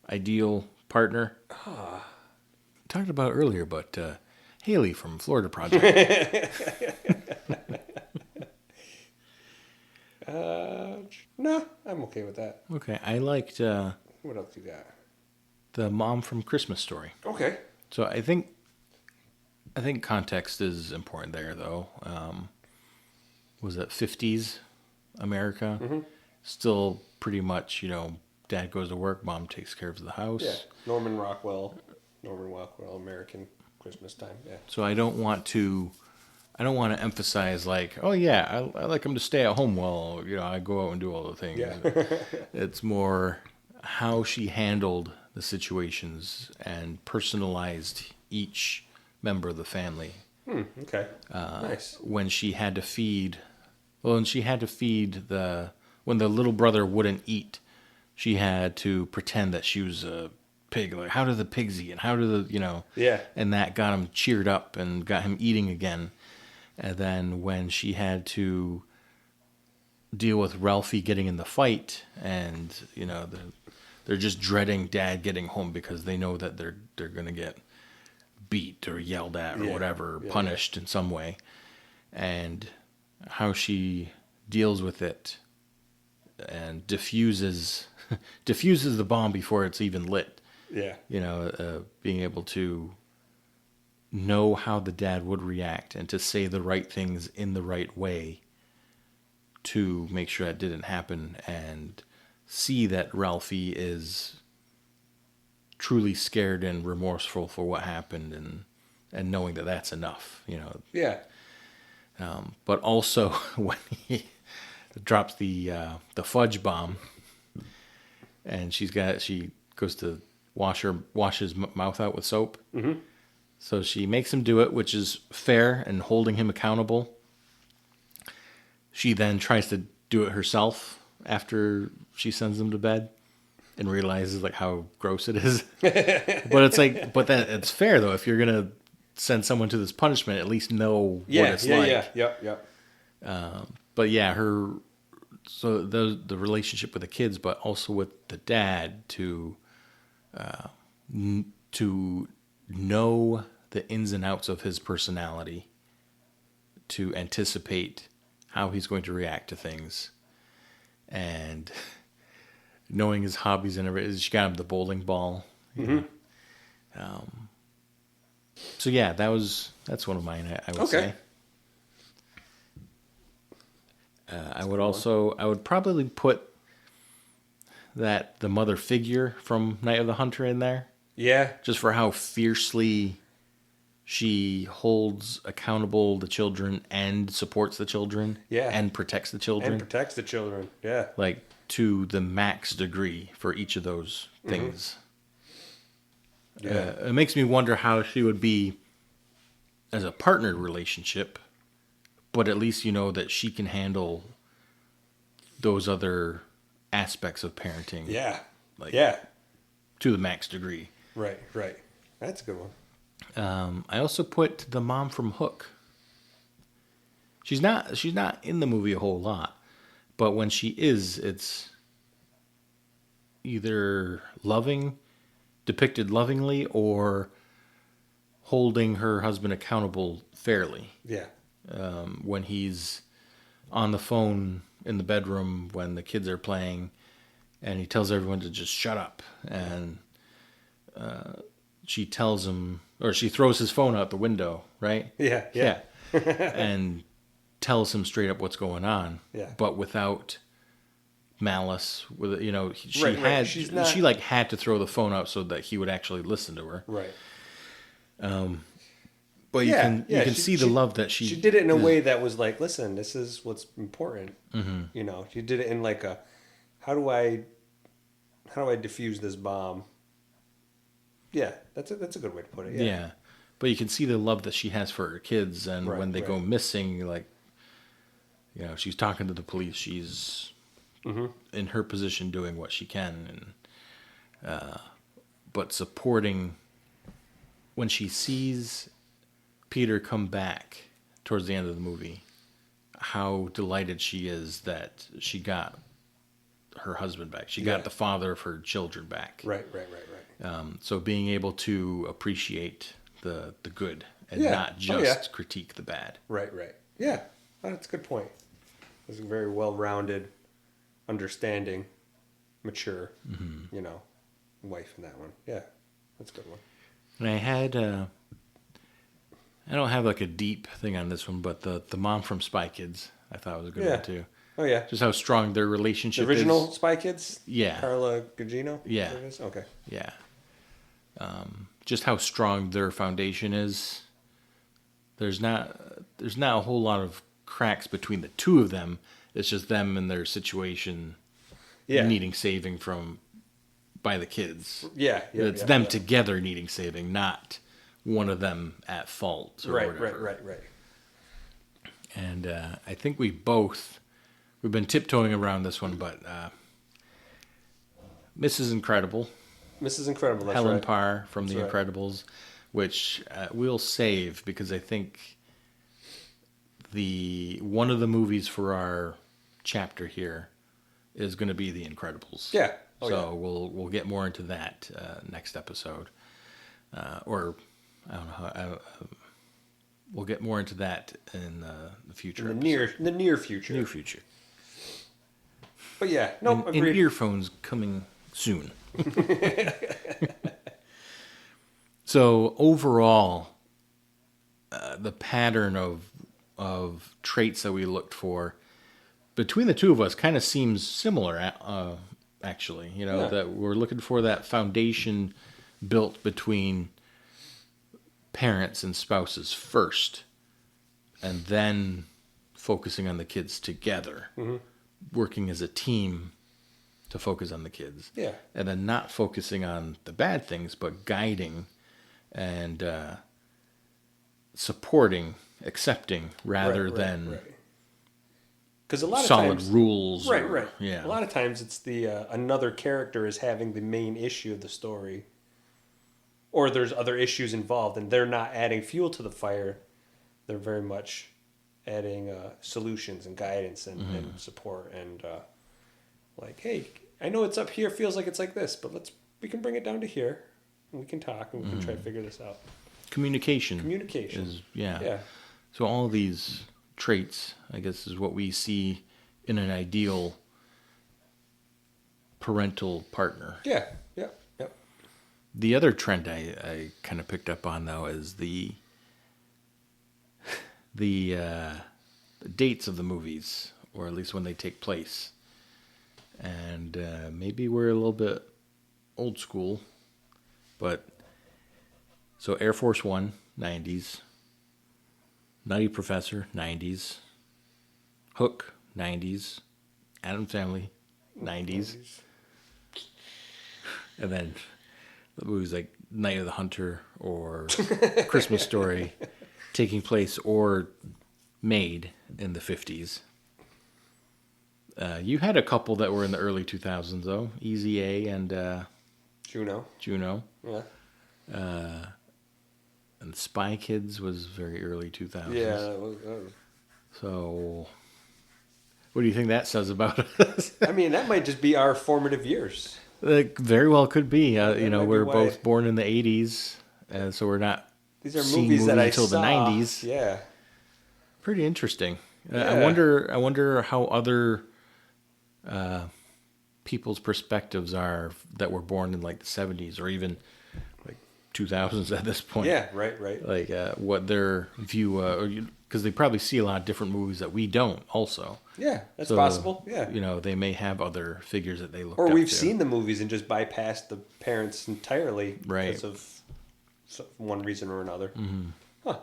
ideal partner? Talked about earlier, but Haley from Florida Project. No, I'm okay with that. Okay, I liked. What else you got? The mom from Christmas Story. Okay. So I think context is important there, though. Was it 50s America? Mm-hmm. Still pretty much, dad goes to work, mom takes care of the house. Yeah, Norman Rockwell, American Christmas time. Yeah. So I don't want to emphasize like, oh yeah, I like him to stay at home while I go out and do all the things. Yeah. It's more how she handled the situations and personalized each member of the family. Okay. Nice. When she had to feed Well, and she had to feed when the little brother wouldn't eat, she had to pretend that she was a pig. Like, how do the pigs eat? And how do the, Yeah. And that got him cheered up and got him eating again. And then when she had to deal with Ralphie getting in the fight, and, they're just dreading Dad getting home because they know that they're going to get beat or yelled at or whatever, punished in some way. And how she deals with it and diffuses the bomb before it's even lit. Yeah. Being able to know how the dad would react and to say the right things in the right way to make sure that didn't happen, and see that Ralphie is truly scared and remorseful for what happened, and knowing that that's enough, Yeah. But also when he drops the fudge bomb, and she goes to wash his mouth out with soap. Mm-hmm. So she makes him do it, which is fair and holding him accountable. She then tries to do it herself after she sends him to bed and realizes like how gross it is. But it's like, it's fair though. If you're gonna send someone to this punishment, at least know what it's like. But yeah, the relationship with the kids, but also with the dad to know the ins and outs of his personality, to anticipate how he's going to react to things, and knowing his hobbies and everything. She got him the bowling ball. Mm-hmm. So yeah, that's one of mine. I would say. I would probably put the mother figure from Night of the Hunter in there. Yeah. Just for how fiercely she holds accountable the children and supports the children. Yeah. And protects the children. Yeah. Like to the max degree for each of those things. Mm-hmm. Yeah. It makes me wonder how she would be as a partnered relationship, but at least you know that she can handle those other aspects of parenting. Yeah. To the max degree. Right. That's a good one. I also put the mom from Hook. She's not in the movie a whole lot, but when she is, it's either depicted lovingly, or holding her husband accountable fairly. Yeah. When he's on the phone in the bedroom when the kids are playing, and he tells everyone to just shut up, and she tells him, or she throws his phone out the window, right? Yeah. And tells him straight up what's going on. Yeah. But without malice, she Right. She like had to throw the phone out so that he would actually listen to her. Right. But you can see the love that she did it in a way that was like, listen, this is what's important. Mm-hmm. She did it in like a, how do I defuse this bomb? Yeah, that's a good way to put it. Yeah. But you can see the love that she has for her kids, and when they go missing, like, she's talking to the police. She's in her position doing what she can, and but supporting when she sees Peter come back towards the end of the movie, how delighted she is that she got her husband back. She got the father of her children back. Right. So being able to appreciate the good and not just critique the bad. Right. Yeah, that's a good point. It's a very well-rounded, understanding, mature, wife in that one. Yeah, that's a good one. And I had, I don't have like a deep thing on this one, but the mom from Spy Kids, I thought was a good one too. Oh yeah. Just how strong their relationship is. The original Spy Kids? Yeah. Carla Gugino? Yeah. Okay. Yeah. Just how strong their foundation is. There's not a whole lot of cracks between the two of them. It's just them and their situation needing saving by the kids. Yeah. It's them together needing saving, not one of them at fault or whatever. Right. And I think we've been tiptoeing around this one, but Mrs. Incredible. Mrs. Incredible, that's Helen right. Parr from That's The right. Incredibles, which we'll save because I think one of the movies for our chapter here is going to be The Incredibles. Yeah. We'll get more into that next episode, or I don't know how. We'll get more into that in the future. In the near future. Near future. But yeah, no, In agreed. earphones coming soon. So overall, the pattern of traits that we looked for between the two of us kind of seems similar. Actually, that we're looking for that foundation built between parents and spouses first, and then focusing on the kids together, working as a team to focus on the kids. Yeah. And then not focusing on the bad things, but guiding and supporting, accepting, rather than because a lot of solid times, rules. Right. Yeah. A lot of times it's the another character is having the main issue of the story, or there's other issues involved, and they're not adding fuel to the fire. They're very much adding solutions and guidance and support and like, hey, I know it's up here, feels like it's like this, but we can bring it down to here, and we can talk, and we can try to figure this out. Communication Communication. Yeah. So all these traits, I guess, is what we see in an ideal parental partner. Yeah. The other trend I kind of picked up on, though, is the dates of the movies, or at least when they take place. And maybe we're a little bit old school, but so Air Force One, 90s. Nutty Professor, 90s. Hook, 90s. Addams Family, 90s. And then the movies like Night of the Hunter or Christmas Story taking place or made in the 50s. You had a couple that were in the early 2000s, though. Easy A and Juno. Yeah. And Spy Kids was very early 2000s. Yeah. That was. So, what do you think that says about us? I mean, that might just be our formative years. Very well could be. We're why- both born in the 80s, so we're not. These are seeing movies that I until saw. the 90s. Yeah. Pretty interesting. Yeah. I wonder how other people's perspectives are that were born in like the 70s or even like 2000s at this point. Yeah. Right. Like what their view, because they probably see a lot of different movies that we don't. Also. Yeah, that's So, possible. Yeah. They may have other figures that they look. Or up we've to. seen the movies and just bypassed the parents entirely Right. because of one reason or another. Mm-hmm. Huh.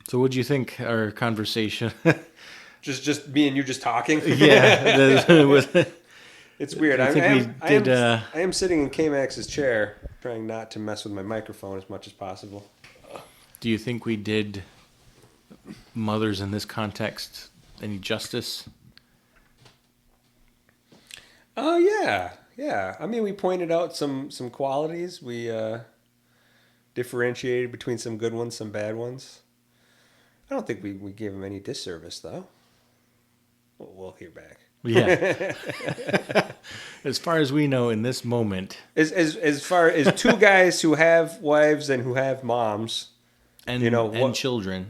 So, what do you think our conversation? Just me and you just talking. Yeah, It's weird. I think we did. I am sitting in K-Max's chair, trying not to mess with my microphone as much as possible. Do you think we did mothers in this context any justice? Oh yeah. I mean, we pointed out some qualities. We differentiated between some good ones, some bad ones. I don't think we gave them any disservice, though. We'll hear back. Yeah. As far as we know, in this moment, As far as two guys who have wives and who have moms, and and children,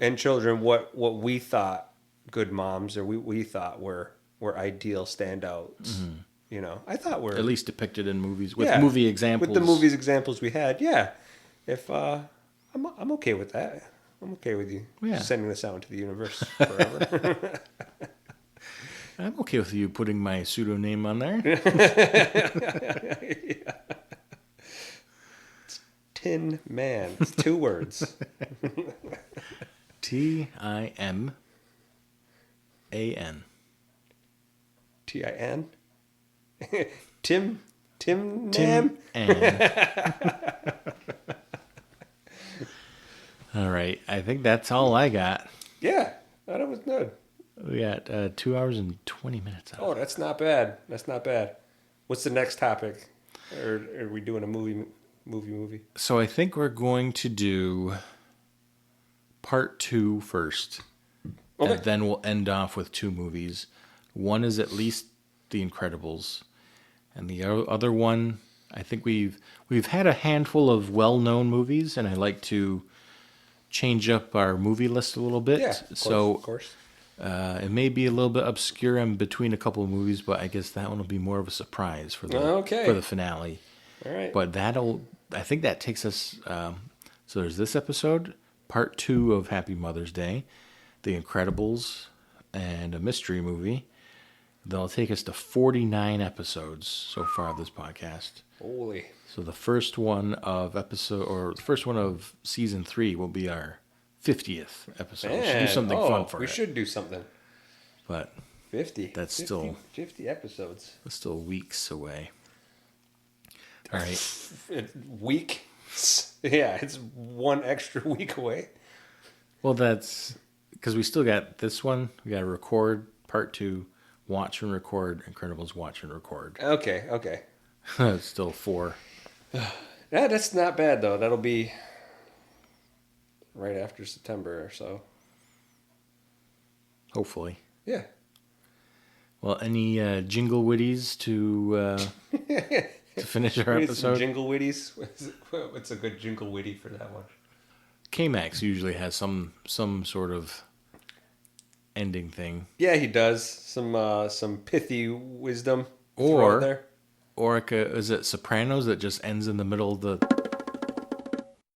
what we thought good moms or we thought were ideal standouts. I thought we're at least depicted in movies with Yeah, movie examples. with the movies examples we had. Yeah, if I'm okay with that. I'm okay with you sending this out into the universe forever. I'm okay with you putting my pseudonym on there. It's Tin Man. It's 2 words. TIMAN. TIN. Tim Tim Nam. All right. I think that's all I got. Yeah, thought it was good. We got 2 hours and 20 minutes out. Oh, that's not bad. That's not bad. What's the next topic? Or are we doing a movie? So I think we're going to do part 2 first. Okay. And then we'll end off with 2 movies. One is at least The Incredibles. And the other one, I think we've had a handful of well-known movies, and I like to change up our movie list a little bit. Yeah, of course. It may be a little bit obscure in between a couple of movies, but I guess that one will be more of a surprise for the finale. All right. But I think that takes us. So there's this episode, part 2 of Happy Mother's Day, The Incredibles, and a mystery movie. They'll take us to 49 episodes so far of this podcast. Holy. So the first one of season 3 will be our 50th episode. We should do something fun for it. We should do something. But 50. That's 50 episodes. That's still weeks away. All right. Weeks? Yeah, it's one extra week away. Well, that's because we still got this one. We got to record part 2, watch and record, Incredibles watch and record. Okay. It's still 4. Yeah, that's not bad, though. That'll be right after September or so. Hopefully. Yeah. Well, any jingle witties to finish our episode? Some jingle witties. What's a good jingle witty for that one? K-Max usually has some sort of ending thing. Yeah, he does. Some pithy wisdom. Or is it Sopranos that just ends in the middle of the